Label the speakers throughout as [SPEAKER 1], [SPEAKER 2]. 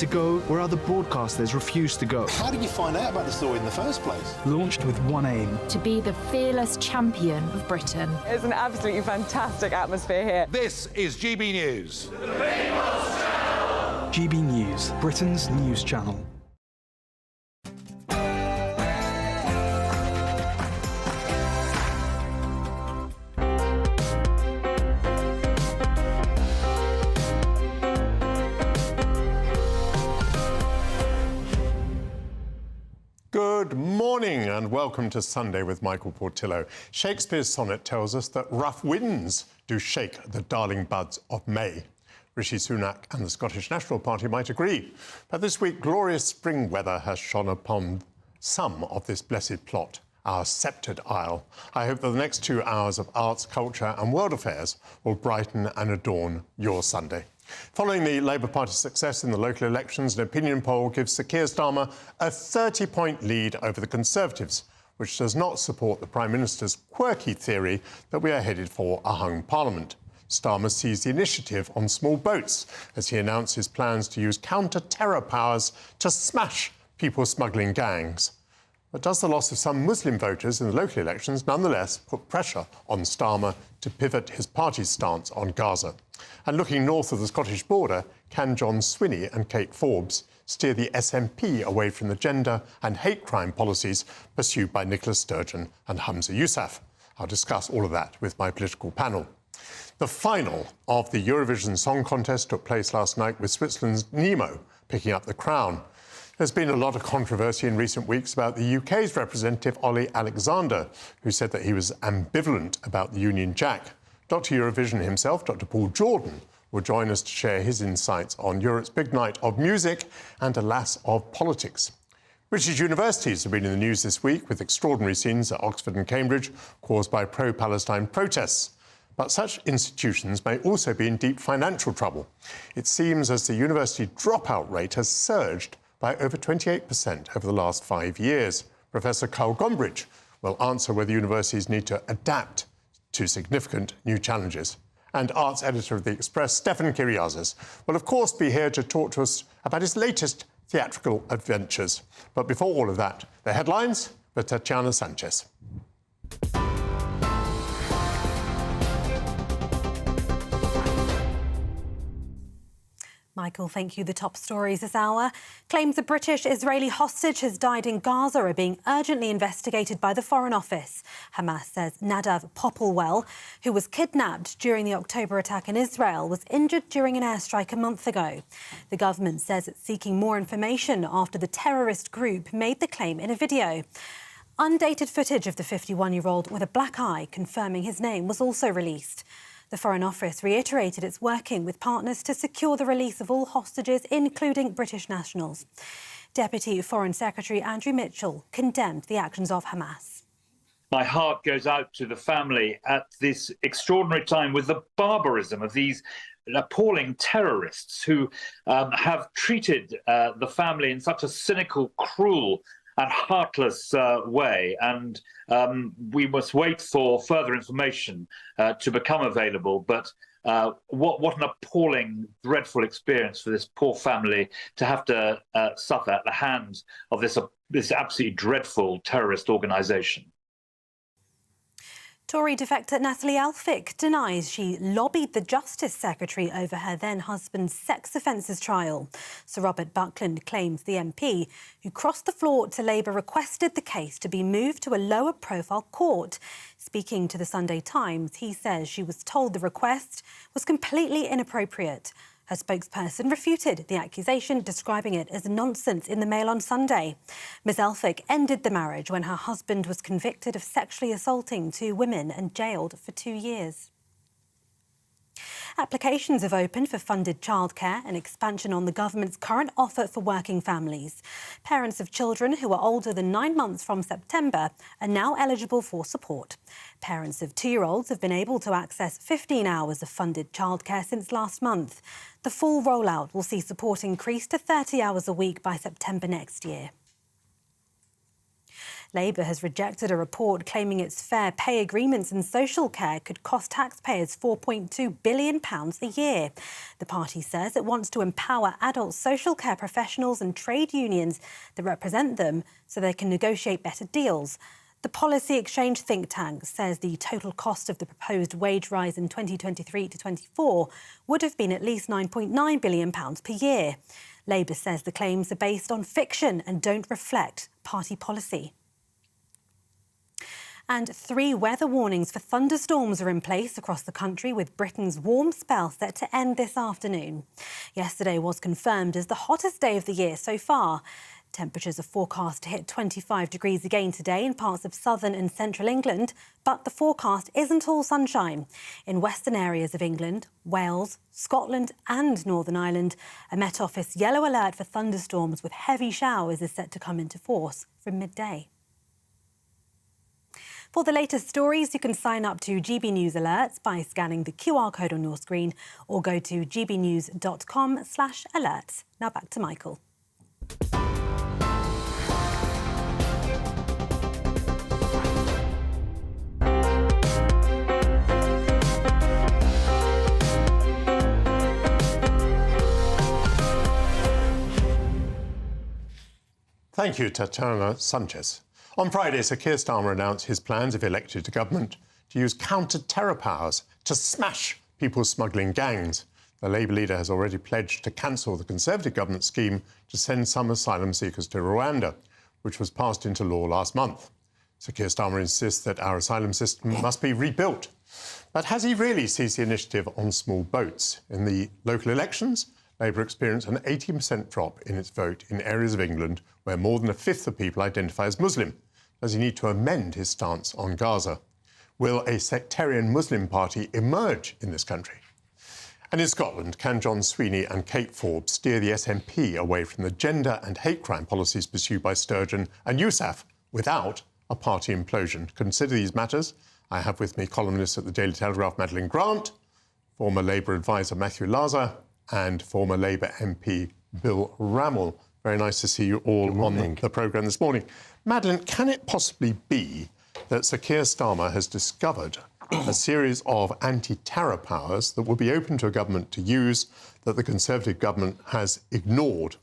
[SPEAKER 1] to go where other broadcasters refuse to go.
[SPEAKER 2] How did you find out about the story in the first place?
[SPEAKER 1] Launched with one aim.
[SPEAKER 3] To be the fearless champion of Britain.
[SPEAKER 4] It's an absolutely fantastic atmosphere here.
[SPEAKER 5] This is GB News.
[SPEAKER 1] GB News, Britain's news channel.
[SPEAKER 6] Good morning and welcome to Sunday with Michael Portillo. Shakespeare's sonnet tells us that rough winds do shake the darling buds of May. Rishi Sunak and the Scottish National Party might agree, but this week glorious spring weather has shone upon some of this blessed plot, our sceptred isle. I hope that the next 2 hours of arts, culture and world affairs will brighten and adorn your Sunday. Following the Labour Party's success in the local elections, an opinion poll gives Sir Keir Starmer a 30-point lead over the Conservatives, which does not support the Prime Minister's quirky theory that we are headed for a hung Parliament. Starmer seized the initiative on small boats as he announced his plans to use counter-terror powers to smash people smuggling gangs. But does the loss of some Muslim voters in the local elections nonetheless put pressure on Starmer to pivot his party's stance on Gaza? And looking north of the Scottish border, can John Swinney and Kate Forbes steer the SNP away from the gender and hate crime policies pursued by Nicola Sturgeon and Humza Yousaf? I'll discuss all of that with my political panel. The final of the Eurovision Song Contest took place last night with Switzerland's Nemo picking up the crown. There's been a lot of controversy in recent weeks about the UK's representative, Ollie Alexander, who said that he was ambivalent about the Union Jack. Dr. Eurovision himself, Dr. Paul Jordan, will join us to share his insights on Europe's big night of music and, alas, of politics. British universities have been in the news this week with extraordinary scenes at Oxford and Cambridge caused by pro-Palestine protests. But such institutions may also be in deep financial trouble. It seems as the university dropout rate has surged by over 28% over the last 5 years. Professor Carl Gombrich will answer whether universities need to adapt to significant new challenges. And arts editor of The Express, Stefan Kyriazis, will of course be here to talk to us about his latest theatrical adventures. But before all of that, the headlines with Tatiana Sanchez.
[SPEAKER 7] Michael, thank you. The top stories this hour. Claims a British-Israeli hostage has died in Gaza are being urgently investigated by the Foreign Office. Hamas says Nadav Popplewell, who was kidnapped during the October attack in Israel, was injured during an airstrike a month ago. The government says it's seeking more information after the terrorist group made the claim in a video. Undated footage of the 51-year-old with a black eye confirming his name was also released. The Foreign Office reiterated it's working with partners to secure the release of all hostages, including British nationals. Deputy Foreign Secretary Andrew Mitchell condemned the actions of Hamas.
[SPEAKER 8] My heart goes out to the family at this extraordinary time with the barbarism of these appalling terrorists who have treated the family in such a cynical, cruel and heartless way, and we must wait for further information to become available. But what an appalling, dreadful experience for this poor family to have to suffer at the hands of this absolutely dreadful terrorist organisation.
[SPEAKER 7] Tory defector Natalie Elphicke denies she lobbied the Justice Secretary over her then-husband's sex offences trial. Sir Robert Buckland claims the MP, who crossed the floor to Labour, requested the case to be moved to a lower-profile court. Speaking to the Sunday Times, he says she was told the request was completely inappropriate. Her spokesperson refuted the accusation, describing it as nonsense in the Mail on Sunday. Ms Elphicke ended the marriage when her husband was convicted of sexually assaulting 2 women and jailed for 2 years. Applications have opened for funded childcare, an expansion on the government's current offer for working families. Parents of children who are older than 9 months from September are now eligible for support. Parents of 2-year-olds have been able to access 15 hours of funded childcare since last month. The full rollout will see support increase to 30 hours a week by September next year. Labour has rejected a report claiming its fair pay agreements in social care could cost taxpayers £4.2 billion a year. The party says it wants to empower adult social care professionals and trade unions that represent them so they can negotiate better deals. The Policy Exchange think tank says the total cost of the proposed wage rise in 2023 to 24 would have been at least £9.9 billion per year. Labour says the claims are based on fiction and don't reflect party policy. And 3 weather warnings for thunderstorms are in place across the country, with Britain's warm spell set to end this afternoon. Yesterday was confirmed as the hottest day of the year so far. Temperatures are forecast to hit 25 degrees again today in parts of southern and central England, but the forecast isn't all sunshine. In western areas of England, Wales, Scotland and Northern Ireland, a Met Office yellow alert for thunderstorms with heavy showers is set to come into force from midday. For the latest stories, you can sign up to GB News Alerts by scanning the QR code on your screen or go to gbnews.com/alerts. Now back to Michael.
[SPEAKER 6] Thank you, Tatiana Sanchez. On Friday, Sir Keir Starmer announced his plans, if elected to government, to use counter-terror powers to smash people smuggling gangs. The Labour leader has already pledged to cancel the Conservative government scheme to send some asylum seekers to Rwanda, which was passed into law last month. Sir Keir Starmer insists that our asylum system must be rebuilt. But has he really seized the initiative on small boats? In the local elections, Labour experienced an 80% drop in its vote in areas of England where more than a fifth of people identify as Muslim. Does he need to amend his stance on Gaza? Will a sectarian Muslim party emerge in this country? And in Scotland, can John Sweeney and Kate Forbes steer the SNP away from the gender and hate crime policies pursued by Sturgeon and USAF without a party implosion? To consider these matters, I have with me columnist at the Daily Telegraph, Madeline Grant, former Labour advisor Matthew Laza, and former Labour MP Bill Rammell. Very nice to see you all on the programme this morning. Madeline, can it possibly be that Sir Keir Starmer has discovered a series of anti-terror powers that will be open to a government to use that the Conservative government has ignored?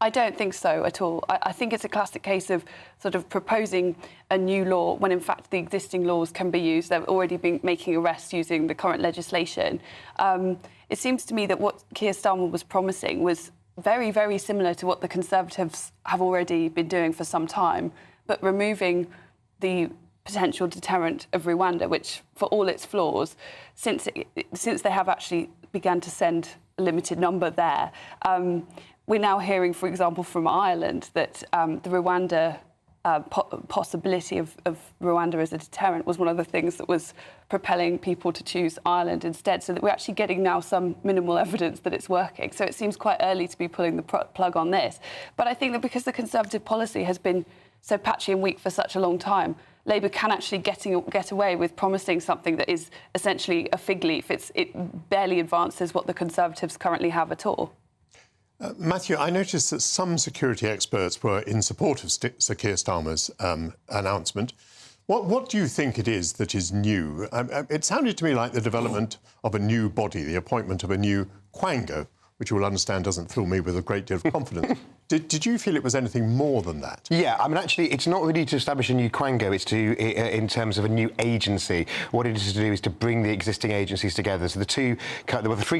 [SPEAKER 9] I don't think so at all. I think it's a classic case of sort of proposing a new law when, in fact, the existing laws can be used. They've already been making arrests using the current legislation. It seems to me that what Keir Starmer was promising was very, very similar to what the Conservatives have already been doing for some time, but removing the potential deterrent of Rwanda, which, for all its flaws, since they have actually begun to send a limited number there, we're now hearing, for example, from Ireland that the Rwanda possibility of Rwanda as a deterrent was one of the things that was propelling people to choose Ireland instead, so that we're actually getting now some minimal evidence that it's working. So it seems quite early to be pulling the plug on this. But I think that because the Conservative policy has been so patchy and weak for such a long time, Labour can actually get away with promising something that is essentially a fig leaf. It barely advances what the Conservatives currently have at all.
[SPEAKER 6] Matthew, I noticed that some security experts were in support of Sir Keir Starmer's announcement. What do you think it is that is new? It sounded to me like the development of a new body, the appointment of a new Quango, which you will understand doesn't fill me with a great deal of confidence. Did you feel it was anything more than that?
[SPEAKER 10] Yeah, I mean, actually, it's not really to establish a new Quango. It's in terms of a new agency. What it is to do is to bring the existing agencies together. So the three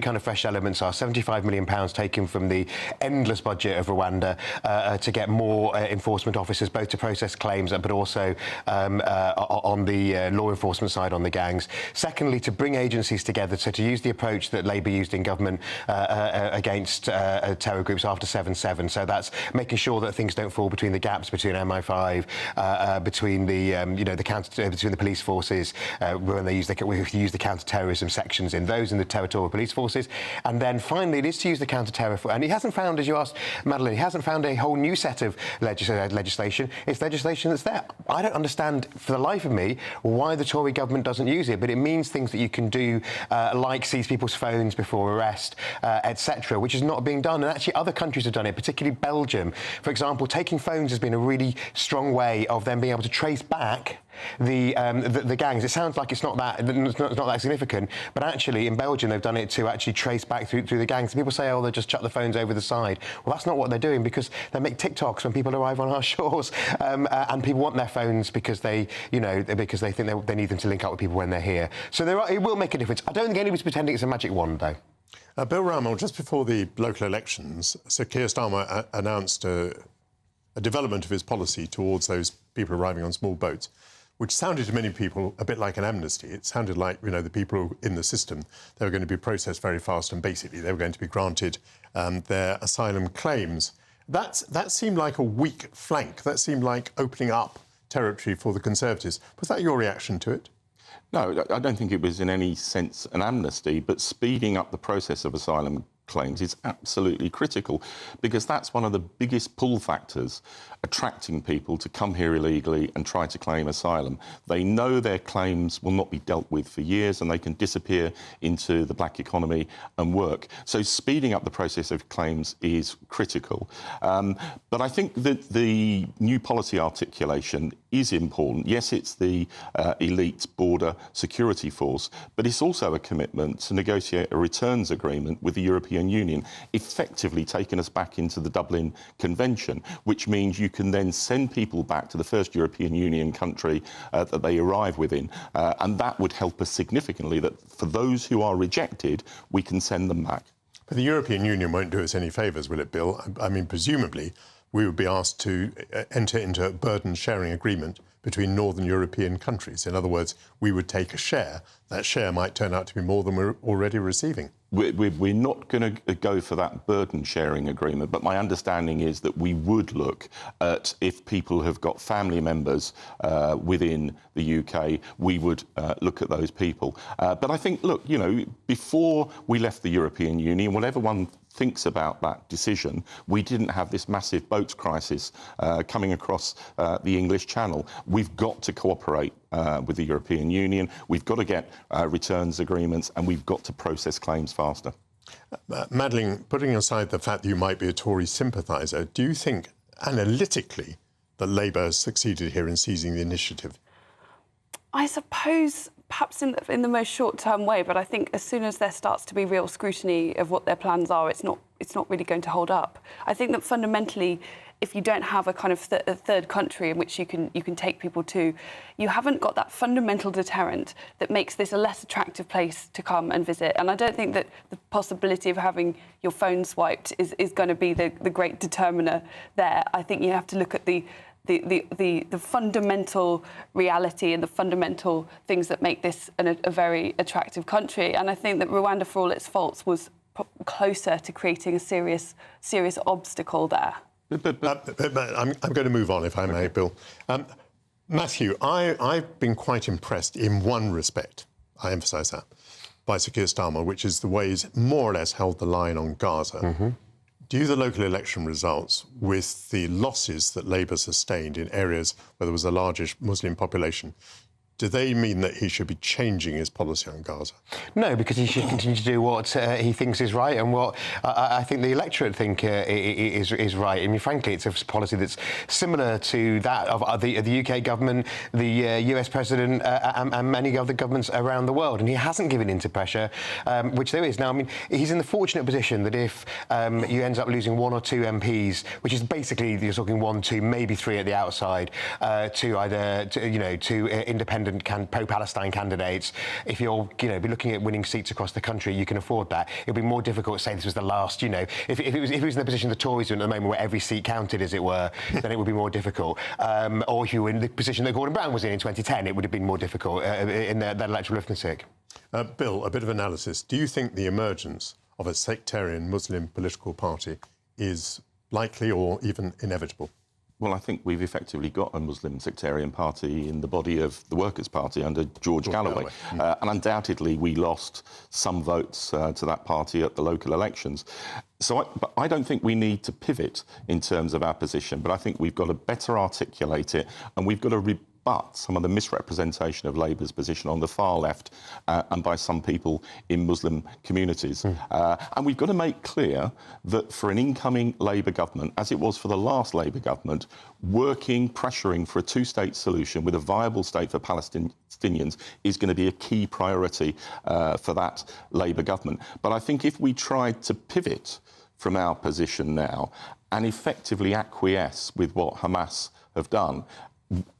[SPEAKER 10] kind of fresh elements are £75 million taken from the endless budget of Rwanda to get more enforcement officers, both to process claims, but also on the law enforcement side on the gangs. Secondly, to bring agencies together, so to use the approach that Labour used in government against terror groups after 7/7. So that's making sure that things don't fall between the gaps between MI5, between the between the police forces when they use the counter-terrorism sections in the territorial police forces, and then finally it is to use the counter-terror. And he hasn't found, as you asked, Madeline, he hasn't found a whole new set of legislation. It's legislation that's there. I don't understand for the life of me why the Tory government doesn't use it, but it means things that you can do, like seize people's phones before arrest, etc., which is not being done. And actually, other countries have done it, particularly Belgium, for example, taking phones has been a really strong way of them being able to trace back the gangs. It sounds like it's not that significant, but actually in Belgium they've done it to actually trace back through the gangs. People say, oh, they just chuck the phones over the side. Well, that's not what they're doing, because they make TikToks when people arrive on our shores, and people want their phones because they think they need them to link up with people when they're here. So it will make a difference. I don't think anybody's pretending it's a magic wand, though.
[SPEAKER 6] Bill Rammell, just before the local elections, Sir Keir Starmer announced a development of his policy towards those people arriving on small boats, which sounded to many people a bit like an amnesty. It sounded like, the people in the system, they were going to be processed very fast, and basically they were going to be granted their asylum claims. That seemed like a weak flank. That seemed like opening up territory for the Conservatives. Was that your reaction to it?
[SPEAKER 11] No, I don't think it was in any sense an amnesty, but speeding up the process of asylum claims is absolutely critical, because that's one of the biggest pull factors attracting people to come here illegally and try to claim asylum. They know their claims will not be dealt with for years, and they can disappear into the black economy and work. So speeding up the process of claims is critical. But I think that the new policy articulation is important. Yes, it's the elite border security force, but it's also a commitment to negotiate a returns agreement with the European Union, effectively taking us back into the Dublin Convention, which means you can then send people back to the first European Union country that they arrive within. And that would help us significantly, that for those who are rejected, we can send them back.
[SPEAKER 6] But the European Union won't do us any favours, will it, Bill? I mean, presumably, we would be asked to enter into a burden-sharing agreement between northern European countries. In other words, we would take a share. That share might turn out to be more than we're already receiving.
[SPEAKER 11] We're not going to go for that burden-sharing agreement, but my understanding is that we would look at, if people have got family members within the UK, we would look at those people. But I think, look, before we left the European Union, whatever one thinks about that decision, we didn't have this massive boats crisis coming across the English Channel. We've got to cooperate with the European Union. We've got to get returns agreements, and we've got to process claims faster.
[SPEAKER 6] Madeleine, putting aside the fact that you might be a Tory sympathiser, do you think analytically that Labour has succeeded here in seizing the initiative?
[SPEAKER 9] I suppose perhaps in the most short-term way, but I think as soon as there starts to be real scrutiny of what their plans are, it's not really going to hold up. I think that fundamentally, if you don't have a kind of a third country in which you can take people to, you haven't got that fundamental deterrent that makes this a less attractive place to come and visit. And I don't think that the possibility of having your phone swiped is going to be the great determiner there. I think you have to look at the fundamental reality and the fundamental things that make this a very attractive country. And I think that Rwanda, for all its faults, was closer to creating a serious obstacle there.
[SPEAKER 6] I'm going to move on, if I may, Bill. Matthew, I've been quite impressed in one respect, I emphasise that, by Sir Keir Starmer, which is the way he's more or less held the line on Gaza. Mm-hmm. Do the local election results, with the losses that Labour sustained in areas where there was a largish Muslim population, do they mean that he should be changing his policy on Gaza? No, because he should continue to do what he thinks is right, and what I think the electorate think is right. I mean, frankly, it's a policy that's similar to that of the UK government, the US president, and many other governments around the world. And he hasn't given in to pressure, which there is. Now, I mean, he's in the fortunate position that if you end up losing one or two MPs, which is basically, you're talking 1, 2, maybe 3 at the outside, to either, to independent pro-Palestine candidates, if you're, be looking at winning seats across the country, you can afford that. It'll be more difficult to say this was the last, if it was in the position the Tories are in at the moment, where every seat counted, as it were, then it would be more difficult. Or if you were in the position that Gordon Brown was in 2010, it would have been more difficult in that electoral arithmetic. Bill, a bit of analysis. Do you think the emergence of a sectarian Muslim political party is likely or even inevitable?
[SPEAKER 11] Well, I think we've effectively got a Muslim sectarian party in the body of the Workers' Party under George Galloway. And undoubtedly, we lost some votes to that party at the local elections. So I don't think we need to pivot in terms of our position, but I think we've got to better articulate it, and we've got to but some of the misrepresentation of Labour's position on the far left and by some people in Muslim communities. And we've got to make clear that for an incoming Labour government, as it was for the last Labour government, pressuring for a two-state solution with a viable state for Palestinians is going to be a key priority for that Labour government. But I think if we tried to pivot from our position now and effectively acquiesce with what Hamas have done,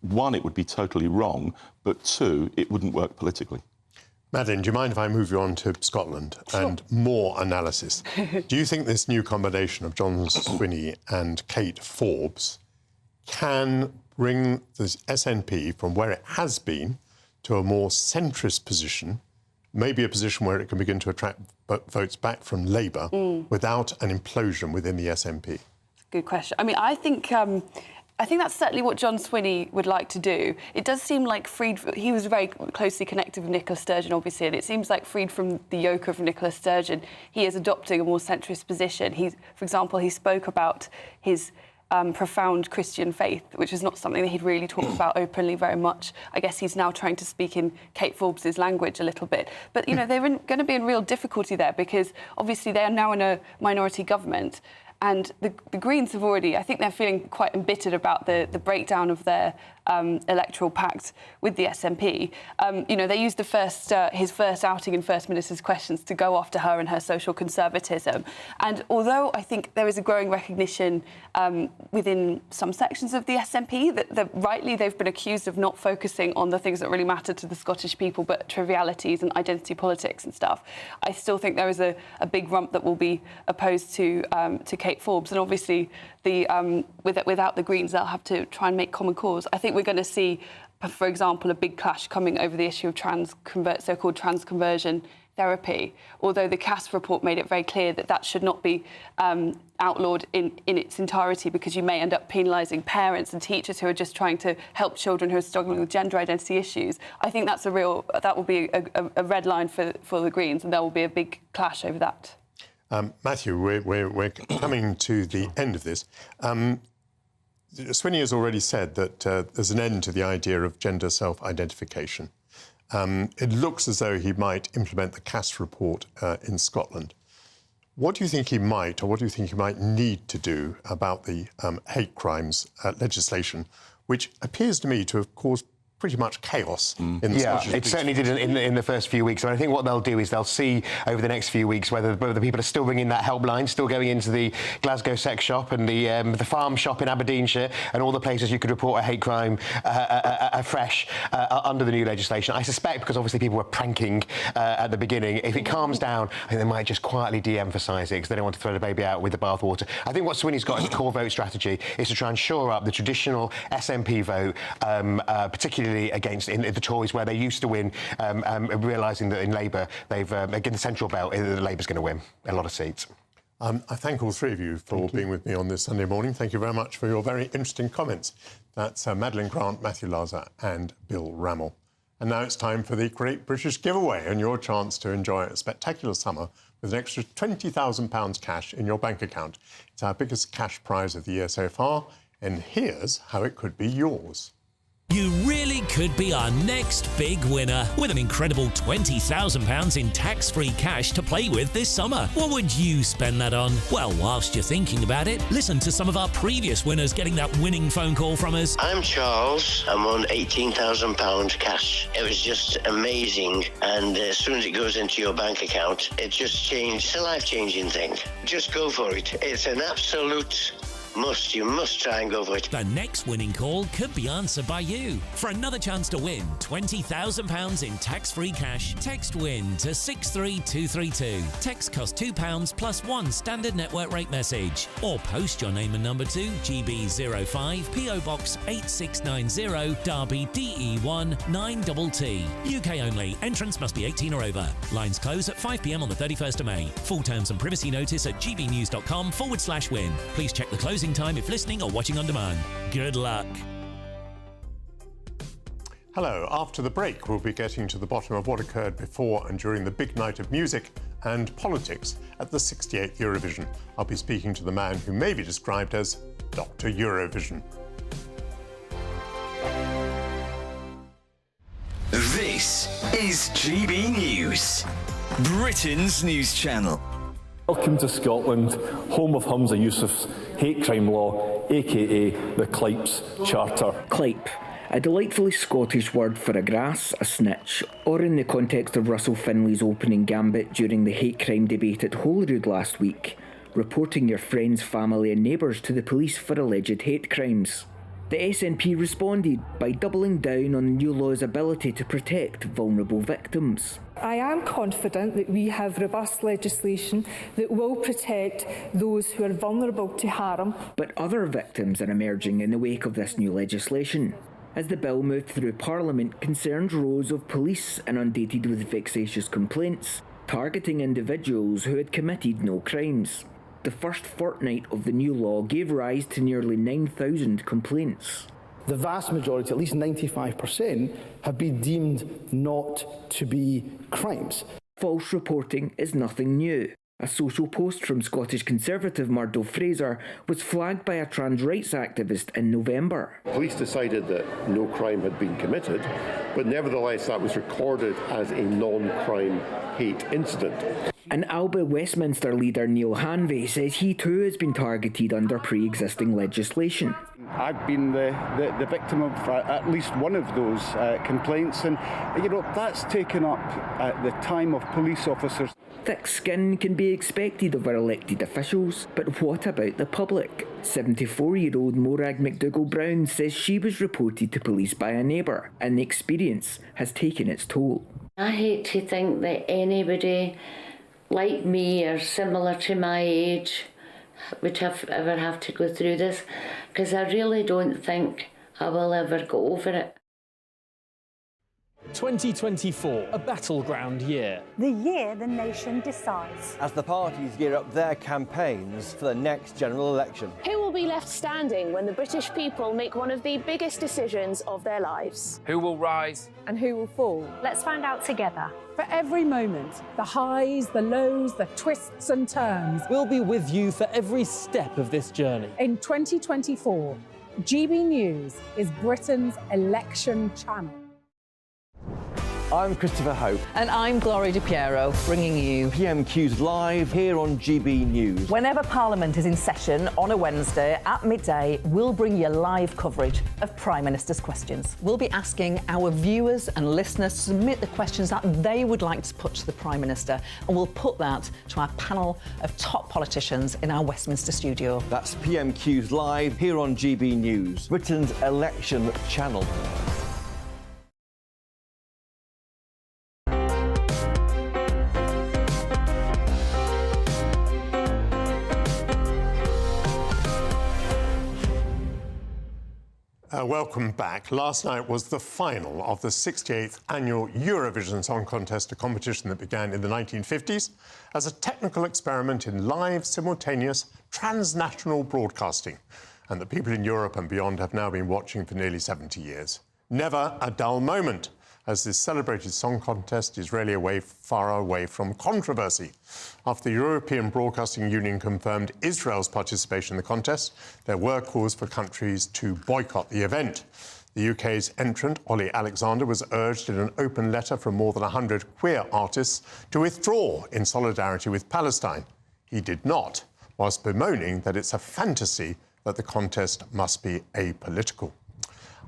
[SPEAKER 11] one, it would be totally wrong, but two, it wouldn't work politically.
[SPEAKER 6] Madeline, do you mind if I move you on to Scotland and more analysis? Do you think this new combination of John Swinney and Kate Forbes can bring the SNP from where it has been to a more centrist position, maybe a position where it can begin to attract votes back from Labour without an implosion within the SNP?
[SPEAKER 9] Good question. I mean, I think that's certainly what John Swinney would like to do. It does seem like he was very closely connected with Nicola Sturgeon, obviously, and it seems like freed from the yoke of Nicola Sturgeon, he is adopting a more centrist position. For example, he spoke about his profound Christian faith, which is not something that he'd really talked about openly very much. I guess he's now trying to speak in Kate Forbes' language a little bit. But, you know, they're going to be in real difficulty there because, obviously, they are now in a minority government. And the Greens have already, I think they're feeling quite embittered about the breakdown of their electoral pact with the SNP. You know, they used his first outing in First Minister's questions to go after her and her social conservatism. And although I think there is a growing recognition within some sections of the SNP that rightly they've been accused of not focusing on the things that really matter to the Scottish people, but trivialities and identity politics and stuff, I still think there is a big rump that will be opposed to Kate Forbes. And obviously, without the Greens, they'll have to try and make common cause. I think we're going to see, for example, a big clash coming over the issue of so-called trans conversion therapy, although the CAS report made it very clear that should not be outlawed in its entirety because you may end up penalising parents and teachers who are just trying to help children who are struggling with gender identity issues. I think that will be a red line for the Greens, and there will be a big clash over that.
[SPEAKER 6] Matthew, we're coming to the end of this. Swinney has already said that there's an end to the idea of gender self-identification. It looks as though he might implement the CAS report in Scotland. What do you think he might, or what do you think he might need to do about the hate crimes legislation, which appears to me to have caused pretty much chaos in the Scottish
[SPEAKER 10] it certainly did in the first few weeks. And I think what they'll do is they'll see over the next few weeks whether the people are still ringing that helpline, still going into the Glasgow sex shop and the farm shop in Aberdeenshire and all the places you could report a hate crime afresh under the new legislation. I suspect, because obviously people were pranking at the beginning, if it calms down, I think they might just quietly de-emphasise it because they don't want to throw the baby out with the bathwater. I think what Swinney's got as a core vote strategy is to try and shore up the traditional SNP vote, particularly against the Tories, where they used to win, realising that in Labour, again, the central belt, Labour's going to win a lot of seats.
[SPEAKER 6] I thank all three of you for being with me on this Sunday morning. Thank you very much for your very interesting comments. That's Madeline Grant, Matthew Laza and Bill Rammell. And now it's time for the Great British Giveaway and your chance to enjoy a spectacular summer with an extra £20,000 cash in your bank account. It's our biggest cash prize of the year so far, and here's how it could be yours.
[SPEAKER 12] You really could be our next big winner with an incredible £20,000 in tax-free cash to play with this summer. What would you spend that on? Well, whilst you're thinking about it, listen to some of our previous winners getting that winning phone call from us.
[SPEAKER 13] I'm Charles. I'm on £18,000 cash. It was just amazing, and as soon as it goes into your bank account, it just changed. It's a life-changing thing. Just go for it. It's an absolute must. You must try and go for it.
[SPEAKER 12] The next winning call could be answered by you. For another chance to win £20,000 in tax-free cash, text WIN to 63232. Text costs £2 plus one standard network rate message. Or post your name and number to GB05 PO Box 8690 Derby DE1 9TT. UK only. Entrance must be 18 or over. Lines close at 5 p.m. on the 31st of May. Full terms and privacy notice at gbnews.com/win. Please check the closing time if listening or watching on demand. Good luck.
[SPEAKER 6] Hello. After the break, we'll be getting to the bottom of what occurred before and during the big night of music and politics at the 68th Eurovision. I'll be speaking to the man who may be described as Dr. Eurovision.
[SPEAKER 14] This is GB News, Britain's news channel.
[SPEAKER 15] Welcome to Scotland, home of Humza Yousaf's hate crime law, aka the Clype's Charter.
[SPEAKER 16] Clype, a delightfully Scottish word for a grass, a snitch, or in the context of Russell Finley's opening gambit during the hate crime debate at Holyrood last week, reporting your friends, family and neighbours to the police for alleged hate crimes. The SNP responded by doubling down on the new law's ability to protect vulnerable victims.
[SPEAKER 17] I am confident that we have robust legislation that will protect those who are vulnerable to harm.
[SPEAKER 16] But other victims are emerging in the wake of this new legislation. As the bill moved through Parliament, concerns rose of police inundated with vexatious complaints, targeting individuals who had committed no crimes. The first fortnight of the new law gave rise to nearly 9,000 complaints.
[SPEAKER 18] The vast majority, at least 95%, have been deemed not to be crimes.
[SPEAKER 16] False reporting is nothing new. A social post from Scottish Conservative Murdo Fraser was flagged by a trans rights activist in November.
[SPEAKER 19] Police decided that no crime had been committed, but nevertheless that was recorded as a non-crime hate incident.
[SPEAKER 16] And Alba Westminster leader Neil Hanvey says he too has been targeted under pre-existing legislation.
[SPEAKER 20] I've been the victim of at least one of those complaints, and that's taken up the time of police officers.
[SPEAKER 16] Thick skin can be expected of our elected officials, but what about the public? 74-year-old Morag McDougall-Brown says she was reported to police by a neighbour, and the experience has taken its toll.
[SPEAKER 21] I hate to think that anybody like me or similar to my age would ever have to go through this, because I really don't think I will ever go over it.
[SPEAKER 22] 2024, a battleground year.
[SPEAKER 23] The year the nation decides.
[SPEAKER 24] As the parties gear up their campaigns for the next general election.
[SPEAKER 25] Who will be left standing when the British people make one of the biggest decisions of their lives?
[SPEAKER 26] Who will rise?
[SPEAKER 23] And who will fall? Let's find out together.
[SPEAKER 27] For every moment, the highs, the lows, the twists and turns.
[SPEAKER 22] We'll be with you for every step of this journey.
[SPEAKER 27] In 2024, GB News is Britain's election channel.
[SPEAKER 24] I'm Christopher Hope.
[SPEAKER 28] And I'm Gloria Di Piero, bringing you
[SPEAKER 24] PMQ's live here on GB News.
[SPEAKER 28] Whenever Parliament is in session on a Wednesday at midday, we'll bring you live coverage of Prime Minister's questions. We'll be asking our viewers and listeners to submit the questions that they would like to put to the Prime Minister, and we'll put that to our panel of top politicians in our Westminster studio.
[SPEAKER 24] That's PMQ's live here on GB News, Britain's election channel.
[SPEAKER 6] Welcome back. Last night was the final of the 68th annual Eurovision Song Contest, a competition that began in the 1950s as a technical experiment in live, simultaneous, transnational broadcasting, and that people in Europe and beyond have now been watching for nearly 70 years. Never a dull moment, as this celebrated song contest is really far away from controversy. After the European Broadcasting Union confirmed Israel's participation in the contest, there were calls for countries to boycott the event. The UK's entrant, Ollie Alexander, was urged in an open letter from more than 100 queer artists to withdraw in solidarity with Palestine. He did not, whilst bemoaning that it's a fantasy that the contest must be apolitical.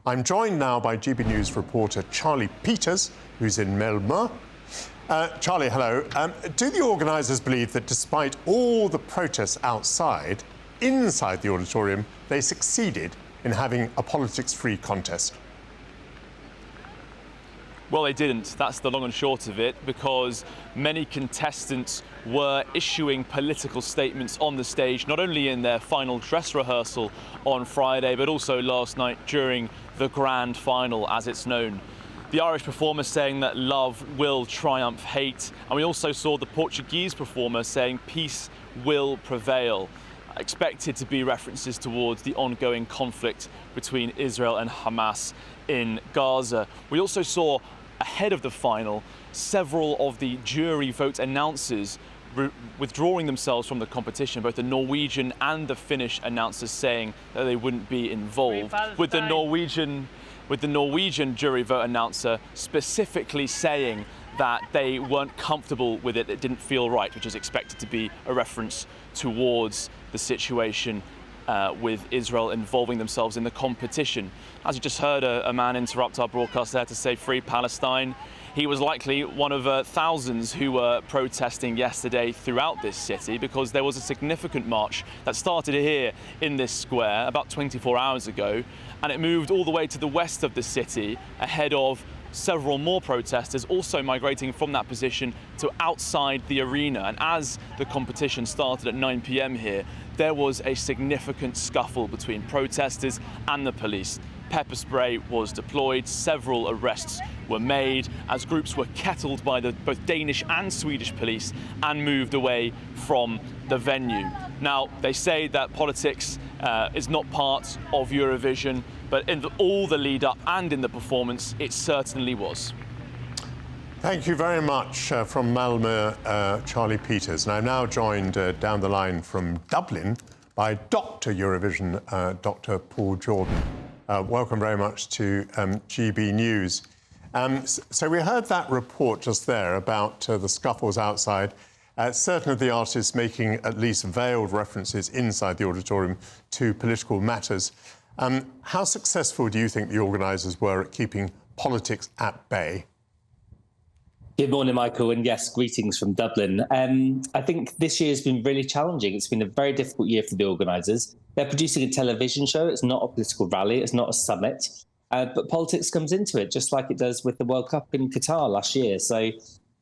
[SPEAKER 6] I'm joined now by GB News reporter Charlie Peters, who's in Melbourne. Charlie, hello. Do the organisers believe that despite all the protests outside, inside the auditorium, they succeeded in having a politics-free contest?
[SPEAKER 29] Well, they didn't. That's the long and short of it, because many contestants were issuing political statements on the stage, not only in their final dress rehearsal on Friday, but also last night during the grand final, as it's known. The Irish performer saying that love will triumph hate, and we also saw the Portuguese performer saying peace will prevail. Expected to be references towards the ongoing conflict between Israel and Hamas in Gaza. We also saw, ahead of the final, several of the jury vote announcers withdrawing themselves from the competition, both the Norwegian and the Finnish announcers saying that they wouldn't be involved, with the Norwegian jury vote announcer specifically saying that they weren't comfortable with it, it didn't feel right, which is expected to be a reference towards the situation with Israel involving themselves in the competition. As you just heard a man interrupt our broadcast there to say Free Palestine. He was likely one of thousands who were protesting yesterday throughout this city, because there was a significant march that started here in this square about 24 hours ago, and it moved all the way to the west of the city ahead of several more protesters also migrating from that position to outside the arena. And as the competition started at 9 p.m. here, there was a significant scuffle between protesters and the police. Pepper spray was deployed, several arrests were made as groups were kettled by both Danish and Swedish police and moved away from the venue. Now, they say that politics is not part of Eurovision, but in all the lead up and in the performance, it certainly was.
[SPEAKER 6] Thank you very much from Malmö, Charlie Peters. And I'm now joined down the line from Dublin by Dr. Eurovision, Dr. Paul Jordan. Welcome very much to GB News. So we heard that report just there about the scuffles outside. Certain of the artists making at least veiled references inside the auditorium to political matters. How successful do you think the organisers were at keeping politics at bay?
[SPEAKER 1] Good morning, Michael, and yes, greetings from Dublin. I think this year has been really challenging. It's been a very difficult year for the organisers. They're producing a television show. It's not a political rally. It's not a summit. But politics comes into it, just like it does with the World Cup in Qatar last year. So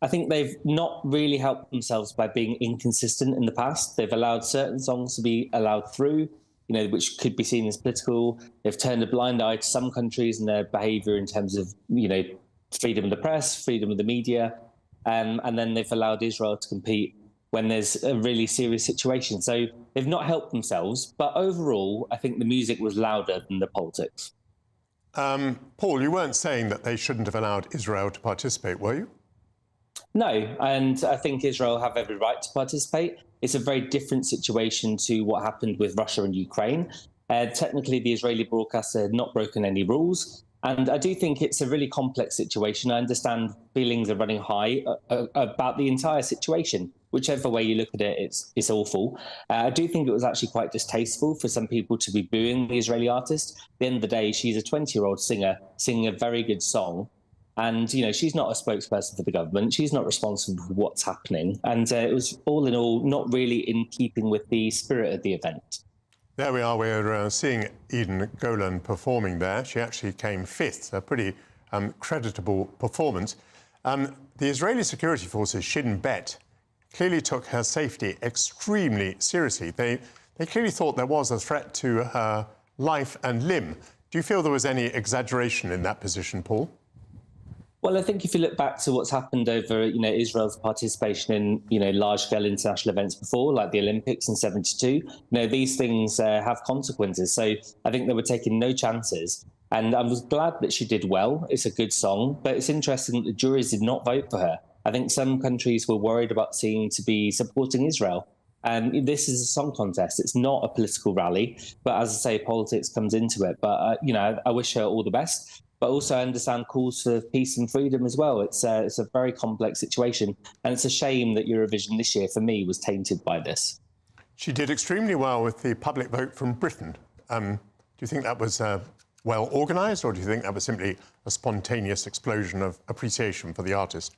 [SPEAKER 1] I think they've not really helped themselves by being inconsistent in the past. They've allowed certain songs to be allowed through, which could be seen as political. They've turned a blind eye to some countries and their behaviour in terms of, freedom of the press, freedom of the media, and then they've allowed Israel to compete when there's a really serious situation. So they've not helped themselves, but overall, I think the music was louder than the politics.
[SPEAKER 6] Paul, you weren't saying that they shouldn't have allowed Israel to participate, were you?
[SPEAKER 1] No, and I think Israel have every right to participate. It's a very different situation to what happened with Russia and Ukraine. Technically, the Israeli broadcaster had not broken any rules. And I do think it's a really complex situation. I understand feelings are running high about the entire situation. Whichever way you look at it, it's awful. I do think it was actually quite distasteful for some people to be booing the Israeli artist. At the end of the day, she's a 20-year-old singer singing a very good song. And, she's not a spokesperson for the government. She's not responsible for what's happening. And it was all in all not really in keeping with the spirit of the event.
[SPEAKER 6] There we are. We're seeing Eden Golan performing there. She actually came fifth, a pretty creditable performance. The Israeli security forces, Shin Bet, clearly took her safety extremely seriously. They clearly thought there was a threat to her life and limb. Do you feel there was any exaggeration in that position, Paul?
[SPEAKER 1] Well, I think if you look back to what's happened over, Israel's participation in, large-scale international events before, like the Olympics in '72, these things have consequences. So I think they were taking no chances. And I was glad that she did well. It's a good song, but it's interesting that the juries did not vote for her. I think some countries were worried about seeming to be supporting Israel. And this is a song contest. It's not a political rally. But as I say, politics comes into it. But, I wish her all the best. But also I understand calls for peace and freedom as well. It's a very complex situation. And it's a shame that Eurovision this year, for me, was tainted by this.
[SPEAKER 6] She did extremely well with the public vote from Britain. Do you think that was well organised, or do you think that was simply a spontaneous explosion of appreciation for the artist?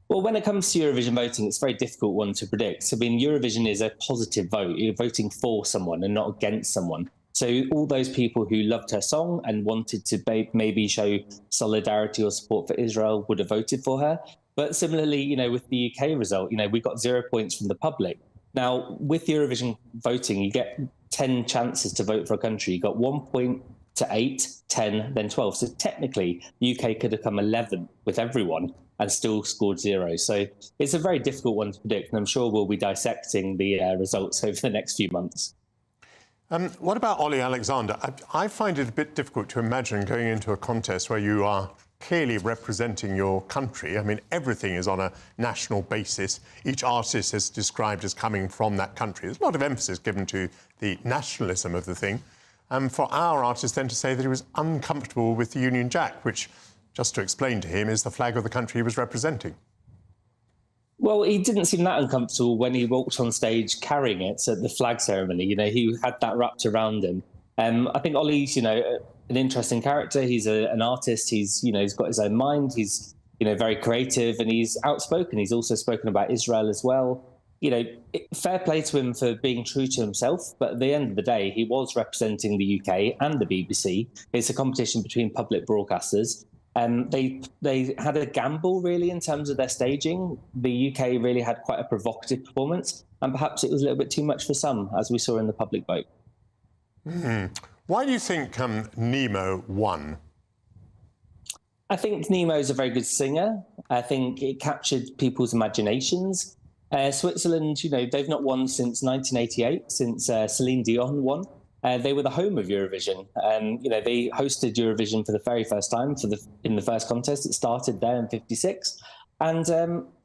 [SPEAKER 1] Well, when it comes to Eurovision voting, it's a very difficult one to predict. I mean, Eurovision is a positive vote. You're voting for someone and not against someone. So all those people who loved her song and wanted to maybe show solidarity or support for Israel would have voted for her. But similarly, with the UK result, we got 0 points from the public. Now, with Eurovision voting, you get 10 chances to vote for a country. You got 1 point to 8, 10, then 12. So technically, the UK could have come 11 with everyone and still scored 0. So it's a very difficult one to predict, and I'm sure we'll be dissecting the results over the next few months.
[SPEAKER 6] What about Ollie Alexander? I find it a bit difficult to imagine going into a contest where you are clearly representing your country. I mean, everything is on a national basis. Each artist is described as coming from that country. There's a lot of emphasis given to the nationalism of the thing. For our artist then to say that he was uncomfortable with the Union Jack, which, just to explain to him, is the flag of the country he was representing.
[SPEAKER 1] Well, he didn't seem that uncomfortable when he walked on stage carrying it at the flag ceremony. You know, he had that wrapped around him. I think Ollie's, you know, an interesting character. He's an artist. He's, you know, he's got his own mind. He's, you know, very creative, and he's outspoken. He's also spoken about Israel as well. You know, fair play to him for being true to himself. But at the end of the day, he was representing the UK and the BBC. It's a competition between public broadcasters. They had a gamble, really, in terms of their staging. The UK really had quite a provocative performance, and perhaps it was a little bit too much for some, as we saw in the public vote.
[SPEAKER 6] Why do you think Nemo won?
[SPEAKER 1] I think Nemo's a very good singer. I think it captured people's imaginations. Switzerland, you know, they've not won since 1988, since Celine Dion won. They were the home of Eurovision. You know, they hosted Eurovision for the very first time in the first contest. It started there in '56. And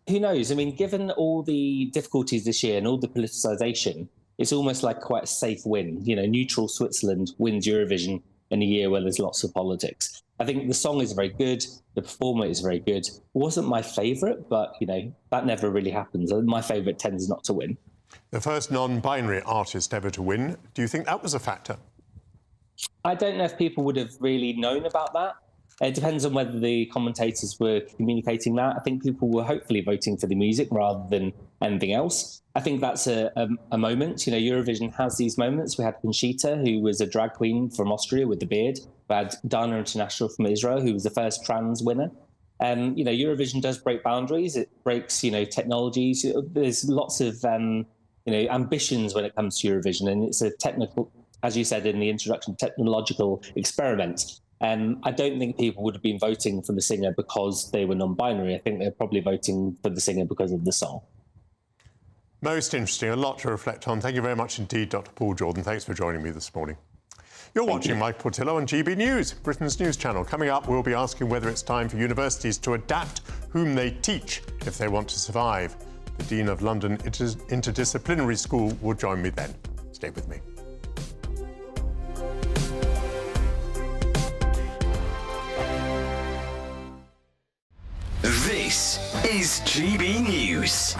[SPEAKER 1] who knows? I mean, given all the difficulties this year and all the politicization, it's almost like quite a safe win. You know, neutral Switzerland wins Eurovision in a year where there's lots of politics. I think the song is very good. The performer is very good. It wasn't my favourite, but, you know, that never really happens. My favourite tends not to win.
[SPEAKER 6] The first non-binary artist ever to win. Do you think that was a factor?
[SPEAKER 1] I don't know if people would have really known about that. It depends on whether the commentators were communicating that. I think people were hopefully voting for the music rather than anything else. I think that's a moment. You know, Eurovision has these moments. We had Conchita, who was a drag queen from Austria with the beard. We had Dana International from Israel, who was the first trans winner. You know, Eurovision does break boundaries. It breaks, you know, technologies. There's lots of, you know, ambitions when it comes to Eurovision. And it's a technical, as you said in the introduction, technological experiment. I don't think people would have been voting for the singer because they were non-binary. I think they're probably voting for the singer because of the song.
[SPEAKER 6] Most interesting, a lot to reflect on. Thank you very much indeed, Dr. Paul Jordan. Thanks for joining me this morning. You're watching Mike Portillo on GB News, Britain's news channel. Coming up, we'll be asking whether it's time for universities to adapt whom they teach if they want to survive. The Dean of London Interdisciplinary School will join me then. Stay with me.
[SPEAKER 14] This is GB News,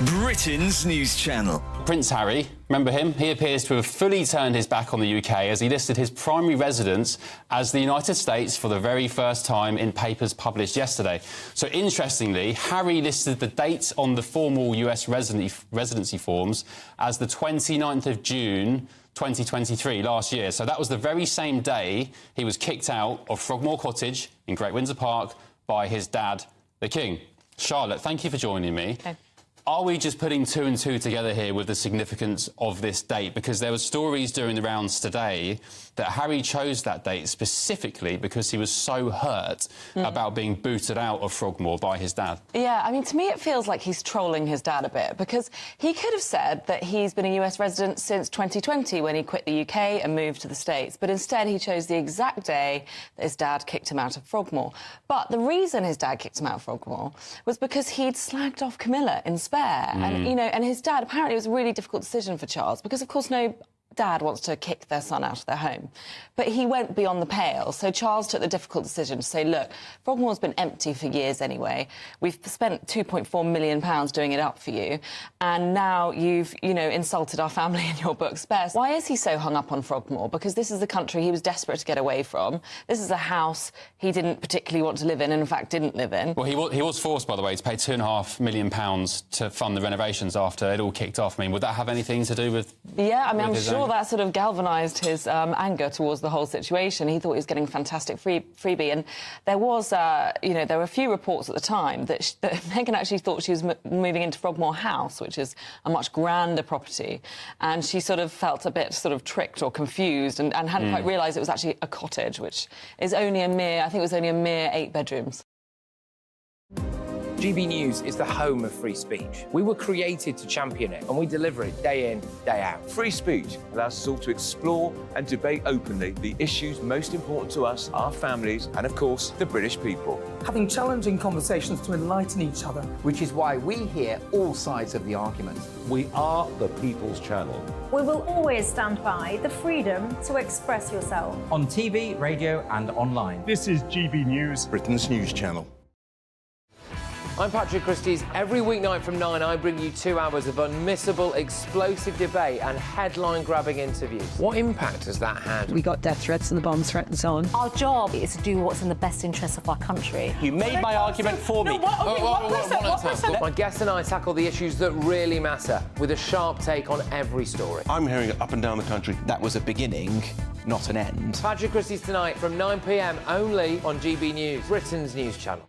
[SPEAKER 14] Britain's news channel.
[SPEAKER 2] Prince Harry, remember him? He appears to have fully turned his back on the UK as he listed his primary residence as the United States for the very first time in papers published yesterday. So interestingly, Harry listed the dates on the formal US residency forms as the 29th of June 2023, last year. So that was the very same day he was kicked out of Frogmore Cottage in Great Windsor Park by his dad, the King. Charlotte, thank you for joining me. Okay. Are we just putting two and two together here with the significance of this date? Because there were stories during the rounds today that Harry chose that date specifically because he was so hurt about being booted out of Frogmore by his dad.
[SPEAKER 28] Yeah, I mean, to me it feels like he's trolling his dad a bit, because he could have said that he's been a US resident since 2020 when he quit the UK and moved to the States, but instead he chose the exact day that his dad kicked him out of Frogmore. But the reason his dad kicked him out of Frogmore was because he'd slagged off Camilla in Spare. And, you know, and his dad, apparently it was a really difficult decision for Charles, because, of course, no dad wants to kick their son out of their home. But he went beyond the pale. So Charles took the difficult decision to say, look, Frogmore's been empty for years anyway. We've spent £2.4 million doing it up for you. And now you've, you know, insulted our family in your book, Spare. Why is he so hung up on Frogmore? Because this is the country he was desperate to get away from. This is a house he didn't particularly want to live in and, in fact, didn't live in.
[SPEAKER 2] Well, he was forced, by the way, to pay £2.5 million to fund the renovations after it all kicked off. I mean, would that have anything to do with...
[SPEAKER 28] Yeah, I mean, I'm sure that sort of galvanised his anger towards the whole situation. He thought he was getting a fantastic freebie. And there was, you know, there were a few reports at the time that Meghan actually thought she was moving into Frogmore House, which is a much grander property. And she sort of felt a bit sort of tricked or confused and hadn't quite realised it was actually a cottage, which is only a mere, I think it was only a mere 8 bedrooms.
[SPEAKER 3] GB News is the home of free speech. We were created to champion it, and we deliver it day in, day out.
[SPEAKER 4] Free speech allows us all to explore and debate openly the issues most important to us, our families, and of course, the British people.
[SPEAKER 5] Having challenging conversations to enlighten each other.
[SPEAKER 7] Which is why we hear all sides of the argument.
[SPEAKER 8] We are the People's Channel.
[SPEAKER 23] We will always stand by the freedom to express yourself.
[SPEAKER 9] On TV, radio and online.
[SPEAKER 10] This is GB News,
[SPEAKER 8] Britain's news channel.
[SPEAKER 3] I'm Patrick Christie's. Every weeknight from 9, I bring you 2 hours of unmissable, explosive debate and headline-grabbing interviews. What impact has that had?
[SPEAKER 11] We got death threats and the bomb threat and so on.
[SPEAKER 23] Our job is to do what's in the best interest of our country.
[SPEAKER 9] You made my argument for me.
[SPEAKER 3] My guests and I tackle the issues that really matter with a sharp take on every story.
[SPEAKER 8] I'm hearing it up and down the country.
[SPEAKER 7] That was a beginning, not an end.
[SPEAKER 3] Patrick Christie's tonight from 9 p.m. only on GB News, Britain's news channel.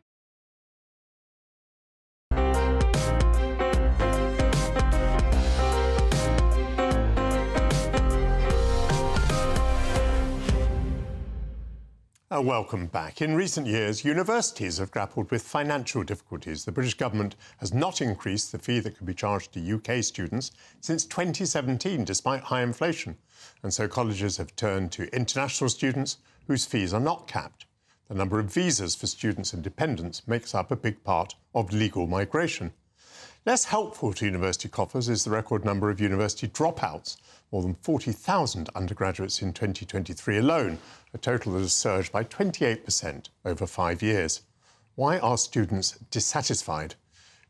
[SPEAKER 6] Welcome back. In recent years, universities have grappled with financial difficulties. The British government has not increased the fee that can be charged to UK students since 2017, despite high inflation. And so colleges have turned to international students whose fees are not capped. The number of visas for students and dependents makes up a big part of legal migration. Less helpful to university coffers is the record number of university dropouts, more than 40,000 undergraduates in 2023 alone, a total that has surged by 28% over 5 years. Why are students dissatisfied?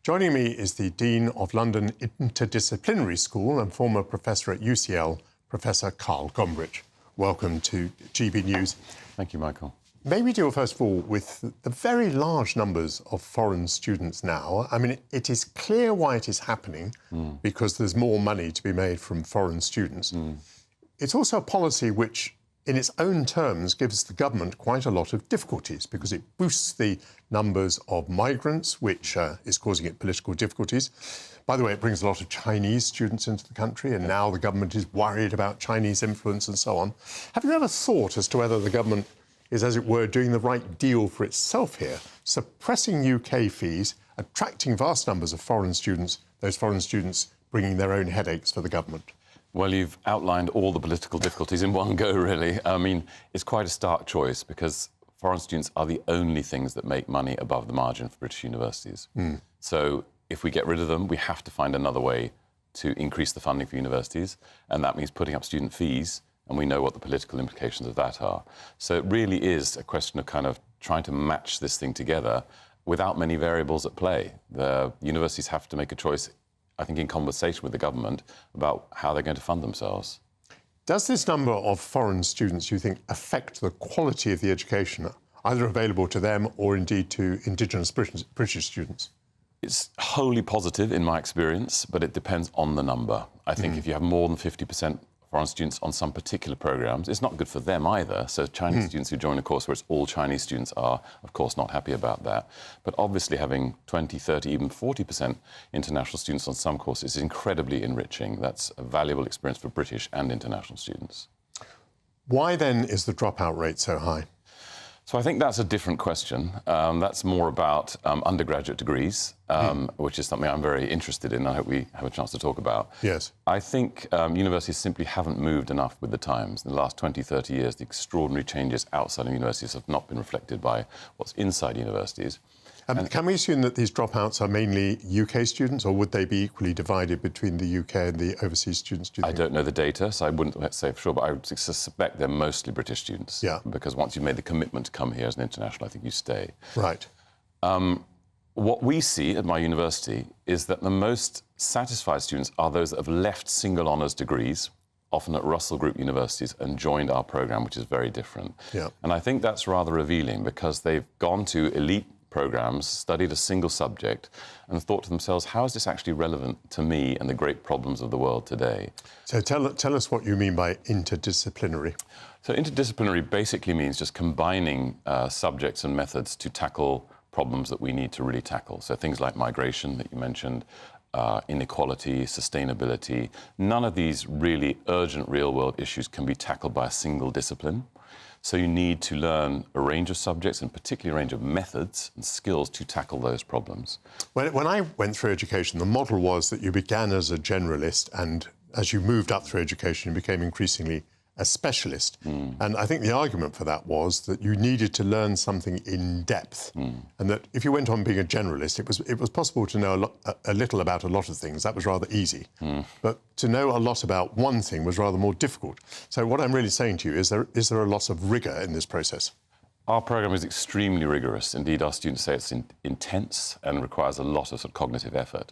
[SPEAKER 6] Joining me is the Dean of London Interdisciplinary School and former professor at UCL, Professor Carl Gombrich. Welcome to GB News.
[SPEAKER 2] Thank you, Michael.
[SPEAKER 6] May we deal, first of all, with the very large numbers of foreign students now? I mean, it is clear why it is happening, because there's more money to be made from foreign students. It's also a policy which, in its own terms, gives the government quite a lot of difficulties, because it boosts the numbers of migrants, which is causing it political difficulties. By the way, it brings a lot of Chinese students into the country, and now the government is worried about Chinese influence and so on. Have you ever thought as to whether the government is, as it were, doing the right deal for itself here, suppressing UK fees, attracting vast numbers of foreign students, those foreign students bringing their own headaches for the government?
[SPEAKER 2] Well, you've outlined all the political difficulties in one go, really. I mean, it's quite a stark choice because foreign students are the only things that make money above the margin for British universities. So if we get rid of them, we have to find another way to increase the funding for universities, and that means putting up student fees, and we know what the political implications of that are. So it really is a question of kind of trying to match this thing together without many variables at play. The universities have to make a choice, I think, in conversation with the government about how they're going to fund themselves.
[SPEAKER 6] Does this number of foreign students, you think, affect the quality of the education, either available to them or indeed to indigenous British students?
[SPEAKER 2] It's wholly positive in my experience, but it depends on the number. I think if you have more than 50% foreign students on some particular programmes, it's not good for them either. So Chinese students who join a course where it's all Chinese students are, of course, not happy about that. But obviously having 20, 30, even 40% international students on some courses is incredibly enriching. That's a valuable experience for British and international students.
[SPEAKER 6] Why then is the dropout rate so high?
[SPEAKER 2] So I think that's a different question. That's more about undergraduate degrees, which is something I'm very interested in. I hope we have a chance to talk about.
[SPEAKER 6] Yes.
[SPEAKER 2] I think universities simply haven't moved enough with the times. In the last 20, 30 years, the extraordinary changes outside of universities have not been reflected by what's inside universities.
[SPEAKER 6] Can we assume that these dropouts are mainly UK students, or would they be equally divided between the UK and the overseas students, do you think?
[SPEAKER 2] I don't know the data, so I wouldn't say for sure, but I would suspect they're mostly British students.
[SPEAKER 6] Yeah.
[SPEAKER 2] Because once you've made the commitment to come here as an international, I think you stay.
[SPEAKER 6] Right.
[SPEAKER 2] What we see at my university is that the most satisfied students are those that have left single honours degrees, often at Russell Group universities, and joined our programme, which is very different.
[SPEAKER 6] Yeah.
[SPEAKER 2] And I think that's rather revealing, because they've gone to elite programmes, studied a single subject, and thought to themselves, how is this actually relevant to me and the great problems of the world today?
[SPEAKER 6] So tell us what you mean by interdisciplinary.
[SPEAKER 2] So interdisciplinary basically means just combining subjects and methods to tackle problems that we need to really tackle. So things like migration that you mentioned,
[SPEAKER 10] inequality, sustainability. None of these really urgent real-world issues can be tackled by a single discipline. So you need to learn a range of subjects, and particularly a range of methods and skills to tackle those problems.
[SPEAKER 6] When I went through education, the model was that you began as a generalist, and as you moved up through education, you became increasingly a specialist. And I think the argument for that was that you needed to learn something in depth, and that if you went on being a generalist, it was possible to know a little about a lot of things. That was rather easy. But to know a lot about one thing was rather more difficult. So what I'm really saying to you is there a loss of rigour in this process?
[SPEAKER 10] Our programme is extremely rigorous. Indeed, our students say it's intense and requires a lot of cognitive effort.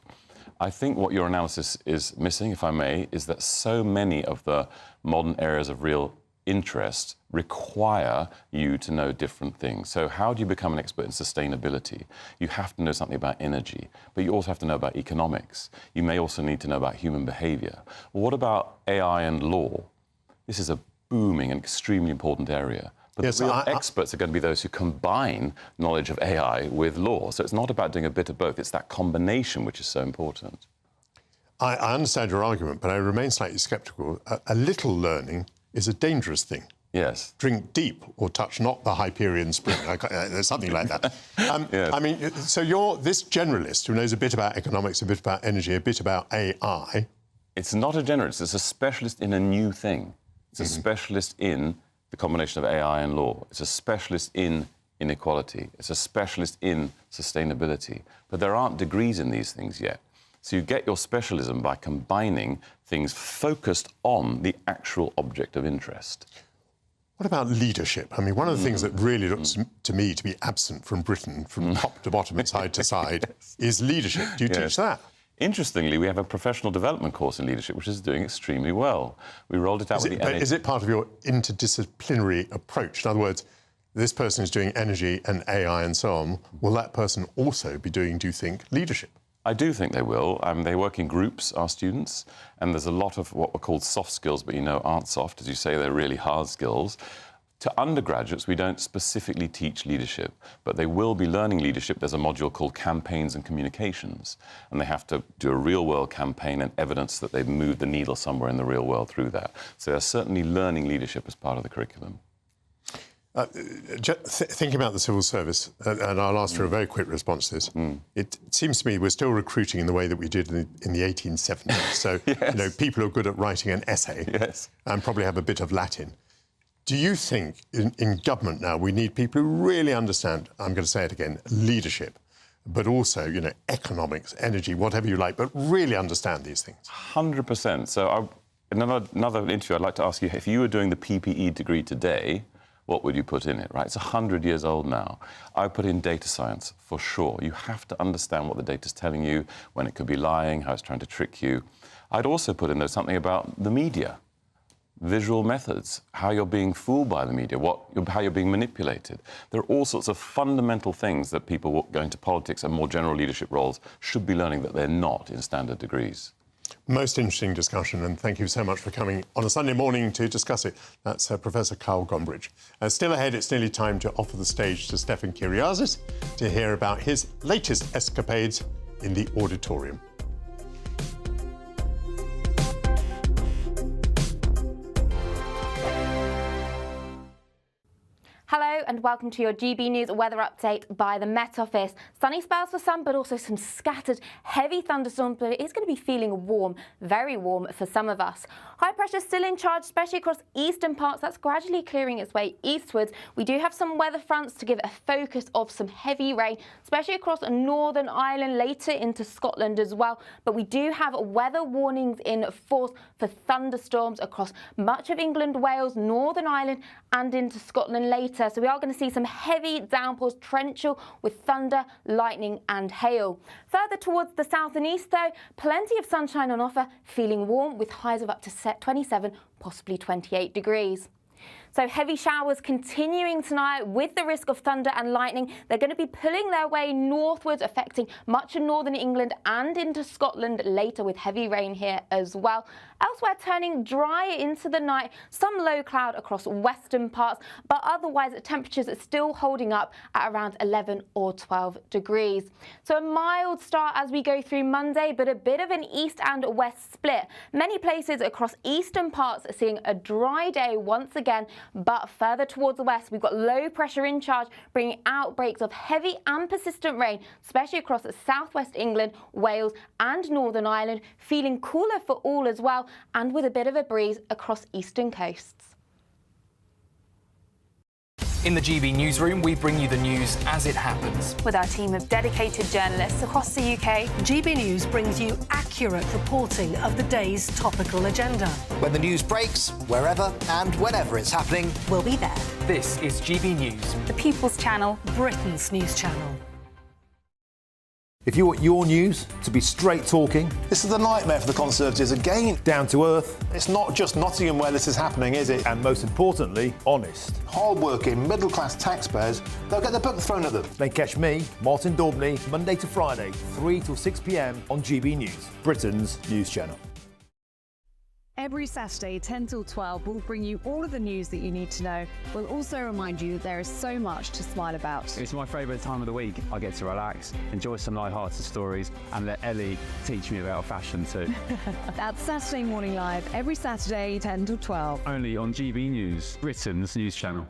[SPEAKER 10] I think what your analysis is missing, if I may, is that so many of the modern areas of real interest require you to know different things. So how do you become an expert in sustainability? You have to know something about energy, but you also have to know about economics. You may also need to know about human behaviour. Well, what about AI and law? This is a booming and extremely important area. But the real experts are going to be those who combine knowledge of AI with law. So it's not about doing a bit of both. It's that combination which is so important.
[SPEAKER 6] I understand your argument, but I remain slightly sceptical. A little learning is a dangerous thing.
[SPEAKER 10] Yes.
[SPEAKER 6] Drink deep or touch not the Hyperion spring. There's something like that.
[SPEAKER 10] Yes.
[SPEAKER 6] I mean, so you're this generalist who knows a bit about economics, a bit about energy, a bit about AI.
[SPEAKER 10] It's not a generalist. It's a specialist in a new thing. It's a specialist in the combination of AI and law. It's a specialist in inequality. It's a specialist in sustainability. But there aren't degrees in these things yet. So you get your specialism by combining things focused on the actual object of interest.
[SPEAKER 6] What about leadership? I mean, one of the things that really looks to me to be absent from Britain, from top to bottom and side to side, is leadership. Do you teach that?
[SPEAKER 10] Interestingly, we have a professional development course in leadership, which is doing extremely well. We rolled it out with the NHS.
[SPEAKER 6] Is it part of your interdisciplinary approach? In other words, this person is doing energy and AI and so on. Will that person also be doing, do you think, leadership?
[SPEAKER 10] I do think they will. They work in groups, our students, and there's a lot of what were called soft skills, but aren't soft. As you say, they're really hard skills. To undergraduates, we don't specifically teach leadership, but they will be learning leadership. There's a module called Campaigns and Communications, and they have to do a real-world campaign and evidence that they've moved the needle somewhere in the real world through that. So they're certainly learning leadership as part of the curriculum.
[SPEAKER 6] Thinking about the civil service, and I'll ask for a very quick response to this, it seems to me we're still recruiting in the way that we did in the 1870s. So, people who are good at writing an essay and probably have a bit of Latin. Do you think in government now we need people who really understand, I'm going to say it again, leadership, but also, economics, energy, whatever you like, but really understand these things?
[SPEAKER 10] 100%. So another interview, I'd like to ask you, if you were doing the PPE degree today, what would you put in it, right? It's 100 years old now. I put in data science, for sure. You have to understand what the data's telling you, when it could be lying, how it's trying to trick you. I'd also put in there something about the media. Visual methods, how you're being fooled by the media, how you're being manipulated. There are all sorts of fundamental things that people going to politics and more general leadership roles should be learning that they're not in standard degrees.
[SPEAKER 6] Most interesting discussion, and thank you so much for coming on a Sunday morning to discuss it. That's Professor Carl Gombrich. Still ahead, it's nearly time to offer the stage to Stefan Kyriazis to hear about his latest escapades in the auditorium.
[SPEAKER 12] Hello and welcome to your GB News weather update by the Met Office. Sunny spells for some, but also some scattered heavy thunderstorms, but it is going to be feeling warm, very warm for some of us. High pressure still in charge, especially across eastern parts. That's gradually clearing its way eastwards. We do have some weather fronts to give a focus of some heavy rain, especially across Northern Ireland, later into Scotland as well. But we do have weather warnings in force for thunderstorms across much of England, Wales, Northern Ireland and into Scotland later. So we are going to see some heavy downpours, torrential with thunder, lightning and hail. Further towards the south and east though, plenty of sunshine on offer, feeling warm with highs of up to 27, possibly 28 degrees. So heavy showers continuing tonight with the risk of thunder and lightning. They're going to be pulling their way northwards, affecting much of northern England and into Scotland later, with heavy rain here as well. Elsewhere, turning drier into the night, some low cloud across western parts, but otherwise temperatures are still holding up at around 11 or 12 degrees. So a mild start as we go through Monday, but a bit of an east and west split. Many places across eastern parts are seeing a dry day once again, but further towards the west, we've got low pressure in charge, bringing outbreaks of heavy and persistent rain, especially across southwest England, Wales and Northern Ireland, feeling cooler for all as well, and with a bit of a breeze across eastern coasts.
[SPEAKER 13] In the GB Newsroom, we bring you the news as it happens.
[SPEAKER 15] With our team of dedicated journalists across the UK,
[SPEAKER 16] GB News brings you accurate reporting of the day's topical agenda.
[SPEAKER 17] When the news breaks, wherever and whenever it's happening,
[SPEAKER 16] we'll be there.
[SPEAKER 13] This is GB News,
[SPEAKER 15] the People's Channel,
[SPEAKER 16] Britain's news channel.
[SPEAKER 18] If you want your news to be straight talking,
[SPEAKER 19] this is a nightmare for the Conservatives again.
[SPEAKER 18] Down to earth.
[SPEAKER 19] It's not just Nottingham where this is happening, is it?
[SPEAKER 18] And most importantly, honest.
[SPEAKER 19] Hard-working, middle-class taxpayers, they'll get the book thrown at them.
[SPEAKER 18] Then catch me, Martin Daubney, Monday to Friday, 3 till 6 p.m. on GB News, Britain's news channel.
[SPEAKER 20] Every Saturday, 10 till 12, we'll bring you all of the news that you need to know. We'll also remind you that there is so much to smile about.
[SPEAKER 19] It's my favourite time of the week. I get to relax, enjoy some light-hearted stories, and let Ellie teach me about fashion too.
[SPEAKER 20] That's Saturday Morning Live, every Saturday, 10 till 12.
[SPEAKER 19] Only on GB News, Britain's news channel.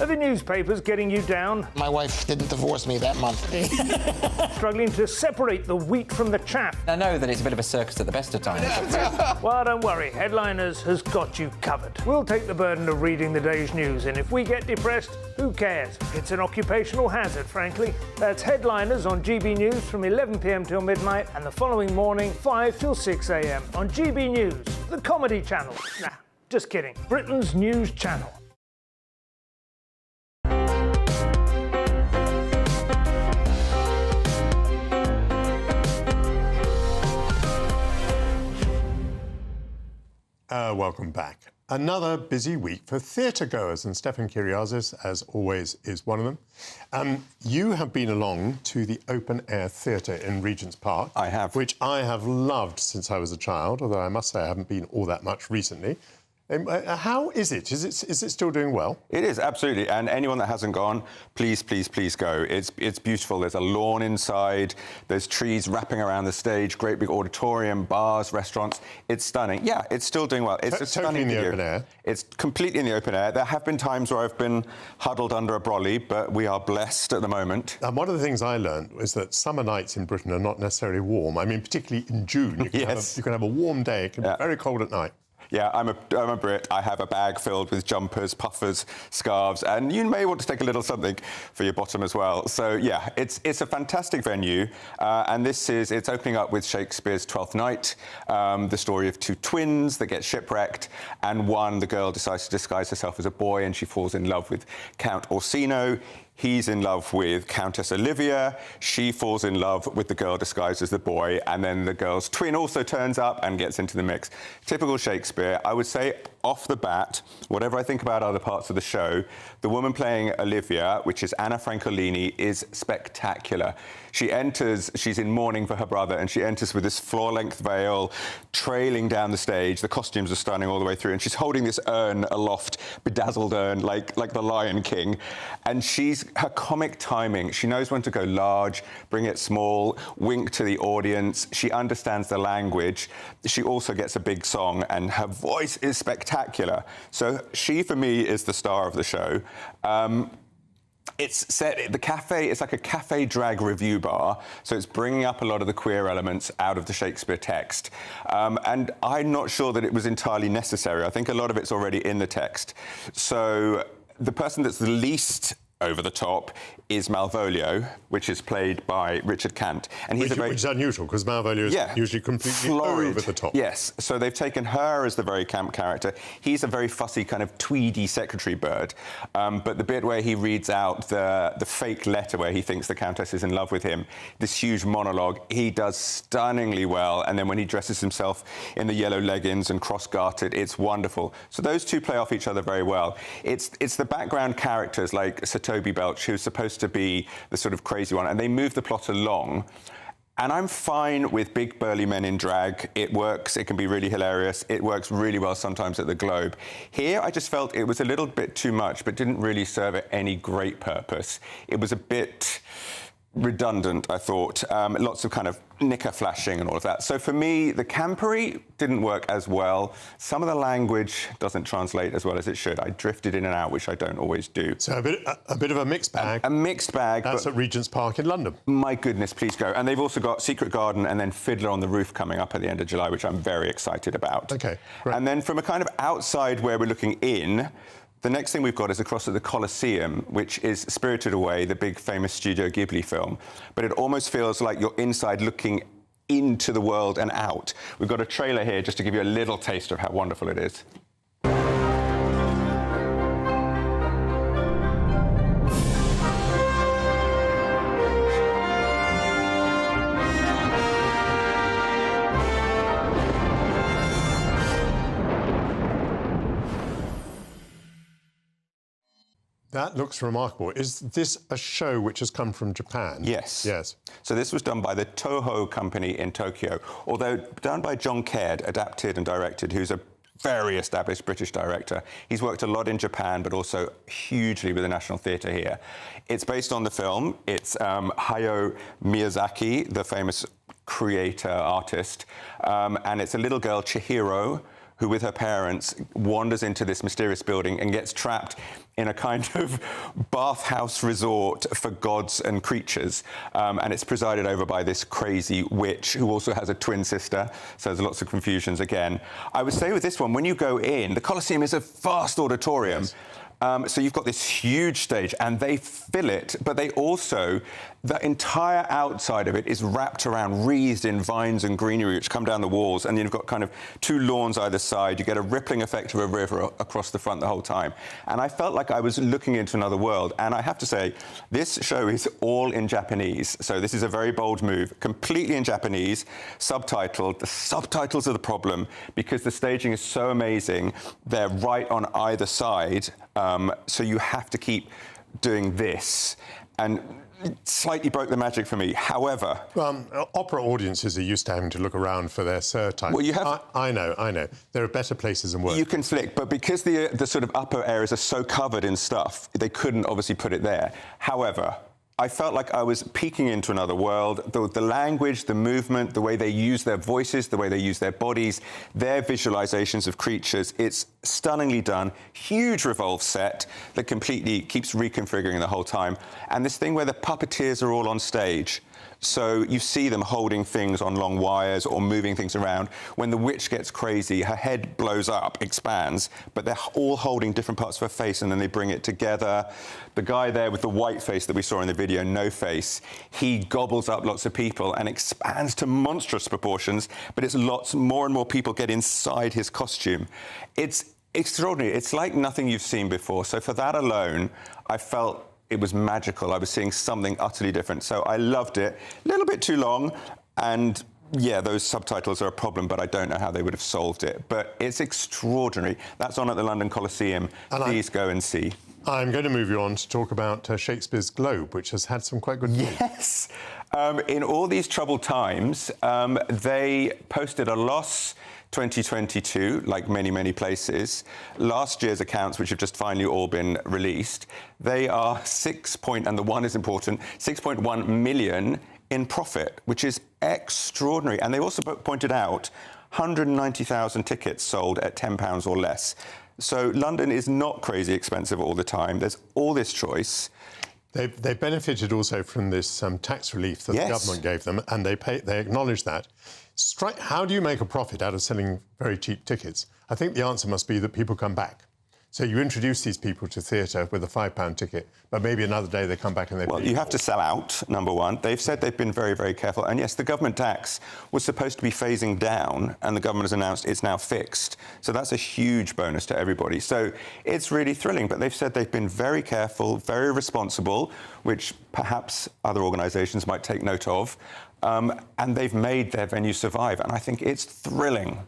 [SPEAKER 20] Are the newspapers getting you down?
[SPEAKER 17] My wife didn't divorce me that month.
[SPEAKER 20] Struggling to separate the wheat from the chaff?
[SPEAKER 7] I know that it's a bit of a circus at the best of times.
[SPEAKER 20] Well, don't worry. Headliners has got you covered. We'll take the burden of reading the day's news, and if we get depressed, who cares? It's an occupational hazard, frankly. That's Headliners on GB News from 11 p.m. till midnight, and the following morning, 5 till 6 a.m. on GB News, the comedy channel. Nah, just kidding. Britain's news channel.
[SPEAKER 6] Welcome back. Another busy week for theatre goers, and Stefan Kyriazis, as always, is one of them. You have been along to the open-air theatre in Regent's Park.
[SPEAKER 21] I have.
[SPEAKER 6] Which I have loved since I was a child, although I must say I haven't been all that much recently. How is it? Is it still doing well?
[SPEAKER 21] It is, absolutely. And anyone that hasn't gone, please, please, please go. It's beautiful. There's a lawn inside. There's trees wrapping around the stage. Great big auditorium, bars, restaurants. It's stunning. Yeah, it's still doing well. It's a
[SPEAKER 6] totally in the open air.
[SPEAKER 21] It's completely in the open air. There have been times where I've been huddled under a brolly, but we are blessed at the moment.
[SPEAKER 6] And one of the things I learned was that summer nights in Britain are not necessarily warm. I mean, particularly in June. You can have a warm day. It can be very cold at night.
[SPEAKER 21] Yeah, I'm a Brit. I have a bag filled with jumpers, puffers, scarves, and you may want to take a little something for your bottom as well. So, yeah, it's a fantastic venue, and it's opening up with Shakespeare's Twelfth Night, the story of two twins that get shipwrecked, and the girl decides to disguise herself as a boy, and she falls in love with Count Orsino. He's in love with Countess Olivia. She falls in love with the girl disguised as the boy, and then the girl's twin also turns up and gets into the mix. Typical Shakespeare. I would say, off the bat, whatever I think about other parts of the show, the woman playing Olivia, which is Anna Francolini, is spectacular. She enters, she's in mourning for her brother, and she enters with this floor-length veil trailing down the stage. The costumes are stunning all the way through, and she's holding this urn aloft, bedazzled urn, like the Lion King. And her comic timing, she knows when to go large, bring it small, wink to the audience. She understands the language. She also gets a big song, and her voice is spectacular. So she, for me, is the star of the show. It's set, the cafe, it's like a cafe drag review bar, so it's bringing up a lot of the queer elements out of the Shakespeare text. And I'm not sure that it was entirely necessary. I think a lot of it's already in the text. So the person that's the least over the top is Malvolio, which is played by Richard Cant. And he's
[SPEAKER 6] which is unusual, because Malvolio is usually completely over the top.
[SPEAKER 21] Yes, so they've taken her as the very camp character. He's a very fussy kind of tweedy secretary bird, but the bit where he reads out the fake letter where he thinks the Countess is in love with him, this huge monologue, he does stunningly well, and then when he dresses himself in the yellow leggings and cross-gartered, it's wonderful. So those two play off each other very well. It's the background characters like Sir Toby Belch, who's supposed to be the sort of crazy one, and they move the plot along. And I'm fine with big burly men in drag. It works, it can be really hilarious. It works really well sometimes at the Globe. Here, I just felt it was a little bit too much, but didn't really serve any great purpose. It was a bit redundant, I thought. Lots of kind of knicker flashing and all of that. So for me, the campery didn't work as well. Some of the language doesn't translate as well as it should. I drifted in and out, which I don't always do.
[SPEAKER 6] So a bit of a mixed bag.
[SPEAKER 21] A mixed bag.
[SPEAKER 6] That's at Regent's Park in London.
[SPEAKER 21] My goodness, please go. And they've also got Secret Garden and then Fiddler on the Roof coming up at the end of July, which I'm very excited about.
[SPEAKER 6] OK, great.
[SPEAKER 21] And then from a kind of outside where we're looking in, the next thing we've got is across at the Colosseum, which is Spirited Away, the big famous Studio Ghibli film. But it almost feels like you're inside looking into the world and out. We've got a trailer here just to give you a little taste of how wonderful it is.
[SPEAKER 6] That looks remarkable. Is this a show which has come from Japan?
[SPEAKER 21] Yes.
[SPEAKER 6] Yes.
[SPEAKER 21] So this was done by the Toho company in Tokyo, although done by John Caird, adapted and directed, who's a very established British director. He's worked a lot in Japan, but also hugely with the National Theatre here. It's based on the film. It's Hayao Miyazaki, the famous creator, artist, and it's a little girl, Chihiro, who with her parents wanders into this mysterious building and gets trapped in a kind of bathhouse resort for gods and creatures. And it's presided over by this crazy witch who also has a twin sister. So there's lots of confusions again. I would say with this one, when you go in, the Colosseum is a vast auditorium. Yes. So you've got this huge stage and they fill it, but they also, the entire outside of it is wrapped around, wreathed in vines and greenery which come down the walls, and you've got kind of two lawns either side. You get a rippling effect of a river across the front the whole time. And I felt like I was looking into another world. And I have to say, this show is all in Japanese. So this is a very bold move, completely in Japanese, subtitled. The subtitles are the problem because the staging is so amazing. They're right on either side. So you have to keep doing this, and slightly broke the magic for me. However,
[SPEAKER 6] opera audiences are used to having to look around for their surtitles. Well,
[SPEAKER 21] you have.
[SPEAKER 6] I know. There are better places and worse.
[SPEAKER 21] You can flick, but because the sort of upper areas are so covered in stuff, they couldn't obviously put it there. However, I felt like I was peeking into another world. The language, the movement, the way they use their voices, the way they use their bodies, their visualizations of creatures, it's stunningly done. Huge revolve set that completely keeps reconfiguring the whole time. And this thing where the puppeteers are all on stage. So you see them holding things on long wires or moving things around. When the witch gets crazy, her head blows up, expands, but they're all holding different parts of her face and then they bring it together. The guy there with the white face that we saw in the video, no face, he gobbles up lots of people and expands to monstrous proportions, but it's more and more people get inside his costume. It's extraordinary. It's like nothing you've seen before. So for that alone, I felt it was magical. I was seeing something utterly different. So I loved it. A little bit too long. And yeah, those subtitles are a problem, but I don't know how they would have solved it. But it's extraordinary. That's on at the London Colosseum. Please go and see.
[SPEAKER 6] I'm going to move you on to talk about Shakespeare's Globe, which has had some quite good news.
[SPEAKER 21] Yes. In all these troubled times, they posted a loss 2022, like many, many places. Last year's accounts, which have just finally all been released, they are and the one is important, 6.1 million in profit, which is extraordinary. And they also pointed out 190,000 tickets sold at £10 or less. So London is not crazy expensive all the time. There's all this choice.
[SPEAKER 6] They benefited also from this tax relief that the government gave them, and they acknowledged that. How do you make a profit out of selling very cheap tickets? I think the answer must be that people come back. So you introduce these people to theatre with a £5 ticket, but maybe another day they come back and they
[SPEAKER 21] Well,
[SPEAKER 6] pay
[SPEAKER 21] you have to sell out, number one. They've said they've been very, very careful. And yes, the government tax was supposed to be phasing down, and the government has announced it's now fixed. So that's a huge bonus to everybody. So it's really thrilling. But they've said they've been very careful, very responsible, which perhaps other organisations might take note of. And they've made their venue survive. And I think it's thrilling.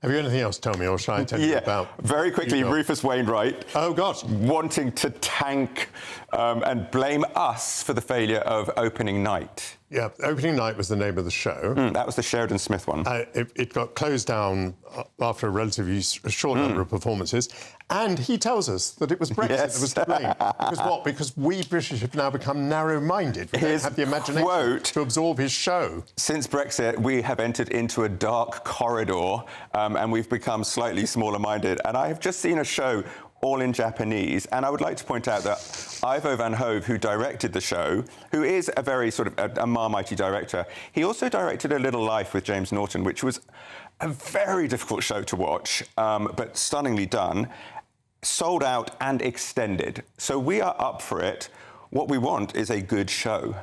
[SPEAKER 6] Have you anything else to tell me, or shall I tell you about...
[SPEAKER 21] Very quickly, Rufus Wainwright...
[SPEAKER 6] Oh, God.
[SPEAKER 21] ...wanting to tank and blame us for the failure of opening night.
[SPEAKER 6] Yeah, opening night was the name of the show.
[SPEAKER 21] That was the Sheridan Smith one.
[SPEAKER 6] It got closed down after a relatively short number of performances. And he tells us that it was Brexit that was to blame. Because what? Because we British have now become narrow-minded. We don't have the imagination to absorb his show.
[SPEAKER 21] Since Brexit, we have entered into a dark corridor and we've become slightly smaller-minded. And I have just seen a show all in Japanese. And I would like to point out that Ivo van Hove, who directed the show, who is a very sort of a Marmitey director, he also directed A Little Life with James Norton, which was a very difficult show to watch, but stunningly done, sold out and extended. So we are up for it. What we want is a good show.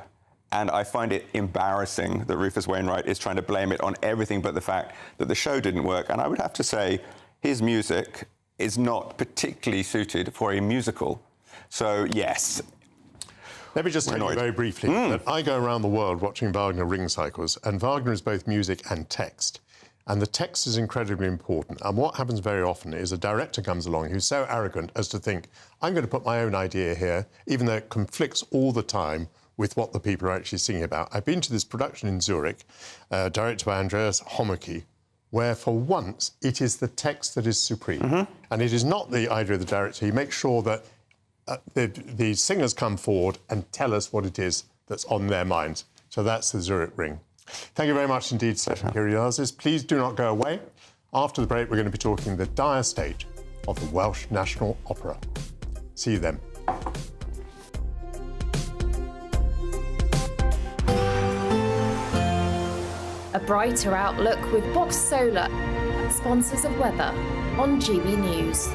[SPEAKER 21] And I find it embarrassing that Rufus Wainwright is trying to blame it on everything but the fact that the show didn't work. And I would have to say his music is not particularly suited for a musical. So, yes.
[SPEAKER 6] Let me just tell you very briefly that I go around the world watching Wagner ring cycles, and Wagner is both music and text. And the text is incredibly important. And what happens very often is a director comes along who's so arrogant as to think, I'm going to put my own idea here, even though it conflicts all the time with what the people are actually singing about. I've been to this production in Zurich, directed by Andreas Homeke, where for once it is the text that is supreme. And it is not the idea of the director. He makes sure that the singers come forward and tell us what it is that's on their minds. So that's the Zurich Ring. Thank you very much indeed, Stefan Kyriazis. Please do not go away. After the break, we're going to be talking the dire state of the Welsh National Opera. See you then.
[SPEAKER 1] A brighter outlook with Box Solar, sponsors of weather on GB News.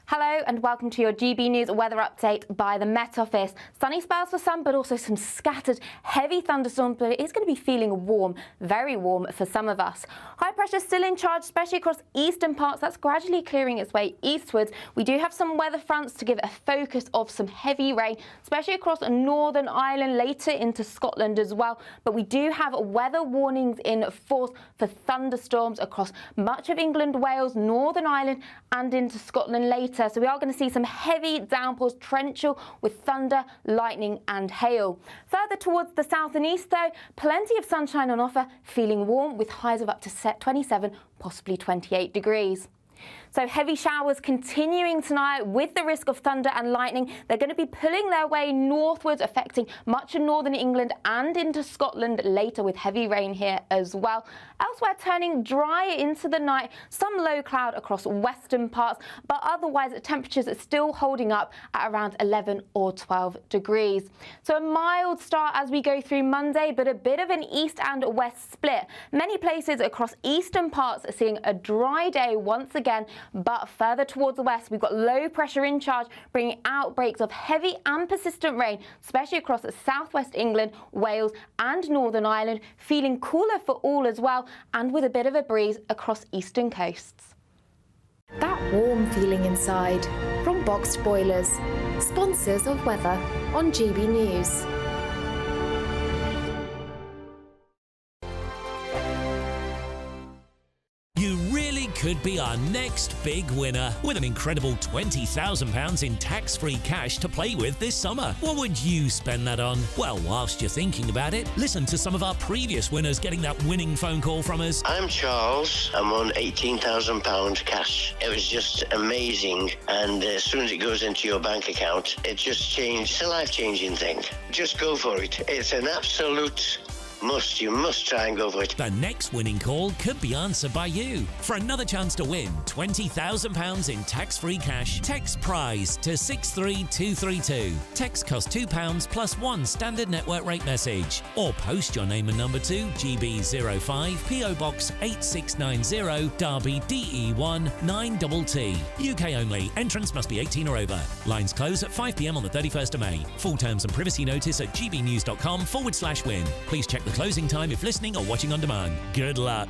[SPEAKER 12] Hello and welcome to your GB News weather update by the Met Office. Sunny spells for some, but also some scattered heavy thunderstorms, but it is going to be feeling warm, very warm for some of us. High pressure still in charge, especially across eastern parts. That's gradually clearing its way eastwards. We do have some weather fronts to give a focus of some heavy rain, especially across Northern Ireland, later into Scotland as well. But we do have weather warnings in force for thunderstorms across much of England, Wales, Northern Ireland and into Scotland later. So we are going to see some heavy downpours, torrential with thunder, lightning and hail. Further towards the south and east though, plenty of sunshine on offer, feeling warm with highs of up to 27, possibly 28 degrees. So heavy showers continuing tonight with the risk of thunder and lightning. They're going to be pulling their way northwards, affecting much of northern England and into Scotland later with heavy rain here as well. Elsewhere turning drier into the night, some low cloud across western parts, but otherwise temperatures are still holding up at around 11 or 12 degrees. So a mild start as we go through Monday, but a bit of an east and west split. Many places across eastern parts are seeing a dry day once again, but further towards the west, we've got low pressure in charge, bringing outbreaks of heavy and persistent rain, especially across southwest England, Wales and Northern Ireland, feeling cooler for all as well, and with a bit of a breeze across eastern coasts.
[SPEAKER 1] That warm feeling inside from Boxed Boilers, sponsors of weather on GB News.
[SPEAKER 14] Could be our next big winner with an incredible £20,000 in tax-free cash to play with this summer. What would you spend that on? Well, whilst you're thinking about it, listen to some of our previous winners getting that winning phone call from us.
[SPEAKER 22] I'm Charles. I'm on £18,000 cash. It was just amazing, and as soon as it goes into your bank account, it just changed. It's a life-changing thing. Just go for it. It's an absolute You must try and go for it.
[SPEAKER 14] The next winning call could be answered by you. For another chance to win £20,000 in tax-free cash, text PRIZE to 63232. Text costs £2 plus one standard network rate message. Or post your name and number to GB05 PO Box 8690 Derby DE1 9TT. UK only. Entrance must be 18 or over. Lines close at 5 p.m. on the 31st of May. Full terms and privacy notice at gbnews.com/win. Please check the closing time if listening or watching on demand. Good luck.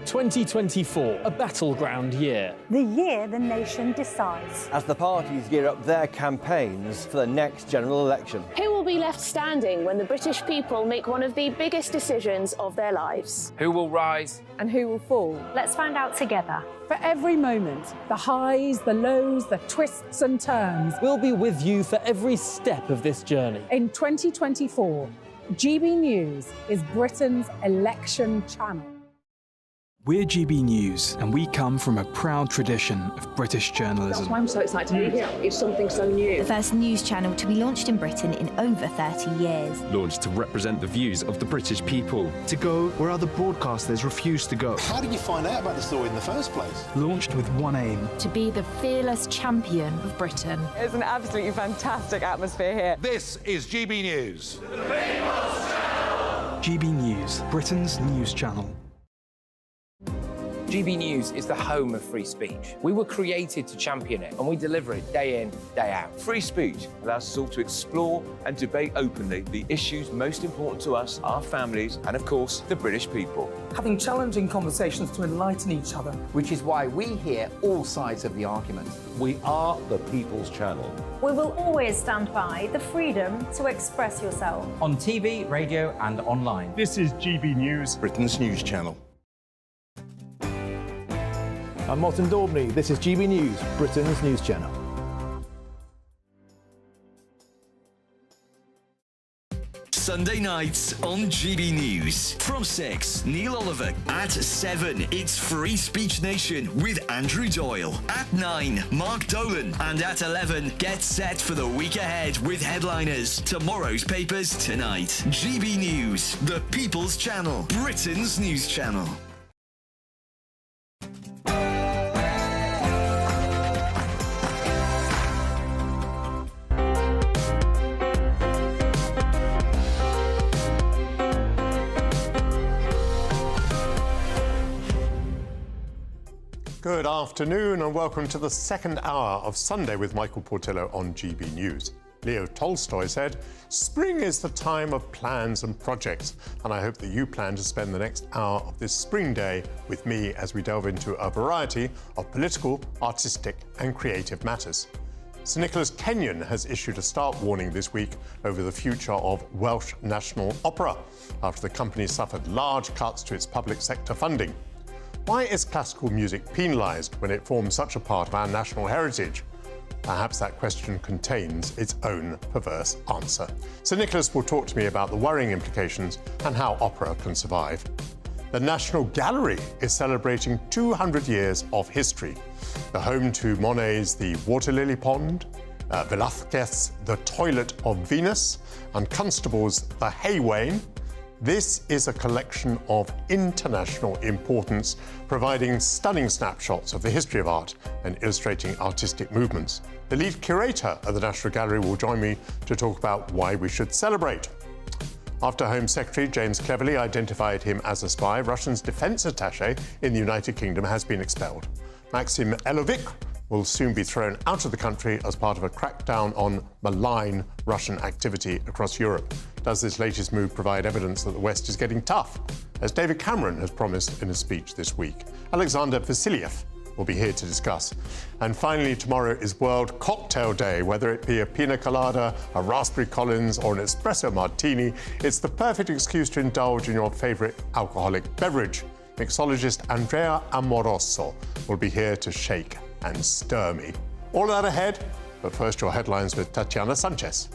[SPEAKER 4] 2024, a battleground year.
[SPEAKER 23] The year the nation decides.
[SPEAKER 5] As the parties gear up their campaigns for the next general election.
[SPEAKER 11] Who will be left standing when the British people make one of the biggest decisions of their lives?
[SPEAKER 3] Who will rise?
[SPEAKER 23] And who will fall? Let's find out together.
[SPEAKER 16] For every moment, the highs, the lows, the twists and turns.
[SPEAKER 4] We'll be with you for every step of this journey.
[SPEAKER 16] In 2024, GB News is Britain's election channel.
[SPEAKER 24] We're GB News, and we come from a proud tradition of British journalism.
[SPEAKER 11] That's why I'm so excited to be here. It's something so new.
[SPEAKER 25] The first news channel to be launched in Britain in over 30 years.
[SPEAKER 26] Launched to represent the views of the British people.
[SPEAKER 27] To go where other broadcasters refuse to go.
[SPEAKER 17] How did you find out about the story in the first place?
[SPEAKER 24] Launched with one aim.
[SPEAKER 25] To be the fearless champion of Britain.
[SPEAKER 28] It's an absolutely fantastic atmosphere here.
[SPEAKER 29] This is GB News. The People's
[SPEAKER 24] Channel. GB News, Britain's news channel.
[SPEAKER 3] GB News is the home of free speech. We were created to champion it, and we deliver it day in, day out.
[SPEAKER 8] Free speech allows us all to explore and debate openly the issues most important to us, our families, and of course, the British people.
[SPEAKER 30] Having challenging conversations to enlighten each other.
[SPEAKER 31] Which is why we hear all sides of the argument.
[SPEAKER 8] We are the People's Channel.
[SPEAKER 23] We will always stand by the freedom to express yourself.
[SPEAKER 9] On TV, radio and online.
[SPEAKER 6] This is GB News,
[SPEAKER 8] Britain's news channel.
[SPEAKER 18] I'm Martin Daubney. This is GB News, Britain's news channel.
[SPEAKER 32] Sunday nights on GB News. From 6, Neil Oliver. At 7, it's Free Speech Nation with Andrew Doyle. At 9, Mark Dolan. And at 11, get set for the week ahead with headliners. Tomorrow's papers tonight. GB News, the People's Channel, Britain's news channel.
[SPEAKER 6] Good afternoon and welcome to the second hour of Sunday with Michael Portillo on GB News. Leo Tolstoy said, "Spring is the time of plans and projects," and I hope that you plan to spend the next hour of this spring day with me as we delve into a variety of political, artistic and creative matters. Sir Nicholas Kenyon has issued a stark warning this week over the future of Welsh National Opera after the company suffered large cuts to its public sector funding. Why is classical music penalised when it forms such a part of our national heritage? Perhaps that question contains its own perverse answer. Sir Nicholas will talk to me about the worrying implications and how opera can survive. The National Gallery is celebrating 200 years of history. The home to Monet's The Water Lily Pond, Velázquez's The Toilet of Venus, and Constable's The Hay Wain. This is a collection of international importance, providing stunning snapshots of the history of art and illustrating artistic movements. The lead curator of the National Gallery will join me to talk about why we should celebrate. After Home Secretary James Cleverly identified him as a spy, Russia's defense attaché in the United Kingdom has been expelled. Maxim Elovic will soon be thrown out of the country as part of a crackdown on malign Russian activity across Europe. Does this latest move provide evidence that the West is getting tough, as David Cameron has promised in a speech this week? Alexander Vasiliev will be here to discuss. And finally, tomorrow is World Cocktail Day. Whether it be a pina colada, a raspberry Collins or an espresso martini, it's the perfect excuse to indulge in your favourite alcoholic beverage. Mixologist Andrea Amoroso will be here to shake and stir me. All that ahead, but first your headlines with Tatiana Sanchez.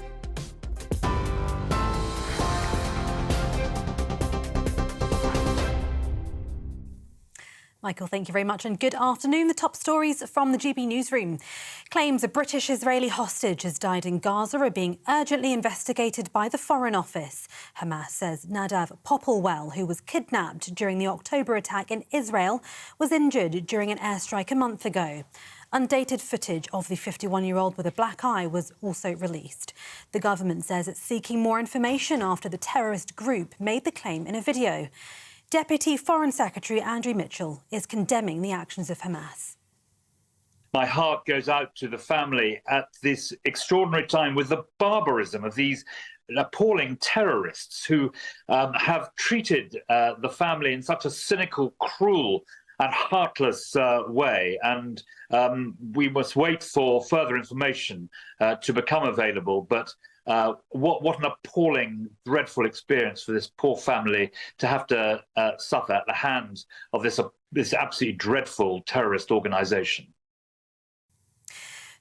[SPEAKER 1] Michael, thank you very much and good afternoon. The top stories from the GB newsroom. Claims a British-Israeli hostage has died in Gaza are being urgently investigated by the Foreign Office. Hamas says Nadav Popplewell, who was kidnapped during the October attack in Israel, was injured during an airstrike a month ago. Undated footage of the 51-year-old with a black eye was also released. The government says it's seeking more information after the terrorist group made the claim in a video. Deputy Foreign Secretary Andrew Mitchell is condemning the actions of Hamas.
[SPEAKER 2] My heart goes out to the family at this extraordinary time with the barbarism of these appalling terrorists who have treated the family in such a cynical, cruel and heartless way. And we must wait for further information to become available. But what an appalling, dreadful experience for this poor family to have to suffer at the hands of this absolutely dreadful terrorist organisation.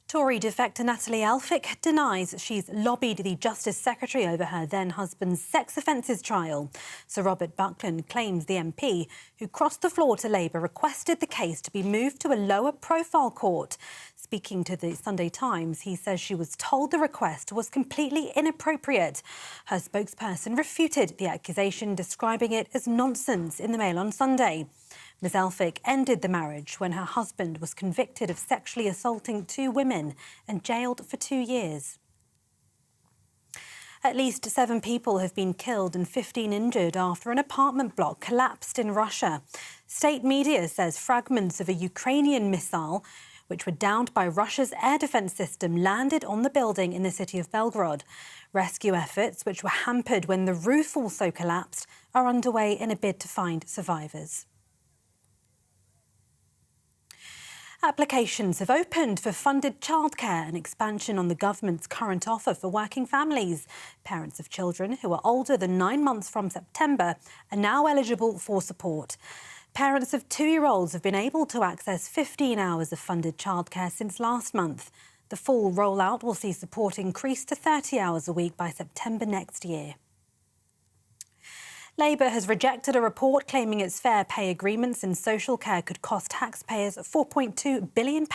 [SPEAKER 1] Tory defector Natalie Elphicke denies she's lobbied the Justice Secretary over her then-husband's sex offences trial. Sir Robert Buckland claims the MP, who crossed the floor to Labour, requested the case to be moved to a lower-profile court. Speaking to the Sunday Times, he says she was told the request was completely inappropriate. Her spokesperson refuted the accusation, describing it as nonsense in the Mail on Sunday. Ms Elphicke ended the marriage when her husband was convicted of sexually assaulting 2 women and jailed for 2 years. At least 7 people have been killed and 15 injured after an apartment block collapsed in Russia. State media says fragments of a Ukrainian missile, which were downed by Russia's air defence system, landed on the building in the city of Belgorod. Rescue efforts, which were hampered when the roof also collapsed, are underway in a bid to find survivors. Applications have opened for funded childcare, an expansion on the government's current offer for working families. Parents of children who are older than 9 months from September are now eligible for support. Parents of 2-year-olds have been able to access 15 hours of funded childcare since last month. The full rollout will see support increase to 30 hours a week by September next year. Labour has rejected a report claiming its fair pay agreements in social care could cost taxpayers £4.2 billion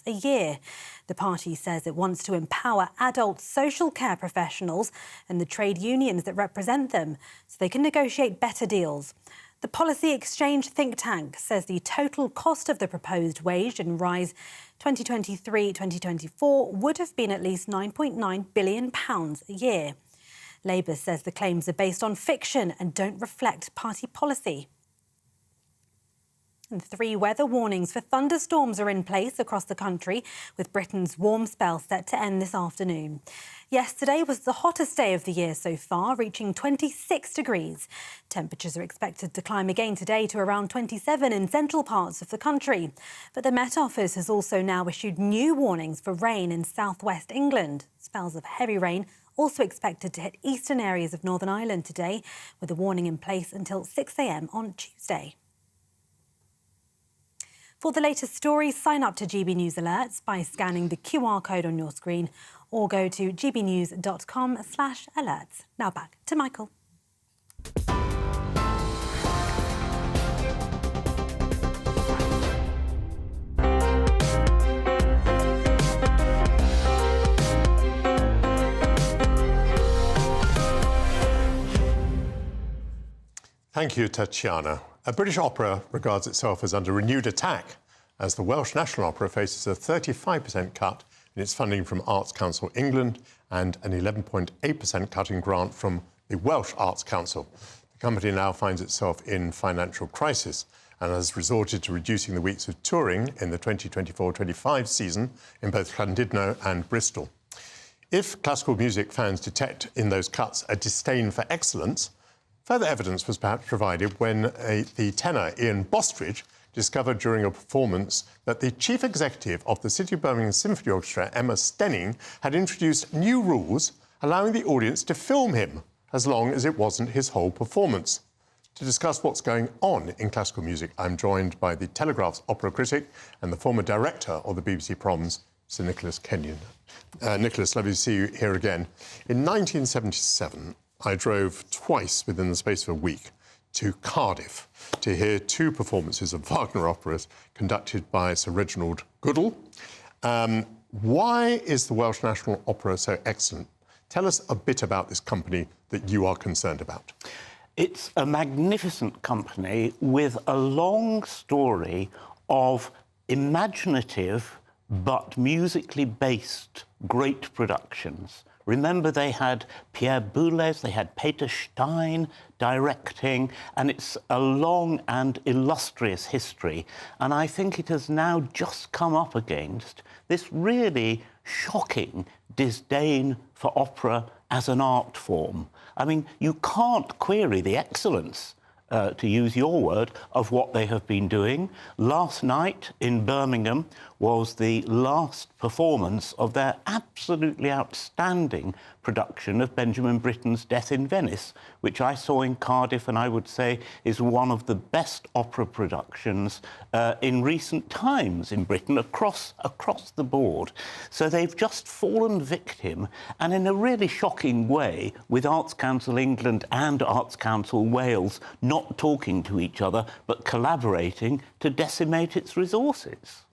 [SPEAKER 1] a year. The party says it wants to empower adult social care professionals and the trade unions that represent them so they can negotiate better deals. The Policy Exchange think tank says the total cost of the proposed wage and rise 2023-2024 would have been at least £9.9 billion a year. Labour says the claims are based on fiction and don't reflect party policy. And 3 weather warnings for thunderstorms are in place across the country, with Britain's warm spell set to end this afternoon. Yesterday was the hottest day of the year so far, reaching 26 degrees. Temperatures are expected to climb again today to around 27 in central parts of the country. But the Met Office has also now issued new warnings for rain in southwest England. Spells of heavy rain also expected to hit eastern areas of Northern Ireland today, with a warning in place until 6 a.m. on Tuesday. For the latest stories, sign up to GB News Alerts by scanning the QR code on your screen or go to gbnews.com/alerts. Now back to Michael.
[SPEAKER 6] Thank you, Tatiana. A British opera regards itself as under renewed attack as the Welsh National Opera faces a 35% cut in its funding from Arts Council England and an 11.8% cut in grant from the Welsh Arts Council. The company now finds itself in financial crisis and has resorted to reducing the weeks of touring in the 2024-25 season in both Llandudno and Bristol. If classical music fans detect in those cuts a disdain for excellence, further evidence was perhaps provided when the tenor Ian Bostridge discovered during a performance that the chief executive of the City of Birmingham Symphony Orchestra, Emma Stenning, had introduced new rules allowing the audience to film him as long as it wasn't his whole performance. To discuss what's going on in classical music, I'm joined by the Telegraph's opera critic and the former director of the BBC Proms, Sir Nicholas Kenyon. Nicholas, lovely to see you here again. In 1977, I drove twice within the space of a week to Cardiff to hear two performances of Wagner operas conducted by Sir Reginald Goodall. Why is the Welsh National Opera so excellent? Tell us a bit about this company that you are concerned about.
[SPEAKER 4] It's a magnificent company with a long story of imaginative but musically based great productions. Remember, they had Pierre Boulez, they had Peter Stein directing, and it's a long and illustrious history. And I think it has now just come up against this really shocking disdain for opera as an art form. I mean, you can't query the excellence, to use your word, of what they have been doing. Last night in Birmingham was the last performance of their absolutely outstanding production of Benjamin Britten's Death in Venice, which I saw in Cardiff and I would say is one of the best opera productions in recent times in Britain, across the board. So they've just fallen victim, and in a really shocking way, with Arts Council England and Arts Council Wales not talking to each other but collaborating to decimate its resources.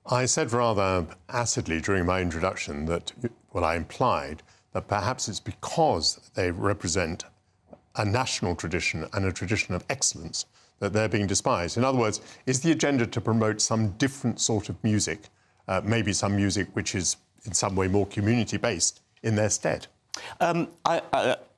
[SPEAKER 6] I said rather acidly during my introduction that, well, I implied that perhaps it's because they represent a national tradition and a tradition of excellence that they're being despised. In other words, is the agenda to promote some different sort of music, maybe some music which is in some way more community-based, in their stead?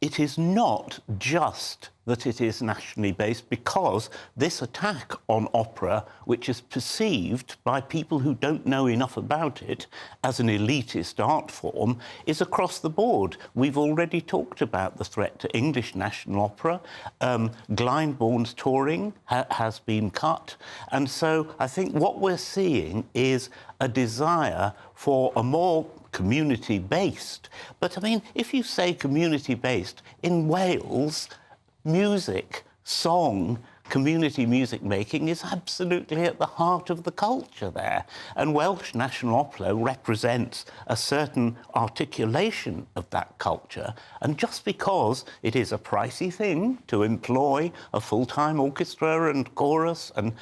[SPEAKER 4] It is not just that it is nationally based, because this attack on opera, which is perceived by people who don't know enough about it as an elitist art form, is across the board. We've already talked about the threat to English National Opera. Glyndebourne's touring has been cut. And so I think what we're seeing is a desire for a more community-based. But, I mean, if you say community-based, in Wales, music, song, community music making is absolutely at the heart of the culture there. And Welsh National Opera represents a certain articulation of that culture. And just because it is a pricey thing to employ a full-time orchestra and chorus and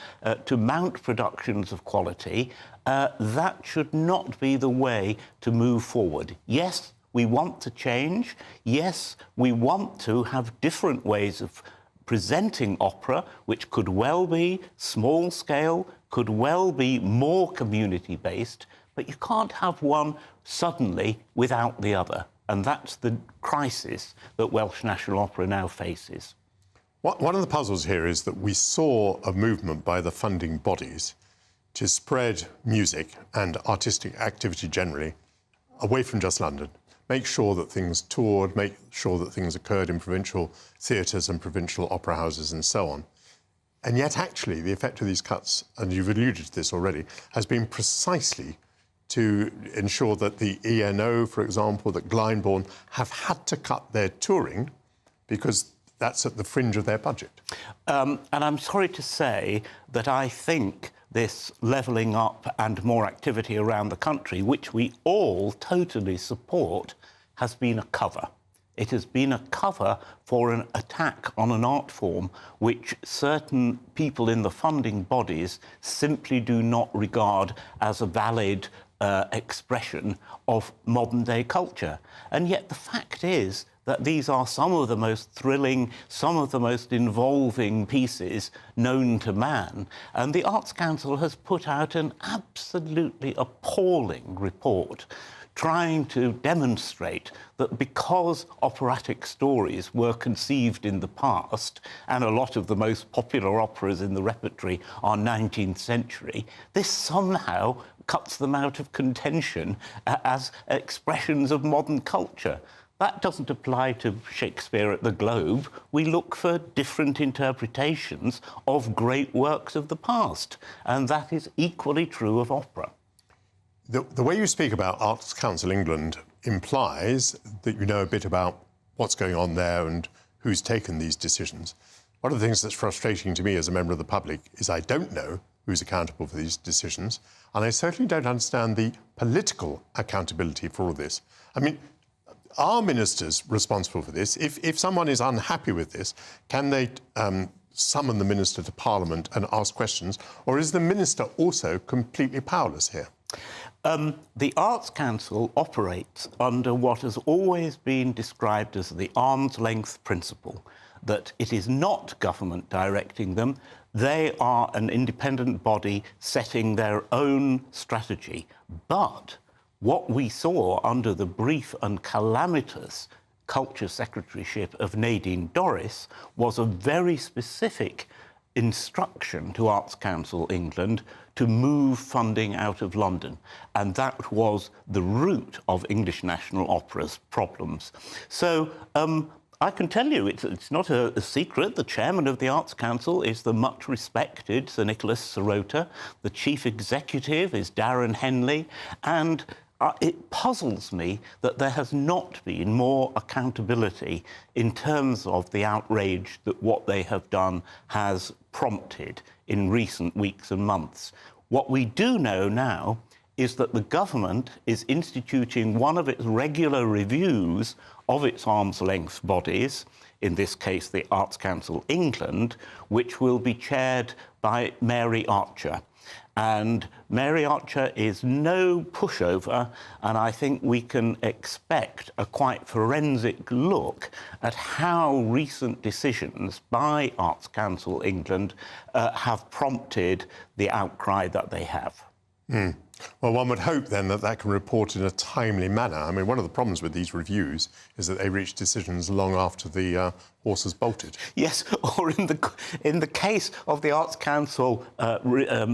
[SPEAKER 4] to mount productions of quality, that should not be the way to move forward. Yes, we want to change. Yes, we want to have different ways of presenting opera, which could well be small scale, could well be more community-based, but you can't have one suddenly without the other. And that's the crisis that Welsh National Opera now faces.
[SPEAKER 6] One of the puzzles here is that we saw a movement by the funding bodies to spread music and artistic activity generally away from just London, make sure that things toured, make sure that things occurred in provincial theatres and provincial opera houses and so on. And yet, actually, the effect of these cuts, and you've alluded to this already, has been precisely to ensure that the ENO, for example, that Glyndebourne have had to cut their touring because that's at the fringe of their budget.
[SPEAKER 4] And I'm sorry to say that I think this levelling up and more activity around the country, which we all totally support, has been a cover. It has been a cover for an attack on an art form which certain people in the funding bodies simply do not regard as a valid expression of modern-day culture. And yet the fact is that these are some of the most thrilling, some of the most involving pieces known to man. And the Arts Council has put out an absolutely appalling report trying to demonstrate that because operatic stories were conceived in the past, and a lot of the most popular operas in the repertory are 19th century, this somehow cuts them out of contention as expressions of modern culture. That doesn't apply to Shakespeare at the Globe. We look for different interpretations of great works of the past, and that is equally true of opera.
[SPEAKER 6] The way you speak about Arts Council England implies that you know a bit about what's going on there and who's taken these decisions. One of the things that's frustrating to me as a member of the public is I don't know who's accountable for these decisions, and I certainly don't understand the political accountability for all this. I mean, Are ministers responsible for this? If someone is unhappy with this, can they summon the minister to Parliament and ask questions, or is the minister also completely powerless here?
[SPEAKER 4] The Arts Council operates under what has always been described as the arm's length principle, that it is not government directing them. They are an independent body setting their own strategy. But what we saw under the brief and calamitous Culture Secretaryship of Nadine Dorries was a very specific instruction to Arts Council England to move funding out of London. And that was the root of English National Opera's problems. So I can tell you, it's not a secret. The chairman of the Arts Council is the much respected Sir Nicholas Sirota. The chief executive is Darren Henley. And it puzzles me that there has not been more accountability in terms of the outrage that what they have done has prompted in recent weeks and months. What we do know now is that the government is instituting one of its regular reviews of its arm's length bodies, in this case the Arts Council England, which will be chaired by Mary Archer. And Mary Archer is no pushover, and I think we can expect a quite forensic look at how recent decisions by Arts Council England have prompted the outcry that they have.
[SPEAKER 6] Well, one would hope then that that can report in a timely manner. I mean, one of the problems with these reviews is that they reach decisions long after the horse has bolted.
[SPEAKER 4] Yes, or in the case of the Arts Council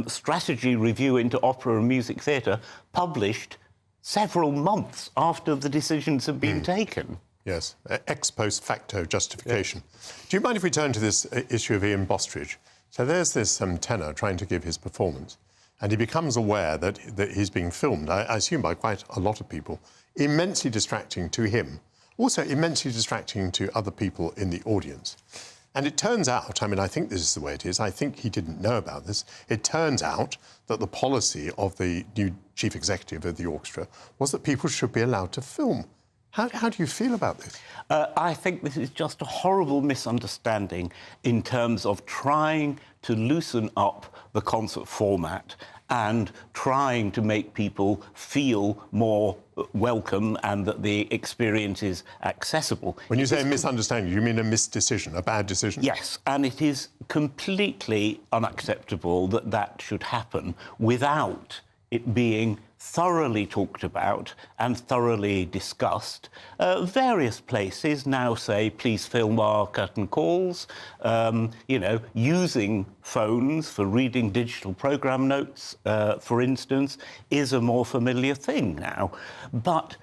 [SPEAKER 4] strategy review into opera and music theatre, published several months after the decisions have been taken.
[SPEAKER 6] Yes, ex post facto justification. Yes. Do you mind if we turn to this issue of Ian Bostridge? So there's this tenor trying to give his performance, and he becomes aware that he's being filmed, I assume by quite a lot of people, immensely distracting to him, also immensely distracting to other people in the audience. And it turns out, I mean, I think this is the way it is, I think he didn't know about this, it turns out that the policy of the new chief executive of the orchestra was that people should be allowed to film. How do you feel about this?
[SPEAKER 4] I think this is just a horrible misunderstanding in terms of trying to loosen up the concert format and trying to make people feel more welcome and that the experience is accessible.
[SPEAKER 6] When you say misunderstanding, you mean a misdecision, a bad decision?
[SPEAKER 4] Yes, and it is completely unacceptable that that should happen without it being thoroughly talked about and thoroughly discussed. Various places now say, please film our curtain calls. You know, using phones for reading digital programme notes, for instance, is a more familiar thing now. But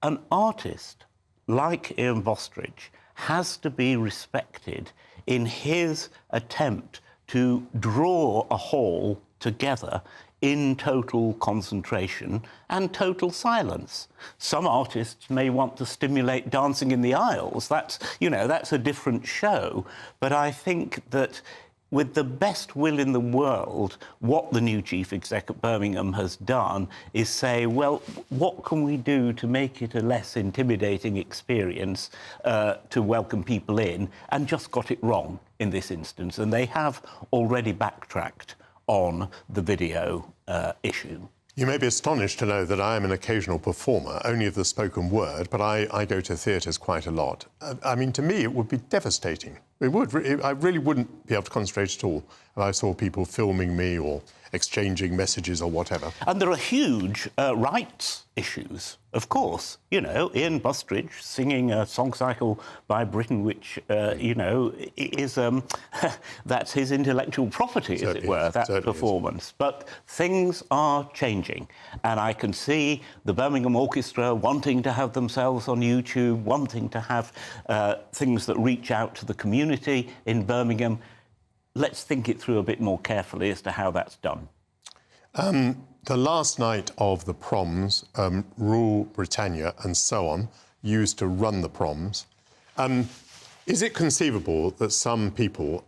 [SPEAKER 4] an artist like Ian Bostridge has to be respected in his attempt to draw a hall together in total concentration and total silence. Some artists may want to stimulate dancing in the aisles. That's, you know, that's a different show. But I think that with the best will in the world, what the new chief exec at Birmingham has done is say, well, what can we do to make it a less intimidating experience to welcome people in, and just got it wrong in this instance. And they have already backtracked on the video issue.
[SPEAKER 6] You may be astonished to know that I am an occasional performer, only of the spoken word, but I go to theatres quite a lot. I mean, to me, it would be devastating. It would. I really wouldn't be able to concentrate at all if I saw people filming me or exchanging messages or whatever.
[SPEAKER 4] And there are huge rights issues, of course. You know, Ian Bostridge singing a song cycle by Britain, which, you know, is... that's his intellectual property, as it were, that performance. But things are changing. And I can see the Birmingham Orchestra wanting to have themselves on YouTube, wanting to have things that reach out to the community in Birmingham. Let's think it through a bit more carefully as to how that's done.
[SPEAKER 6] The last night of the proms, Rule Britannia and so on, used to run the proms. Is it conceivable that some people,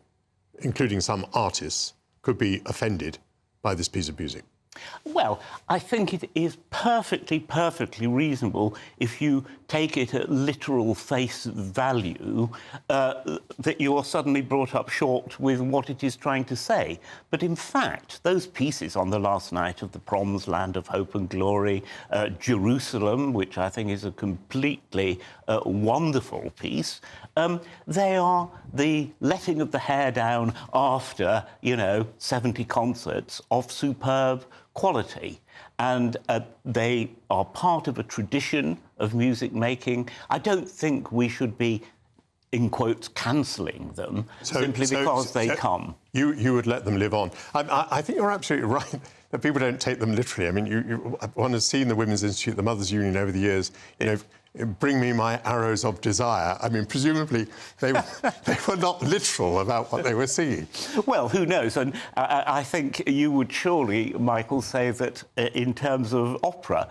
[SPEAKER 6] including some artists, could be offended by this piece of music?
[SPEAKER 4] Well, I think it is perfectly reasonable if you take it at literal face value that you are suddenly brought up short with what it is trying to say. But in fact, those pieces on the last night of the Proms, Land of Hope and Glory, Jerusalem, which I think is a completely wonderful piece, they are the letting of the hair down after, 70 concerts of superb quality. And they are part of a tradition of music making. I don't think we should be, in quotes, cancelling them simply because they come.
[SPEAKER 6] You would let them live on. I think you're absolutely right that people don't take them literally. I mean, one has seen the Women's Institute, the Mothers' Union over the years, bring me my arrows of desire. I mean, presumably they were not literal about what they were singing.
[SPEAKER 4] Well, who knows? And I think you would surely, Michael, say that in terms of opera,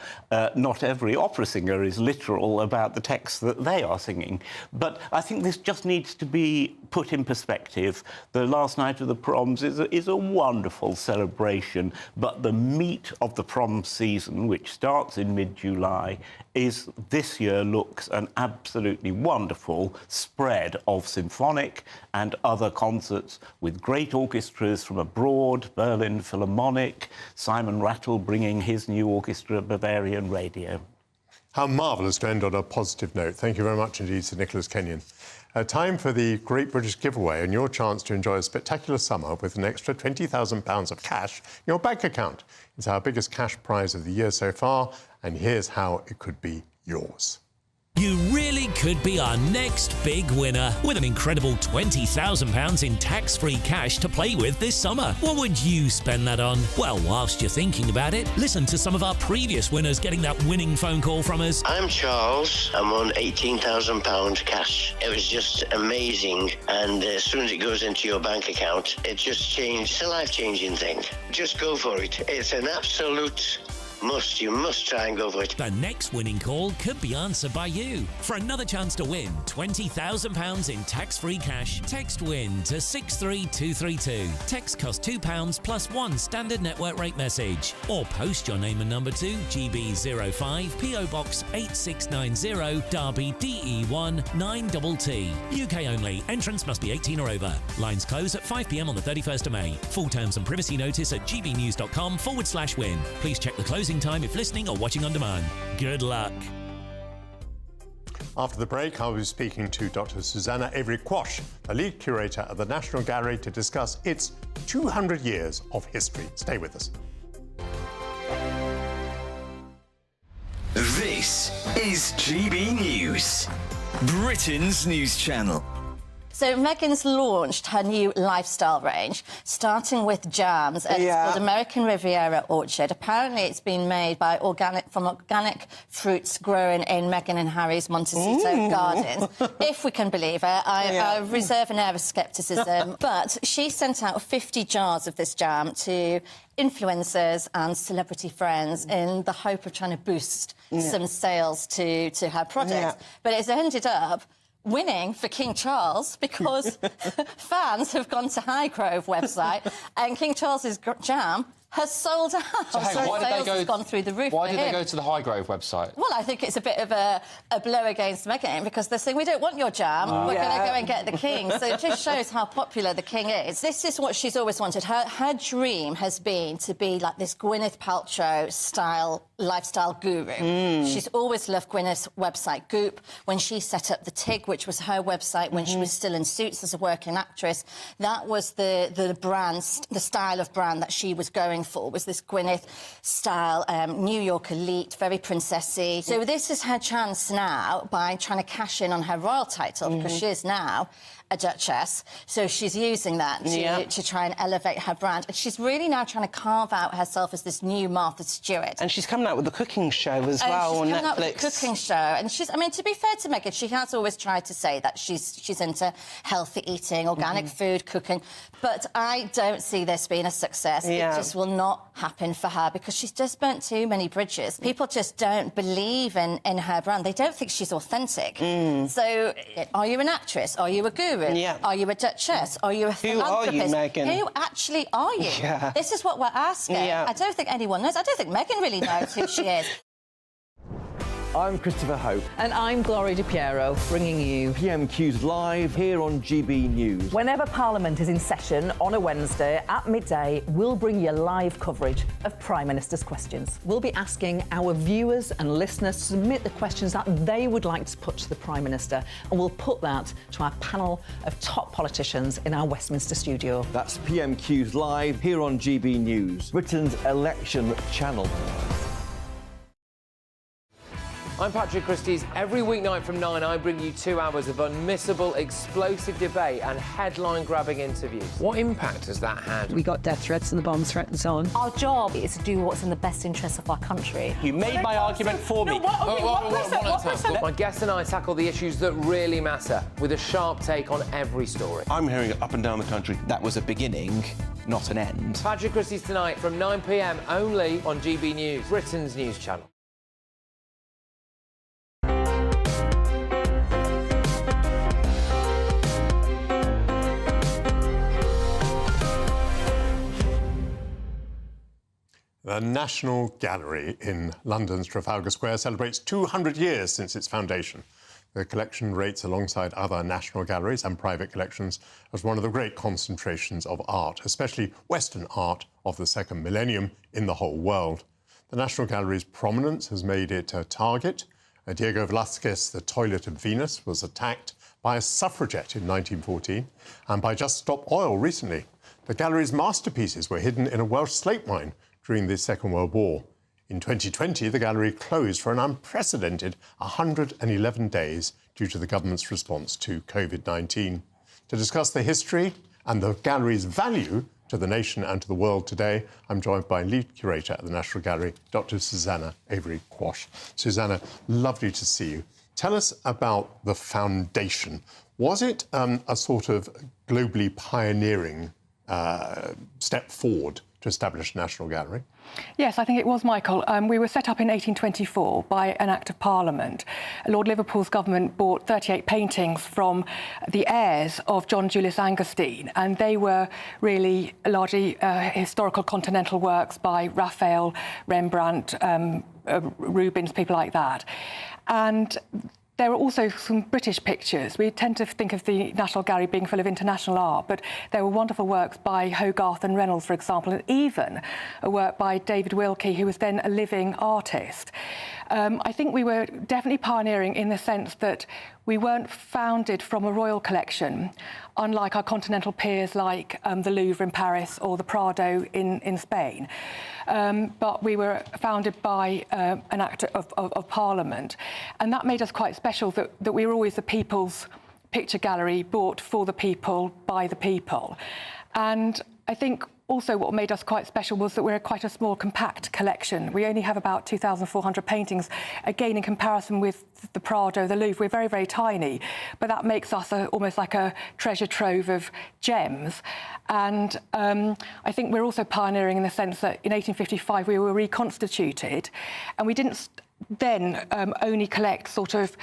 [SPEAKER 4] not every opera singer is literal about the text that they are singing. But I think this just needs to be put in perspective. The last night of the Proms is a wonderful celebration, but the meat of the Proms season, which starts in mid-July, is this year looks an absolutely wonderful spread of symphonic and other concerts with great orchestras from abroad, Berlin Philharmonic, Simon Rattle bringing his new orchestra, Bavarian Radio.
[SPEAKER 6] How marvellous to end on a positive note. Thank you very much indeed to Nicholas Kenyon. Time for the Great British Giveaway and your chance to enjoy a spectacular summer with an extra £20,000 of cash in your bank account. It's our biggest cash prize of the year so far, and here's how it could be yours.
[SPEAKER 5] You really could be our next big winner with an incredible £20,000 in tax-free cash to play with this summer. What would you spend that on? Well, whilst you're thinking about it, listen to some of our previous winners getting that winning phone call from us.
[SPEAKER 7] I'm Charles. I'm on £18,000 cash. It was just amazing, and as soon as it goes into your bank account, it just changed. It's a life-changing thing. Just go for it. It's an absolute must. You must try and go for it.
[SPEAKER 5] The next winning call could be answered by you. For another chance to win £20,000 in tax-free cash, text WIN to 63232. Text costs £2 plus one standard network rate message. Or post your name and number to GB05 PO Box 8690 Derby DE1 9TT. UK only. Entrance must be 18 or over. Lines close at 5 p.m. on the 31st of May. Full terms and privacy notice at gbnews.com/win. Please check the closing time if listening or watching on demand. Good luck.
[SPEAKER 6] After the break, I'll be speaking to Dr. Susanna Avery-Quash, the lead curator at the National Gallery, to discuss its 200 years of history. Stay with us.
[SPEAKER 32] This is GB News, Britain's news channel.
[SPEAKER 10] So Meghan's launched her new lifestyle range, starting with jams, and it's called American Riviera Orchard. Apparently, it's been made from organic fruits grown in Meghan and Harry's Montecito gardens. If we can believe it, I reserve an air of scepticism. But she sent out 50 jars of this jam to influencers and celebrity friends in the hope of trying to boost some sales to her product. But it's ended up winning for King Charles because fans have gone to Highgrove website and King Charles's jam has sold out.
[SPEAKER 3] So hang on, why did they go?
[SPEAKER 10] Gone through the roof.
[SPEAKER 3] Why did they go to the Highgrove website?
[SPEAKER 10] Well, I think it's a bit of a blow against Meghan because they're saying we don't want your jam. We're going to go and get the king. So it just shows how popular the king is. This is what she's always wanted. Her dream has been to be like this Gwyneth Paltrow style lifestyle guru. She's always loved Gwyneth's website Goop. When she set up the TIG, which was her website when she was still in Suits as a working actress, that was the brand, the style of brand that she was going for, was this Gwyneth style, New York elite, very princessy. So this is her chance now by trying to cash in on her royal title because she is now a duchess, so she's using that to try and elevate her brand. And she's really now trying to carve out herself as this new Martha Stewart.
[SPEAKER 12] And she's coming out with a cooking show as well on Netflix. She's coming out with a cooking
[SPEAKER 10] show. And she's, I mean, to be fair to Meghan, she has always tried to say that she's into healthy eating, organic food, cooking. But I don't see this being a success. It just will not happen for her because she's just burnt too many bridges. People just don't believe in her brand. They don't think she's authentic. So are you an actress? Are you a guru? guru?
[SPEAKER 12] Yeah.
[SPEAKER 10] Are you a duchess? Are you a philanthropist?
[SPEAKER 12] Who are you, Meghan?
[SPEAKER 10] Who actually are you?
[SPEAKER 12] Yeah.
[SPEAKER 10] This is what we're asking.
[SPEAKER 12] Yeah.
[SPEAKER 10] I don't think anyone knows. I don't think Meghan really knows who she is.
[SPEAKER 18] I'm Christopher Hope.
[SPEAKER 11] And I'm Gloria Di Piero, bringing you
[SPEAKER 18] PMQ's live here on GB News.
[SPEAKER 11] Whenever Parliament is in session on a Wednesday at midday, we'll bring you live coverage of Prime Minister's questions. We'll be asking our viewers and listeners to submit the questions that they would like to put to the Prime Minister, and we'll put that to our panel of top politicians in our Westminster studio.
[SPEAKER 18] That's PMQ's live here on GB News, Britain's election channel.
[SPEAKER 3] I'm Patrick Christie's. Every weeknight from 9, I bring you 2 hours of unmissable, explosive debate and headline-grabbing interviews. What impact has that had?
[SPEAKER 11] We got death threats and the bomb threats and so on.
[SPEAKER 10] Our job is to do what's in the best interest of our country.
[SPEAKER 12] You made my argument for me.
[SPEAKER 3] My guests and I tackle the issues that really matter, with a sharp take on every story.
[SPEAKER 13] I'm hearing it up and down the country. That was a beginning, not an end.
[SPEAKER 3] Patrick Christie's tonight from 9 p.m. only on GB News, Britain's news channel.
[SPEAKER 6] The National Gallery in London's Trafalgar Square celebrates 200 years since its foundation. The collection rates alongside other national galleries and private collections as one of the great concentrations of art, especially Western art of the second millennium in the whole world. The National Gallery's prominence has made it a target. Diego Velázquez, the Toilet of Venus, was attacked by a suffragette in 1914 and by Just Stop Oil recently. The gallery's masterpieces were hidden in a Welsh slate mine during the Second World War. In 2020, the gallery closed for an unprecedented 111 days due to the government's response to COVID-19. To discuss the history and the gallery's value to the nation and to the world today, I'm joined by lead curator at the National Gallery, Dr. Susanna Avery-Quash. Susanna, lovely to see you. Tell us about the foundation. Was it a sort of globally pioneering step forward to establish a National Gallery?
[SPEAKER 14] Yes, I think it was, Michael. We were set up in 1824 by an Act of Parliament. Lord Liverpool's government bought 38 paintings from the heirs of John Julius Angerstein, and they were really largely historical continental works by Raphael, Rembrandt, Rubens, people like that. And there were also some British pictures. We tend to think of the National Gallery being full of international art, but there were wonderful works by Hogarth and Reynolds, for example, and even a work by David Wilkie, who was then a living artist. I think we were definitely pioneering in the sense that we weren't founded from a royal collection, unlike our continental peers like the Louvre in Paris or the Prado in Spain. But we were founded by an Act of Parliament, and that made us quite special, that we were always the people's picture gallery, bought for the people, by the people. And I think also what made us quite special was that we're quite a small, compact collection. We only have about 2,400 paintings. Again, in comparison with the Prado, the Louvre, we're very, very tiny. But that makes us almost like a treasure trove of gems. And I think we're also pioneering in the sense that in 1855 we were reconstituted, and we didn't then only collect sort of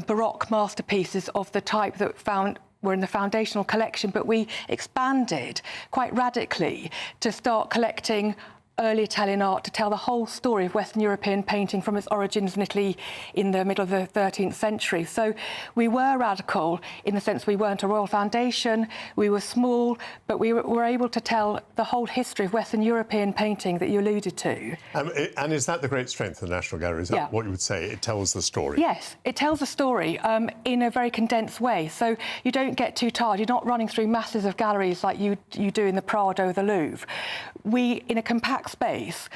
[SPEAKER 14] Baroque masterpieces of the type that were in the foundational collection, but we expanded quite radically to start collecting early Italian art, to tell the whole story of Western European painting from its origins in Italy in the middle of the 13th century. So we were radical in the sense we weren't a royal foundation, we were small, but we were able to tell the whole history of Western European painting that you alluded to.
[SPEAKER 6] And is that the great strength of the National Gallery? Is that what you would say? It tells the story?
[SPEAKER 14] Yes, it tells the story in a very condensed way. So you don't get too tired. You're not running through masses of galleries like you do in the Prado or the Louvre. We, in a compact space,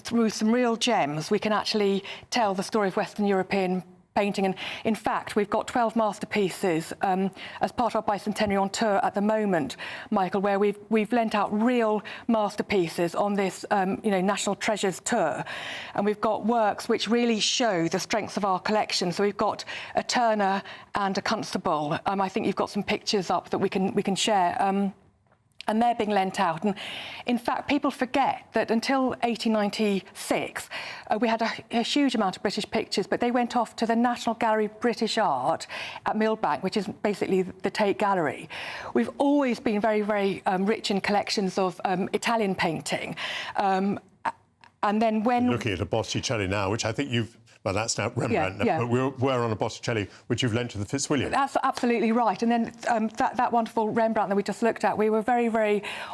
[SPEAKER 14] through some real gems, we can actually tell the story of Western European painting. And in fact, we've got 12 masterpieces as part of our bicentenary on tour at the moment, Michael, where we've lent out real masterpieces on this National Treasures tour. And we've got works which really show the strengths of our collection. So we've got a Turner and a Constable. I think you've got some pictures up that we can share. and they're being lent out. And in fact, people forget that until 1896, we had a huge amount of British pictures, but they went off to the National Gallery of British Art at Millbank, which is basically the Tate Gallery. We've always been very, very rich in collections of Italian painting. And then when...
[SPEAKER 6] Looking at a Botticelli now, which I think you've... Well, that's now Rembrandt, but we're on a Botticelli, which you've lent to the Fitzwilliam. That's
[SPEAKER 14] absolutely right. And then that wonderful Rembrandt that we just looked at, we were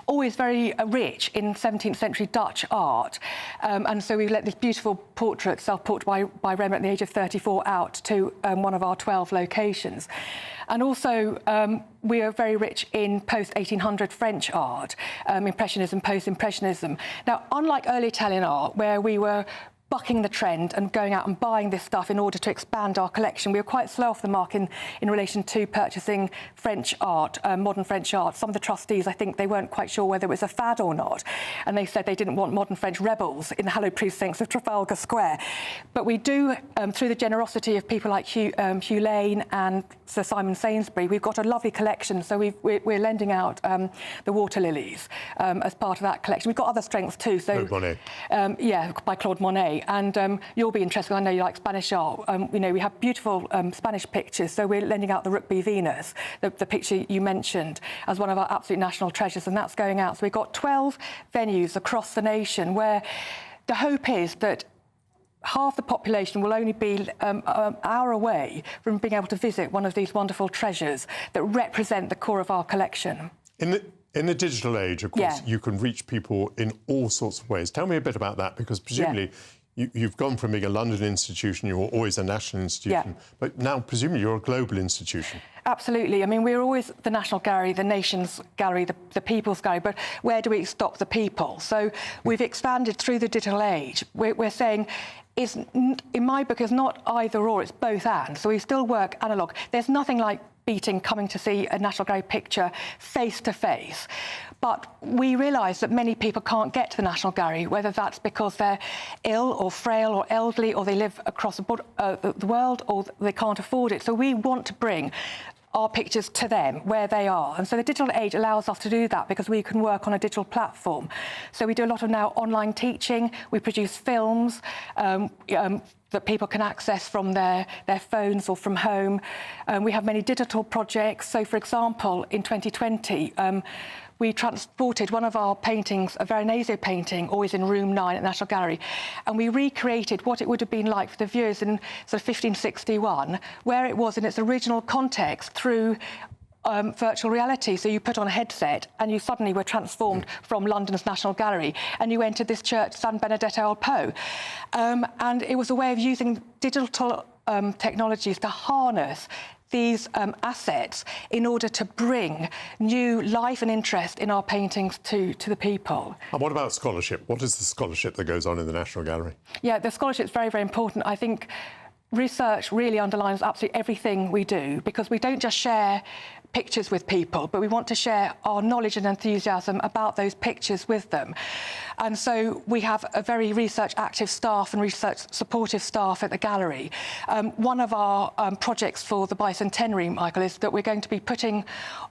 [SPEAKER 14] always very rich in 17th century Dutch art. And so we let this beautiful portrait, self-portrait by Rembrandt at the age of 34, out to one of our 12 locations. And also, we are very rich in post-1800 French art, Impressionism, post-Impressionism. Now, unlike early Italian art, where we were bucking the trend and going out and buying this stuff in order to expand our collection, we were quite slow off the mark in relation to purchasing French art, modern French art. Some of the trustees, I think, they weren't quite sure whether it was a fad or not, and they said they didn't want modern French rebels in the hallowed precincts of Trafalgar Square. But we do, through the generosity of people like Hugh Lane and Sir Simon Sainsbury, we've got a lovely collection, so we're lending out the water lilies as part of that collection. We've got other strengths too. So,
[SPEAKER 6] Claude Monet.
[SPEAKER 14] By Claude Monet. And you'll be interested, I know you like Spanish art. You know, we have beautiful Spanish pictures, so we're lending out the Rugby Venus, the picture you mentioned, as one of our absolute national treasures, and that's going out. So we've got 12 venues across the nation where the hope is that half the population will only be an hour away from being able to visit one of these wonderful treasures that represent the core of our collection.
[SPEAKER 6] In the digital age, of course, you can reach people in all sorts of ways. Tell me a bit about that, because presumably you've gone from being a London institution, you were always a national institution, but now presumably you're a global institution.
[SPEAKER 14] Absolutely. I mean, we're always the National Gallery, the Nation's Gallery, the People's Gallery, but where do we stop the people? So we've expanded through the digital age. We're saying, in my book, it's not either or, it's both and. So we still work analogue. There's nothing like beating coming to see a National Gallery picture face-to-face. But we realise that many people can't get to the National Gallery, whether that's because they're ill or frail or elderly, or they live across the world, or they can't afford it. So we want to bring our pictures to them where they are. And so the digital age allows us to do that because we can work on a digital platform. So we do a lot of now online teaching. We produce films that people can access from their phones or from home. We have many digital projects. So, for example, in 2020, we transported one of our paintings, a Veronese painting, always in room 9 at the National Gallery, and we recreated what it would have been like for the viewers in sort of 1561, where it was in its original context through virtual reality. So you put on a headset and you suddenly were transformed from London's National Gallery and you entered this church, San Benedetto al Po. And it was a way of using digital technologies to harness these assets in order to bring new life and interest in our paintings to the people.
[SPEAKER 6] And what about scholarship? What is the scholarship that goes on in the National Gallery?
[SPEAKER 14] Yeah, the scholarship's very, very important. I think research really underlines absolutely everything we do, because we don't just share pictures with people, but we want to share our knowledge and enthusiasm about those pictures with them. And so we have a very research active staff and research supportive staff at the gallery. One of our projects for the bicentenary, Michael, is that we're going to be putting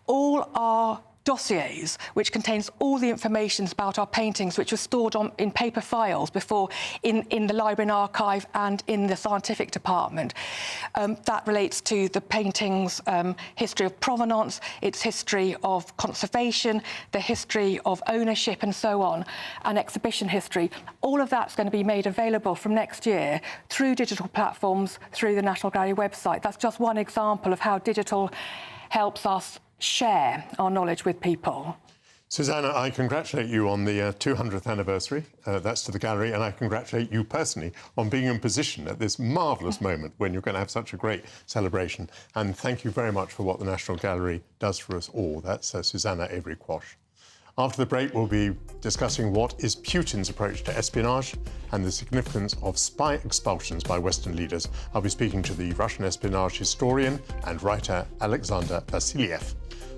[SPEAKER 14] all our dossiers, which contains all the information about our paintings, which were stored in paper files before in the library and archive and in the scientific department. That relates to the painting's history of provenance, its history of conservation, the history of ownership and so on, and exhibition history. All of that's going to be made available from next year through digital platforms, through the National Gallery website. That's just one example of how digital helps us share our knowledge with people.
[SPEAKER 6] Susanna, I congratulate you on the 200th anniversary. That's to the gallery, and I congratulate you personally on being in position at this marvellous moment when you're going to have such a great celebration. And thank you very much for what the National Gallery does for us all. That's Susanna Avery-Quash. After the break, we'll be discussing what is Putin's approach to espionage and the significance of spy expulsions by Western leaders. I'll be speaking to the Russian espionage historian and writer Alexander Vasiliev.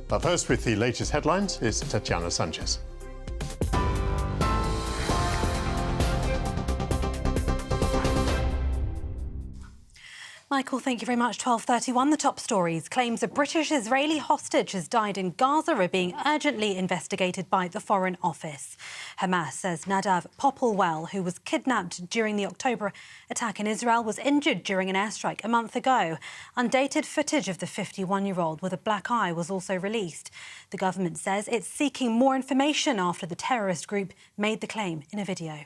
[SPEAKER 6] But first, with the latest headlines, is Tatiana Sanchez.
[SPEAKER 1] Michael, thank you very much. 12:31, the top stories. Claims a British-Israeli hostage has died in Gaza are being urgently investigated by the Foreign Office. Hamas says Nadav Popplewell, who was kidnapped during the October attack in Israel, was injured during an airstrike a month ago. Undated footage of the 51-year-old with a black eye was also released. The government says it's seeking more information after the terrorist group made the claim in a video.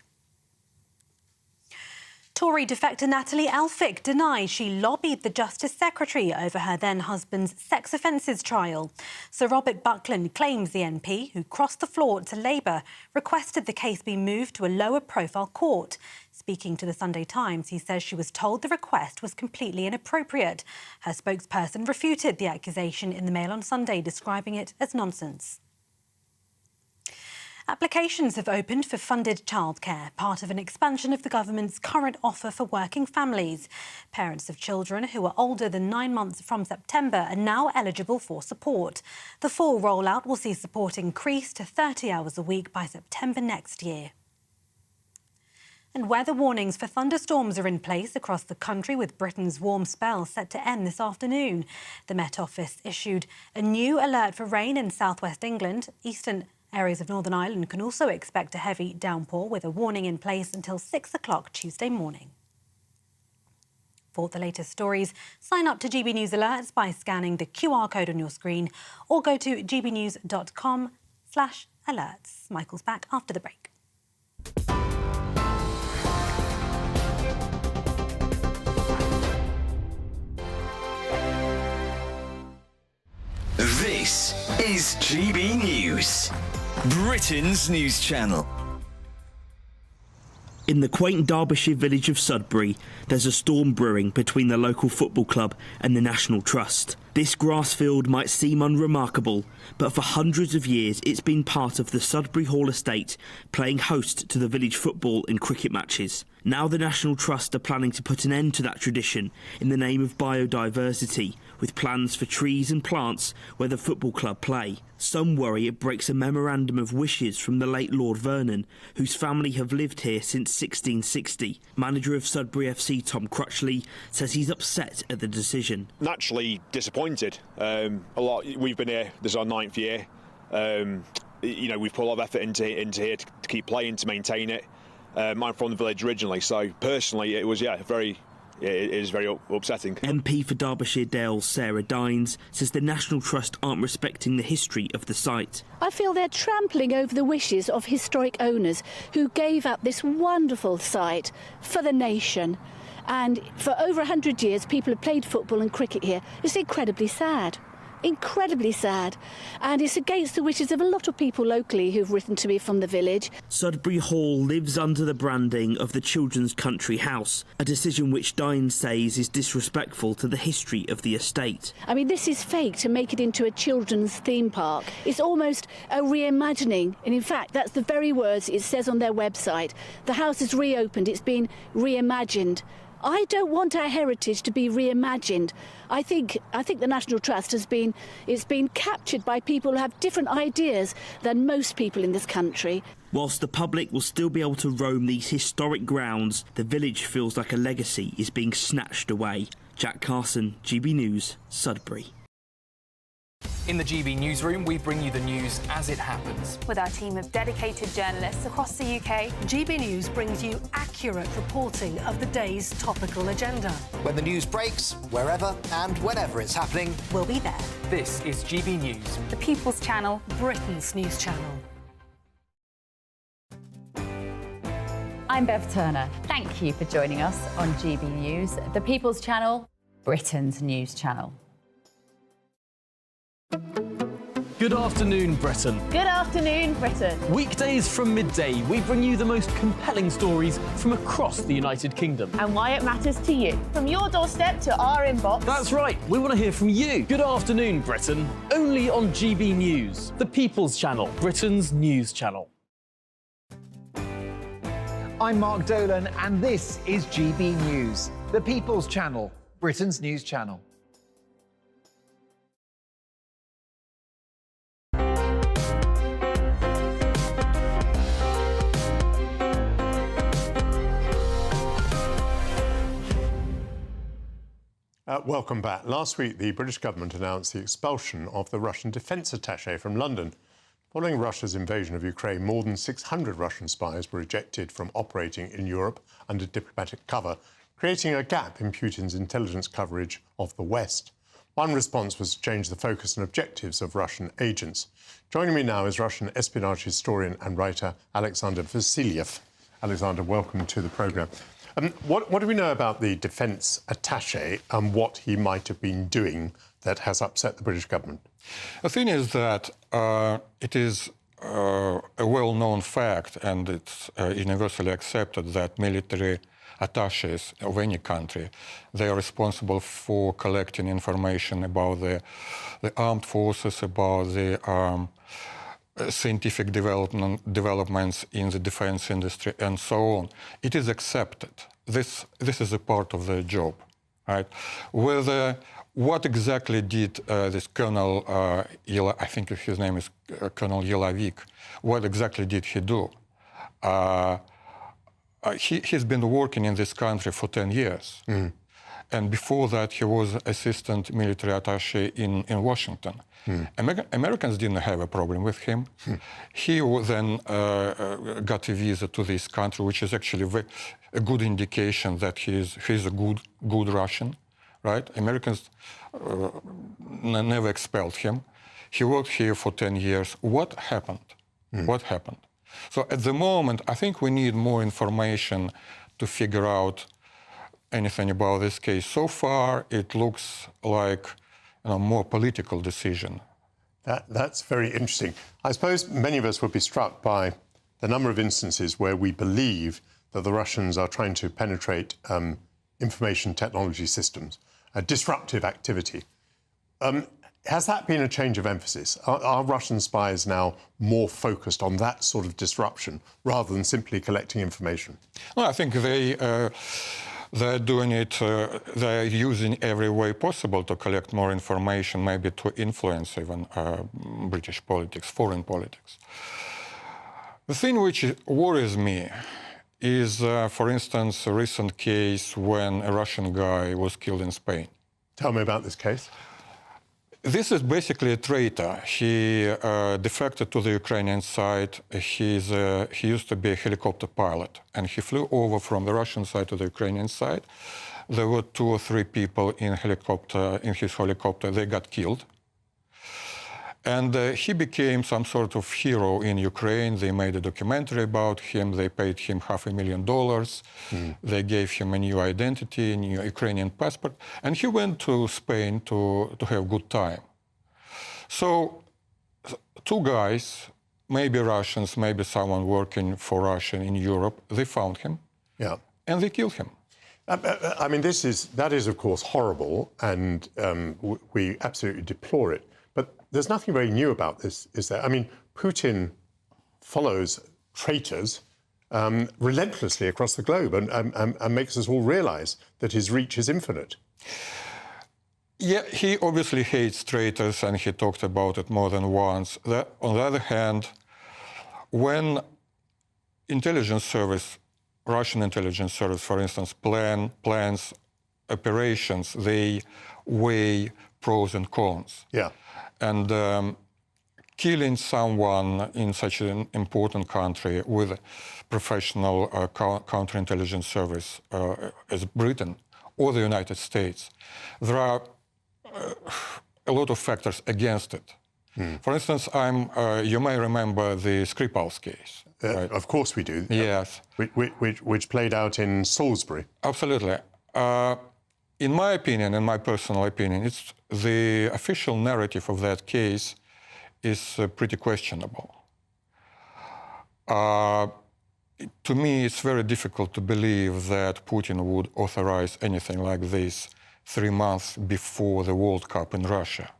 [SPEAKER 1] Tory defector Natalie Elphicke denies she lobbied the Justice Secretary over her then-husband's sex offences trial. Sir Robert Buckland claims the MP, who crossed the floor to Labour, requested the case be moved to a lower-profile court. Speaking to the Sunday Times, he says she was told the request was completely inappropriate. Her spokesperson refuted the accusation in the Mail on Sunday, describing it as nonsense. Applications have opened for funded childcare, part of an expansion of the government's current offer for working families. Parents of children who are older than 9 months from September are now eligible for support. The full rollout will see support increase to 30 hours a week by September next year. And weather warnings for thunderstorms are in place across the country, with Britain's warm spell set to end this afternoon. The Met Office issued a new alert for rain in southwest England. Eastern areas of Northern Ireland can also expect a heavy downpour, with a warning in place until 6 o'clock Tuesday morning. For the latest stories, sign up to GB News Alerts by scanning the QR code on your screen or go to gbnews.com/alerts. Michael's back after the break.
[SPEAKER 32] This is GB News, Britain's news channel.
[SPEAKER 15] In the quaint Derbyshire village of Sudbury, there's a storm brewing between the local football club and the National Trust. This grass field might seem unremarkable, but for hundreds of years it's been part of the Sudbury Hall estate, playing host to the village football and cricket matches. Now the National Trust are planning to put an end to that tradition in the name of biodiversity, with plans for trees and plants where the football club play. Some worry it breaks a memorandum of wishes from the late Lord Vernon, whose family have lived here since 1660. Manager of Sudbury FC Tom Crutchley says he's upset at the decision.
[SPEAKER 16] Naturally disappointed. We've been here, this is our 9th year. We've put a lot of effort into here to keep playing, to maintain it. I'm from the village originally, so personally it was, it is very upsetting.
[SPEAKER 15] MP for Derbyshire Dale Sarah Dines says the National Trust aren't respecting the history of the site.
[SPEAKER 17] I feel they're trampling over the wishes of historic owners who gave up this wonderful site for the nation. And for over 100 years, people have played football and cricket here. It's incredibly sad. Incredibly sad, and it's against the wishes of a lot of people locally who've written to me from the village.
[SPEAKER 15] Sudbury Hall lives under the branding of the Children's Country House, a decision which Dines says is disrespectful to the history of the estate.
[SPEAKER 17] I mean, this is fake to make it into a children's theme park. It's almost a reimagining, and in fact that's the very words it says on their website. The house is reopened, it's been reimagined. I don't want our heritage to be reimagined. I think the National Trust it's been captured by people who have different ideas than most people in this country.
[SPEAKER 15] Whilst the public will still be able to roam these historic grounds, the village feels like a legacy is being snatched away. Jack Carson, GB News, Sudbury.
[SPEAKER 9] In the GB Newsroom, we bring you the news as it happens.
[SPEAKER 19] With our team of dedicated journalists across the UK,
[SPEAKER 20] GB News brings you accurate reporting of the day's topical agenda.
[SPEAKER 21] When the news breaks, wherever and whenever it's happening,
[SPEAKER 1] we'll be there.
[SPEAKER 9] This is GB News,
[SPEAKER 19] the People's Channel,
[SPEAKER 20] Britain's news channel.
[SPEAKER 22] I'm Bev Turner. Thank you for joining us on GB News, the People's Channel, Britain's news channel.
[SPEAKER 25] Good afternoon, Britain.
[SPEAKER 23] Good afternoon, Britain.
[SPEAKER 25] Weekdays from midday, we bring you the most compelling stories from across the United Kingdom.
[SPEAKER 23] And why it matters to you. From your doorstep to our inbox.
[SPEAKER 25] That's right, we want to hear from you. Good afternoon, Britain. Only on GB News, the People's Channel, Britain's news channel.
[SPEAKER 31] I'm Mark Dolan, and this is GB News, the People's Channel, Britain's news channel.
[SPEAKER 6] Welcome back. Last week, the British government announced the expulsion of the Russian defence attaché from London. Following Russia's invasion of Ukraine, more than 600 Russian spies were ejected from operating in Europe under diplomatic cover, creating a gap in Putin's intelligence coverage of the West. One response was to change the focus and objectives of Russian agents. Joining me now is Russian espionage historian and writer Alexander Vasilyev. Alexander, welcome to the programme. What do we know about the defence attaché and what he might have been doing that has upset the British government?
[SPEAKER 2] The thing is that it is a well-known fact, and it's universally accepted, that military attachés of any country, they are responsible for collecting information about the armed forces, about the scientific developments in the defense industry, and so on. It is accepted. This is a part of the job, right? Whether what exactly did this Colonel, I think his name is Colonel Yelavik, what exactly did he do? He's been working in this country for 10 years. Mm. And before that, he was assistant military attaché in Washington. Americans didn't have a problem with him. He then got a visa to this country, which is actually a good indication that he's a good Russian, right? Americans never expelled him. He worked here for 10 years. What happened? What happened? So at the moment, I think we need more information to figure out anything about this case. So far, it looks like a more political decision.
[SPEAKER 6] That's very interesting. I suppose many of us would be struck by the number of instances where we believe that the Russians are trying to penetrate information technology systems, a disruptive activity. Has that been a change of emphasis? Are Russian spies now more focused on that sort of disruption rather than simply collecting information?
[SPEAKER 2] Well, I think they're doing it, they're using every way possible to collect more information, maybe to influence even British politics, foreign politics. The thing which worries me is, for instance, a recent case when a Russian guy was killed in Spain.
[SPEAKER 6] Tell me about this case.
[SPEAKER 2] This is basically a traitor. He defected to the Ukrainian side. He used to be a helicopter pilot, and he flew over from the Russian side to the Ukrainian side. There were 2 or 3 people in his helicopter. They got killed. And he became some sort of hero in Ukraine. They made a documentary about him. They paid him $500,000. They gave him a new identity, a new Ukrainian passport. And he went to Spain to have a good time. So 2 guys, maybe Russians, maybe someone working for Russia in Europe, they found him.
[SPEAKER 6] Yeah.
[SPEAKER 2] And they killed him.
[SPEAKER 6] I mean, that is, of course, horrible, and we absolutely deplore it. But there's nothing very new about this, is there? I mean, Putin follows traitors relentlessly across the globe and makes us all realise that his reach is infinite.
[SPEAKER 2] Yeah, he obviously hates traitors, and he talked about it more than once. On the other hand, when Russian intelligence service, for instance, plans operations, they weigh pros and cons.
[SPEAKER 6] Yeah.
[SPEAKER 2] And killing someone in such an important country with professional counterintelligence service as Britain or the United States, there are a lot of factors against it. For instance, you may remember the Skripal's case. Right?
[SPEAKER 6] Of course we do.
[SPEAKER 2] Yes.
[SPEAKER 6] Which played out in Salisbury.
[SPEAKER 2] Absolutely. In my opinion, in my personal opinion, it's the official narrative of that case is pretty questionable. To me, it's very difficult to believe that Putin would authorize anything like this 3 months before the World Cup in Russia.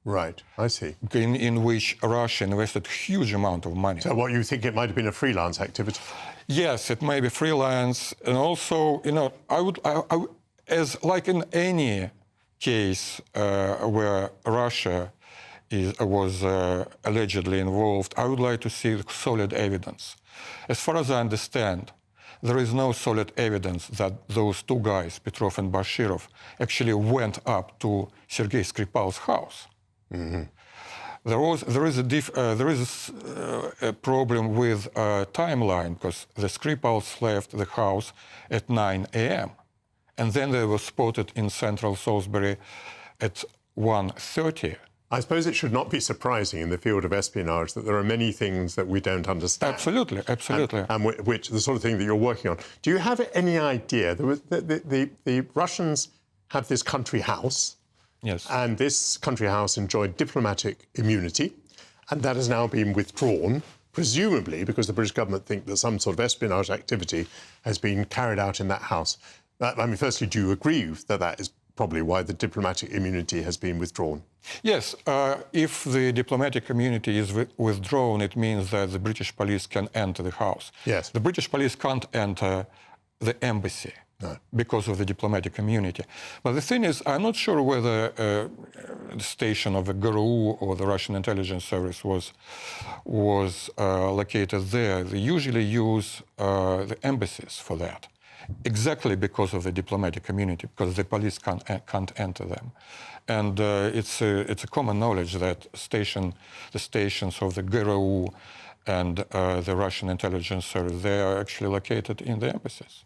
[SPEAKER 6] Right, I see.
[SPEAKER 2] In which Russia invested huge amount of money.
[SPEAKER 6] So what, you think it might have been a freelance activity?
[SPEAKER 2] Yes, it may be freelance. And also, as like in any case where Russia was allegedly involved, I would like to see solid evidence. As far as I understand, there is no solid evidence that those two guys, Petrov and Bashirov, actually went up to Sergei Skripal's house.
[SPEAKER 6] Mm-hmm.
[SPEAKER 2] There is a problem with timeline, because the Skripals left the house at 9 a.m. and then they were spotted in central Salisbury at 1:30.
[SPEAKER 6] I suppose it should not be surprising in the field of espionage that there are many things that we don't understand.
[SPEAKER 2] Absolutely, absolutely.
[SPEAKER 6] And which the sort of thing that you're working on. Do you have any idea? The Russians have this country house.
[SPEAKER 2] Yes.
[SPEAKER 6] And this country house enjoyed diplomatic immunity, and that has now been withdrawn, presumably because the British government think that some sort of espionage activity has been carried out in that house. I mean, firstly, do you agree that that is probably why the diplomatic immunity has been withdrawn?
[SPEAKER 2] Yes. If the diplomatic immunity is withdrawn, it means that the British police can enter the house.
[SPEAKER 6] Yes.
[SPEAKER 2] The British police can't enter the embassy. No. Because of the diplomatic immunity. But the thing is, I'm not sure whether the station of the GRU or the Russian intelligence service was located there. They usually use the embassies for that, exactly because of the diplomatic immunity, because the police can't enter them. And it's a common knowledge that the stations of the GRU and the Russian intelligence service, they are actually located in the embassies.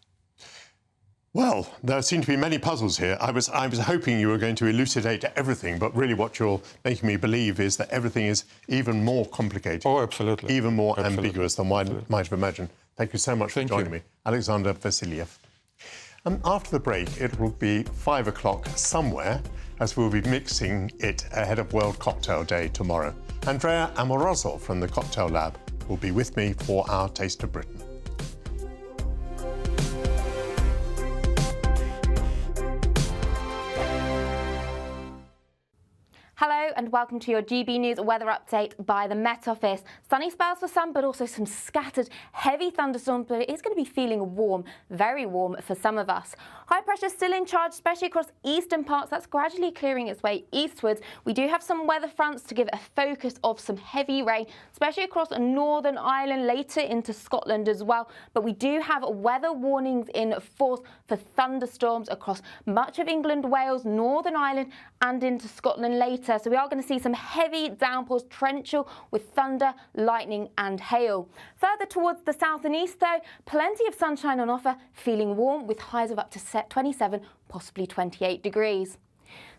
[SPEAKER 6] Well, there seem to be many puzzles here. I was hoping you were going to elucidate everything, but really what you're making me believe is that everything is even more complicated.
[SPEAKER 2] Oh, absolutely.
[SPEAKER 6] Even more ambiguous than one might have imagined. Thank you so much for joining me. Alexander Vasilyev. After the break, it will be 5 o'clock somewhere, as we'll be mixing it ahead of World Cocktail Day tomorrow. Andrea Amorozov from the Cocktail Lab will be with me for our Taste of Britain.
[SPEAKER 4] Hello and welcome to your GB News weather update by the Met Office. Sunny spells for some, but also some scattered heavy thunderstorms, but it is going to be feeling warm, very warm for some of us. High pressure still in charge, especially across eastern parts. That's gradually clearing its way eastwards. We do have some weather fronts to give a focus of some heavy rain, especially across Northern Ireland, later into Scotland as well. But we do have weather warnings in force for thunderstorms across much of England, Wales, Northern Ireland and into Scotland later. So we are going to see some heavy downpours, torrential with thunder, lightning and hail. Further towards the south and east though, plenty of sunshine on offer, feeling warm with highs of up to 27, possibly 28 degrees.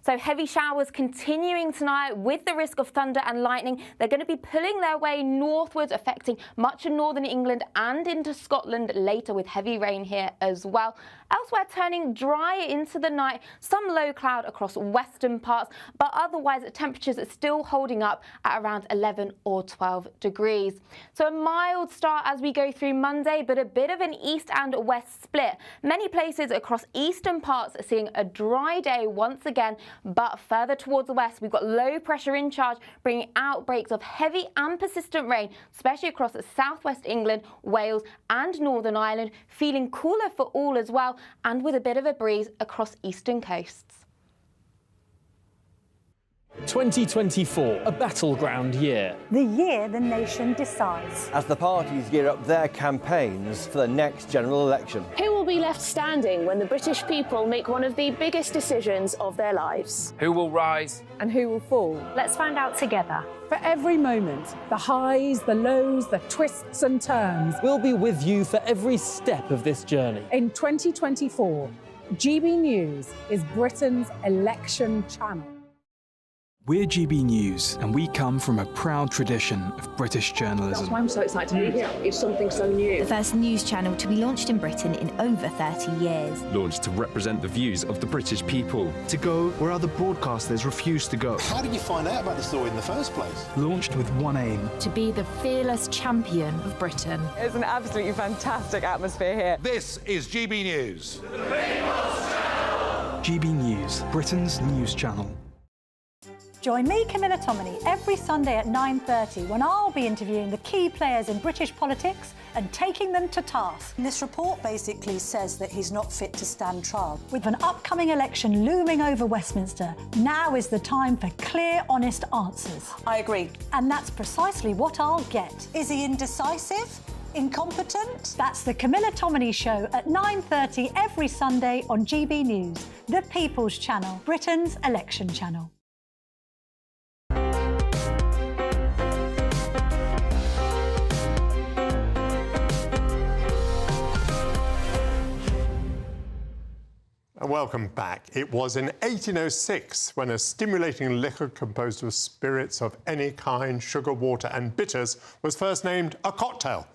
[SPEAKER 4] So heavy showers continuing tonight with the risk of thunder and lightning. They're going to be pulling their way northwards, affecting much of northern England and into Scotland later with heavy rain here as well. Elsewhere turning drier into the night, some low cloud across western parts, but otherwise temperatures are still holding up at around 11 or 12 degrees. So a mild start as we go through Monday, but a bit of an east and west split. Many places across eastern parts are seeing a dry day once again, but further towards the west, we've got low pressure in charge, bringing outbreaks of heavy and persistent rain, especially across southwest England, Wales and Northern Ireland, feeling cooler for all as well, and with a bit of a breeze across eastern coasts.
[SPEAKER 25] 2024, a battleground year.
[SPEAKER 23] The year the nation decides.
[SPEAKER 5] As the parties gear up their campaigns for the next general election.
[SPEAKER 7] Who will be left standing when the British people make one of the biggest decisions of their lives?
[SPEAKER 3] Who will rise?
[SPEAKER 7] And who will fall?
[SPEAKER 23] Let's find out together.
[SPEAKER 8] For every moment, the highs, the lows, the twists and turns.
[SPEAKER 25] We'll be with you for every step of this journey.
[SPEAKER 8] In 2024, GB News is Britain's election channel.
[SPEAKER 11] We're GB News, and we come from a proud tradition of British journalism.
[SPEAKER 7] That's why I'm so excited to be here. It's something so new.
[SPEAKER 18] The first news channel to be launched in Britain in over 30 years.
[SPEAKER 24] Launched to represent the views of the British people. To go where other broadcasters refuse to go.
[SPEAKER 21] How did you find out about the story in the first place?
[SPEAKER 11] Launched with one aim.
[SPEAKER 18] To be the fearless champion of Britain.
[SPEAKER 7] It's an absolutely fantastic atmosphere here.
[SPEAKER 26] This is GB News.
[SPEAKER 11] The People's Channel. GB News, Britain's news channel.
[SPEAKER 20] Join me, Camilla Tominey, every Sunday at 9:30 when I'll be interviewing the key players in British politics and taking them to task.
[SPEAKER 27] This report basically says that he's not fit to stand trial.
[SPEAKER 20] With an upcoming election looming over Westminster, now is the time for clear, honest answers.
[SPEAKER 27] I agree.
[SPEAKER 20] And that's precisely what I'll get.
[SPEAKER 27] Is he indecisive?
[SPEAKER 20] Incompetent? That's the Camilla Tominey Show at 9:30 every Sunday on GB News, the People's Channel, Britain's election channel.
[SPEAKER 6] Welcome back. It was in 1806 when a stimulating liquor composed of spirits of any kind, sugar, water and bitters was first named a cocktail.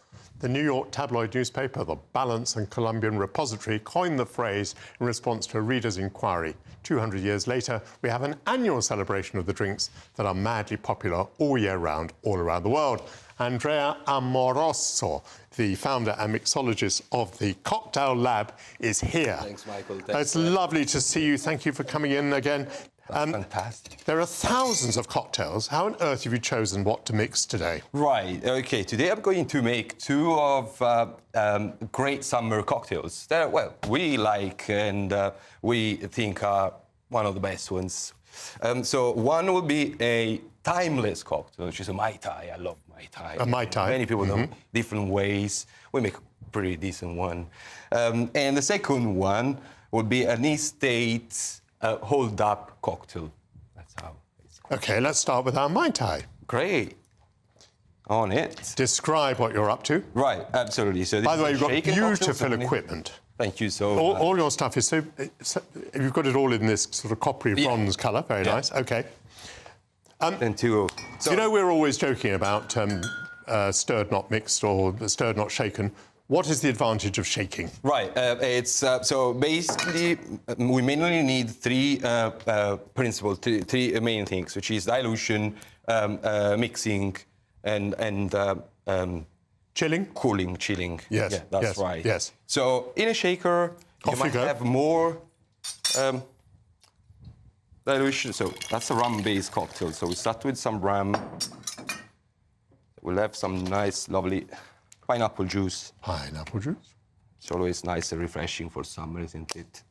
[SPEAKER 6] The New York tabloid newspaper, The Balance and Columbian Repository, coined the phrase in response to a reader's inquiry. 200 years later, we have an annual celebration of the drinks that are madly popular all year round, all around the world. Andrea Amoroso, the founder and mixologist of the Cocktail Lab, is here.
[SPEAKER 1] Thanks, Michael.
[SPEAKER 6] It's lovely to see you. Thank you for coming in again.
[SPEAKER 1] Fantastic.
[SPEAKER 6] There are thousands of cocktails. How on earth have you chosen what to mix today?
[SPEAKER 1] Right, okay. Today I'm going to make two of great summer cocktails that, well, we like and we think are one of the best ones. So one will be a timeless cocktail, which is a Mai Tai. I love Mai Tai.
[SPEAKER 6] A Mai Tai?
[SPEAKER 1] Many people know different ways. We make a pretty decent one. And the second one would be an estate hold-up cocktail. That's how it's called.
[SPEAKER 6] OK, let's start with our Mai Tai.
[SPEAKER 1] Great. On it.
[SPEAKER 6] Describe what you're up to.
[SPEAKER 1] Right, absolutely. So this
[SPEAKER 6] by the way,
[SPEAKER 1] is
[SPEAKER 6] you've
[SPEAKER 1] a
[SPEAKER 6] got
[SPEAKER 1] shaken
[SPEAKER 6] beautiful
[SPEAKER 1] cocktail,
[SPEAKER 6] equipment.
[SPEAKER 1] Thank you so much.
[SPEAKER 6] All your stuff is so... You've got it all in this sort of coppery bronze colour. Very nice. OK.
[SPEAKER 1] Then two.
[SPEAKER 6] So, you know, we're always joking about stirred not mixed or stirred not shaken. What is the advantage of shaking?
[SPEAKER 1] Right. So basically, we mainly need three principles, three main things, which is dilution, mixing, and
[SPEAKER 6] chilling?
[SPEAKER 1] Cooling, chilling.
[SPEAKER 6] Yes.
[SPEAKER 1] Yeah, that's right.
[SPEAKER 6] Yes.
[SPEAKER 1] So in a shaker, you might have more dilution. So that's a rum-based cocktail. So we start with some rum. We'll have some nice, lovely pineapple juice.
[SPEAKER 6] Pineapple juice?
[SPEAKER 1] It's always nice and refreshing for summer, isn't it?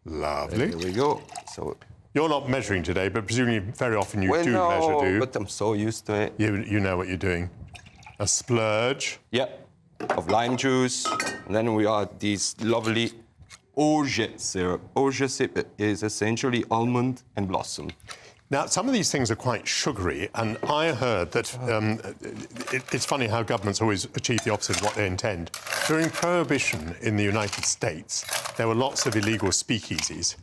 [SPEAKER 6] Lovely.
[SPEAKER 1] There we go. So
[SPEAKER 6] you're not measuring today, but presumably very often you do
[SPEAKER 1] no,
[SPEAKER 6] measure, do you?
[SPEAKER 1] But I'm so used to it.
[SPEAKER 6] You know what you're doing. A splurge.
[SPEAKER 1] Yep. Of lime juice. And then we add this lovely orgeat syrup. Orgeat syrup is essentially almond and blossom.
[SPEAKER 6] Now, some of these things are quite sugary, and I heard that it's funny how governments always achieve the opposite of what they intend. During Prohibition in the United States, there were lots of illegal speakeasies,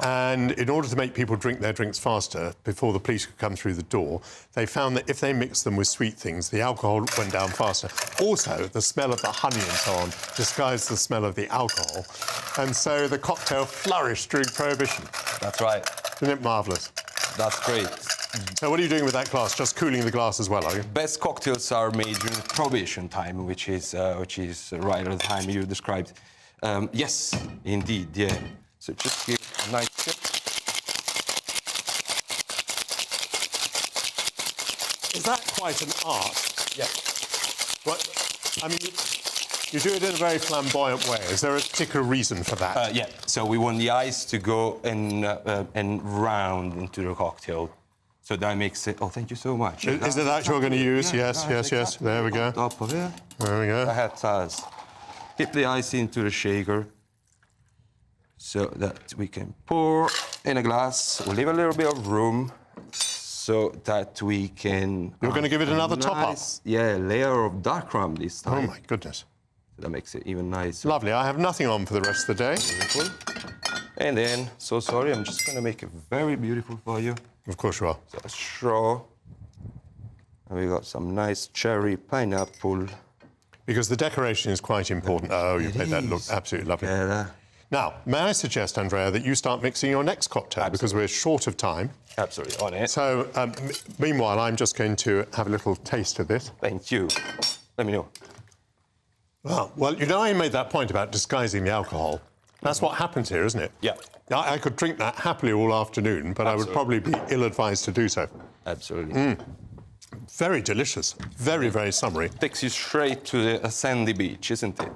[SPEAKER 6] and in order to make people drink their drinks faster before the police could come through the door, they found that if they mixed them with sweet things, the alcohol went down faster. Also, the smell of the honey and so on disguised the smell of the alcohol, and so the cocktail flourished during Prohibition.
[SPEAKER 1] That's right.
[SPEAKER 6] Isn't it marvellous?
[SPEAKER 1] That's great.
[SPEAKER 6] So what are you doing with that glass? Just cooling the glass as well, are you?
[SPEAKER 1] Best cocktails are made during Prohibition time, which is right at the time you described. Yes, indeed, yeah. So just give a nice sip.
[SPEAKER 6] Is that quite an art?
[SPEAKER 1] Yeah.
[SPEAKER 6] What? I mean, you do it in a very flamboyant way. Is there a particular reason for that?
[SPEAKER 1] Yeah. So we want the ice to go and round into the cocktail. So that makes it... Oh, thank you so much.
[SPEAKER 6] Is it that you're going to use? Yes. There we go.
[SPEAKER 1] Top of it.
[SPEAKER 6] There we go.
[SPEAKER 1] That has. Dip the ice into the shaker so that we can pour in a glass. We'll leave a little bit of room so that we can...
[SPEAKER 6] You're going to give it another top-up?
[SPEAKER 1] Yeah, layer of dark rum this time.
[SPEAKER 6] Oh, my goodness.
[SPEAKER 1] That makes it even nicer.
[SPEAKER 6] Lovely. I have nothing on for the rest of the day.
[SPEAKER 1] Beautiful. And then, so sorry, I'm just going to make it very beautiful for you.
[SPEAKER 6] Of course you are.
[SPEAKER 1] So a straw. And we got some nice cherry pineapple.
[SPEAKER 6] Because the decoration is quite important. Oh, you've made that look absolutely lovely.
[SPEAKER 1] Yeah.
[SPEAKER 6] Now, may I suggest, Andrea, that you start mixing your next cocktail, because we're short of time.
[SPEAKER 1] Absolutely, on it.
[SPEAKER 6] So, meanwhile, I'm just going to have a little taste of this.
[SPEAKER 1] Thank you. Let me know.
[SPEAKER 6] Well, you know, I made that point about disguising the alcohol. That's what happens here, isn't it?
[SPEAKER 1] Yeah.
[SPEAKER 6] I could drink that happily all afternoon, but I would probably be ill-advised to do so.
[SPEAKER 1] Absolutely.
[SPEAKER 6] Very delicious. Very, very summery.
[SPEAKER 1] Takes you straight to a sandy beach, isn't it?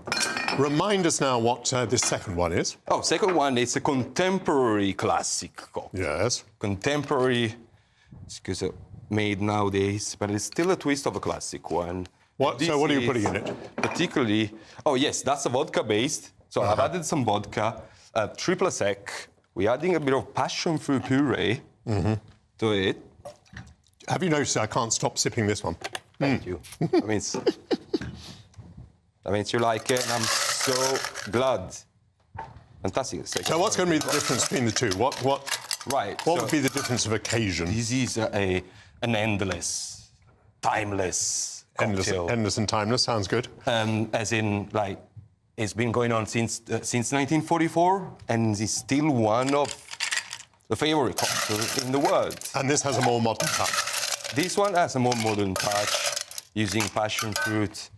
[SPEAKER 6] Remind us now what this second one is.
[SPEAKER 1] Oh, second one is a contemporary classic cocktail.
[SPEAKER 6] Yes.
[SPEAKER 1] Contemporary, because made nowadays, but it's still a twist of a classic one.
[SPEAKER 6] So what are you putting in it?
[SPEAKER 1] Particularly, oh yes, that's a vodka based. So I've added some vodka, triple sec. We're adding a bit of passion fruit puree to it.
[SPEAKER 6] Have you noticed I can't stop sipping this one?
[SPEAKER 1] Thank you. That means you like it, and I'm so glad. Fantastic.
[SPEAKER 6] So what's going to be the difference between the two? What would be the difference of occasion?
[SPEAKER 1] This is an endless, timeless cocktail.
[SPEAKER 6] Endless and timeless, sounds good.
[SPEAKER 1] As in, like, it's been going on since 1944, and it's still one of the favorite cocktails in the world.
[SPEAKER 6] And this has a more modern touch.
[SPEAKER 1] This one has a more modern touch, using passion fruit,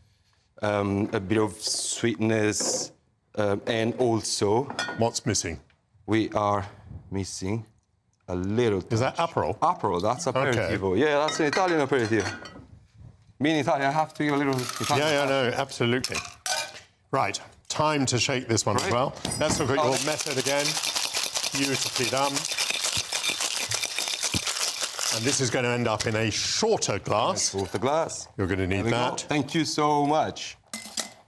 [SPEAKER 1] a bit of sweetness, and also...
[SPEAKER 6] What's missing?
[SPEAKER 1] We are missing a little touch.
[SPEAKER 6] Is that Aperol?
[SPEAKER 1] Aperol, that's aperitivo.
[SPEAKER 6] Okay.
[SPEAKER 1] Yeah, that's an Italian aperitivo. Being Italian, I have to give a little Italian.
[SPEAKER 6] Yeah, no, absolutely. Right, time to shake this one as well. Let's look at your method again. Beautifully done. And this is going to end up in a shorter glass.
[SPEAKER 1] Shorter glass.
[SPEAKER 6] You're going to need that.
[SPEAKER 1] Thank you so much.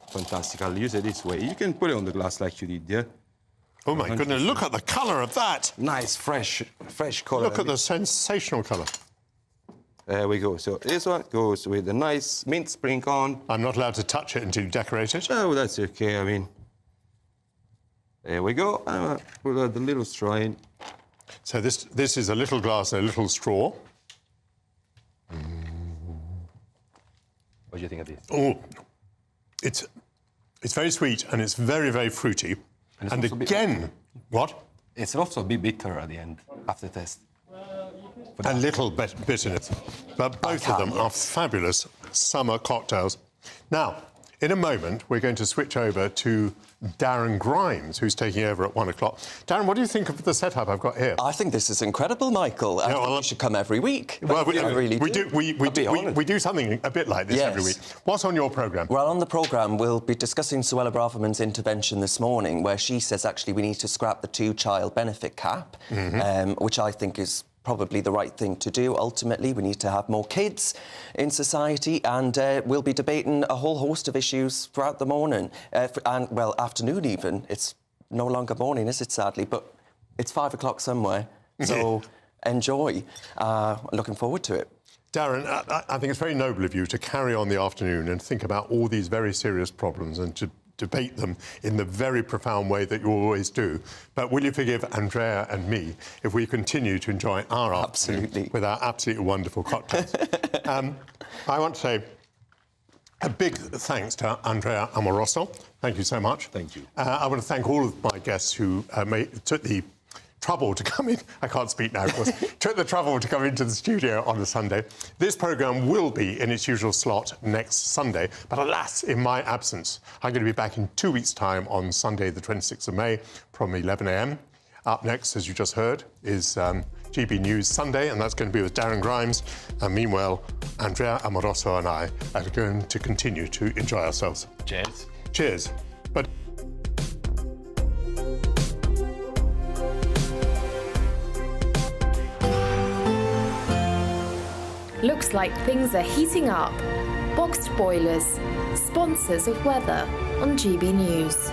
[SPEAKER 1] Fantastic. I'll use it this way. You can put it on the glass like you did, yeah?
[SPEAKER 6] Oh, my goodness. Look at the colour of that.
[SPEAKER 1] Nice, fresh colour.
[SPEAKER 6] Look at the sensational colour.
[SPEAKER 1] There we go. So this one goes with a nice mint sprinkle on.
[SPEAKER 6] I'm not allowed to touch it until you decorate it.
[SPEAKER 1] Oh, that's okay. I mean, there we go. Put the little straw in.
[SPEAKER 6] So this is a little glass and a little straw.
[SPEAKER 1] What do you think of this?
[SPEAKER 6] Oh, it's very sweet and it's very, very fruity. And again, what?
[SPEAKER 1] It's also a bit bitter at the end, after the test.
[SPEAKER 6] A little bit bitterness. But both of them are fabulous summer cocktails. Now, in a moment, we're going to switch over to Darren Grimes, who's taking over at 1 o'clock. Darren, what do you think of the setup I've got here?
[SPEAKER 9] I think this is incredible, Michael. I think you should come every week.
[SPEAKER 6] Well, we
[SPEAKER 9] do.
[SPEAKER 6] do something a bit like this every week. What's on your programme?
[SPEAKER 9] Well, on the programme, we'll be discussing Suella Braverman's intervention this morning, where she says, actually, we need to scrap the 2-child benefit cap, which I think is probably the right thing to do. Ultimately, we need to have more kids in society, and we'll be debating a whole host of issues throughout the morning, and, well, afternoon even. It's no longer morning, is it, sadly, but it's 5 o'clock somewhere, so enjoy. Looking forward to it.
[SPEAKER 6] Darren, I think it's very noble of you to carry on the afternoon and think about all these very serious problems and to debate them in the very profound way that you always do. But will you forgive Andrea and me if we continue to enjoy our afternoon with our absolutely wonderful cocktails? I want to say a big thanks to Andrea Amoroso. Thank you so much.
[SPEAKER 1] Thank you.
[SPEAKER 6] I want to thank all of my guests who took the trouble to come in. I can't speak now, of course. Took the trouble to come into the studio on a Sunday. This programme will be in its usual slot next Sunday, but alas, in my absence, I'm going to be back in 2 weeks' time on Sunday, the 26th of May, from 11 a.m. Up next, as you just heard, is GB News Sunday, and that's going to be with Darren Grimes. And meanwhile, Andrea Amoroso and I are going to continue to enjoy ourselves.
[SPEAKER 1] Cheers.
[SPEAKER 6] Cheers. But
[SPEAKER 10] Looks like things are heating up. Boxed boilers, sponsors of weather on GB News.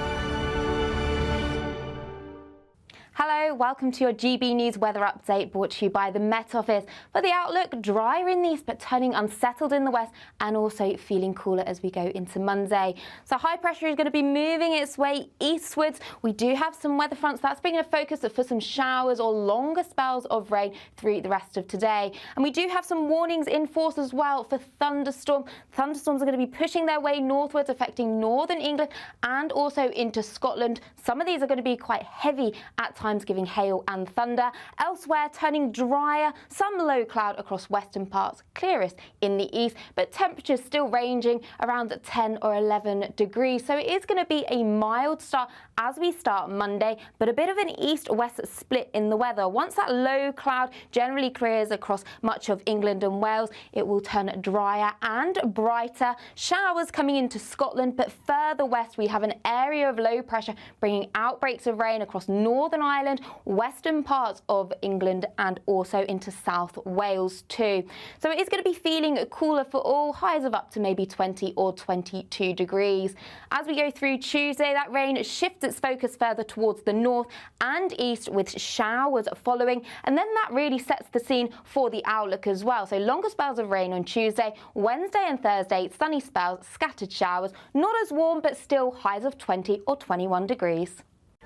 [SPEAKER 4] Hello, welcome to your GB News weather update brought to you by the Met Office. For the outlook, drier in the east but turning unsettled in the west and also feeling cooler as we go into Monday. So high pressure is going to be moving its way eastwards. We do have some weather fronts that's bringing a focus for some showers or longer spells of rain through the rest of today. And we do have some warnings in force as well for thunderstorm. Thunderstorms are going to be pushing their way northwards, affecting northern England and also into Scotland. Some of these are going to be quite heavy at times, giving hail and thunder. Elsewhere, turning drier, some low cloud across western parts, clearest in the east, but temperatures still ranging around 10 or 11 degrees. So it is going to be a mild start as we start Monday, but a bit of an east-west split in the weather. Once that low cloud generally clears across much of England and Wales, it will turn drier and brighter. Showers coming into Scotland, but further west we have an area of low pressure bringing outbreaks of rain across Northern Ireland, western parts of England and also into South Wales too. So it is going to be feeling cooler for all, highs of up to maybe 20 or 22 degrees. As we go through Tuesday, that rain shifts its focus further towards the north and east with showers following, and then that really sets the scene for the outlook as well. So longer spells of rain on Tuesday, Wednesday and Thursday, sunny spells, scattered showers, not as warm but still highs of 20 or 21 degrees.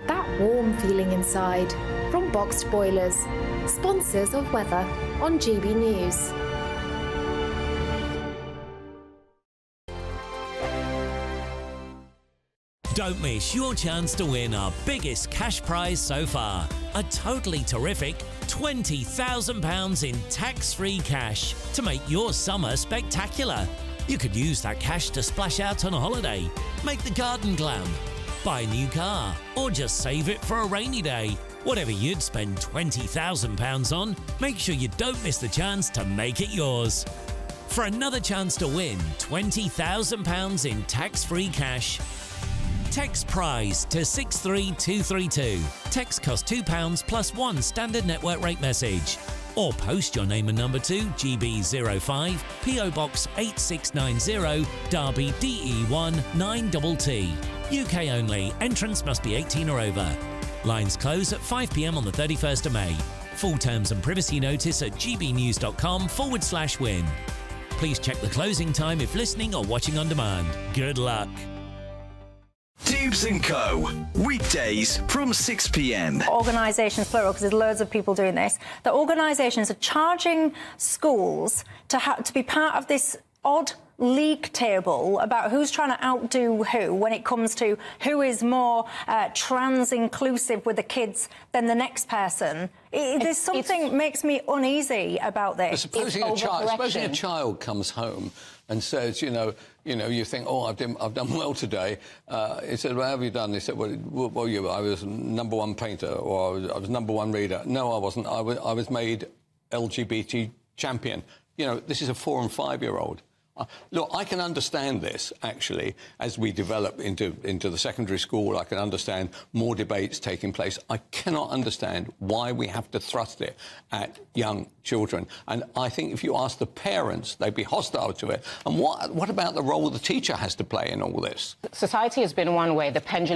[SPEAKER 10] That warm feeling inside from Boxed Boilers, sponsors of weather on GB News.
[SPEAKER 12] Don't miss your chance to win our biggest cash prize so far. A totally terrific £20,000 in tax-free cash to make your summer spectacular. You could use that cash to splash out on a holiday, make the garden glam, buy a new car, or just save it for a rainy day. Whatever you'd spend £20,000 on, make sure you don't miss the chance to make it yours. For another chance to win £20,000 in tax-free cash, text prize to 63232. Text costs £2 plus one standard network rate message. Or post your name and number to GB05 PO Box 8690 Derby DE1 9TT. UK only. Entrance must be 18 or over. Lines close at 5 p.m. on the 31st of May. Full terms and privacy notice at gbnews.com/win. Please check the closing time if listening or watching on demand. Good luck.
[SPEAKER 13] Dubes & Co. Weekdays from 6 p.m.
[SPEAKER 20] Organisations, plural, because there's loads of people doing this, that organisations are charging schools to be part of this odd league table about who's trying to outdo who when it comes to who is more trans inclusive with the kids than the next person. There's something that makes me uneasy about this.
[SPEAKER 14] Supposing a child comes home and says, you think, oh, I've done well today. He said, well, how have you done? He said, well, I was #1 painter, or I was #1 reader. No, I wasn't. I was made LGBT champion. This is a 4- and 5-year-old. Look, I can understand this, actually, as we develop into the secondary school. I can understand more debates taking place. I cannot understand why we have to thrust it at young children. And I think if you ask the parents, they'd be hostile to it. And what about the role the teacher has to play in all this?
[SPEAKER 15] Society has been one way, the pendulum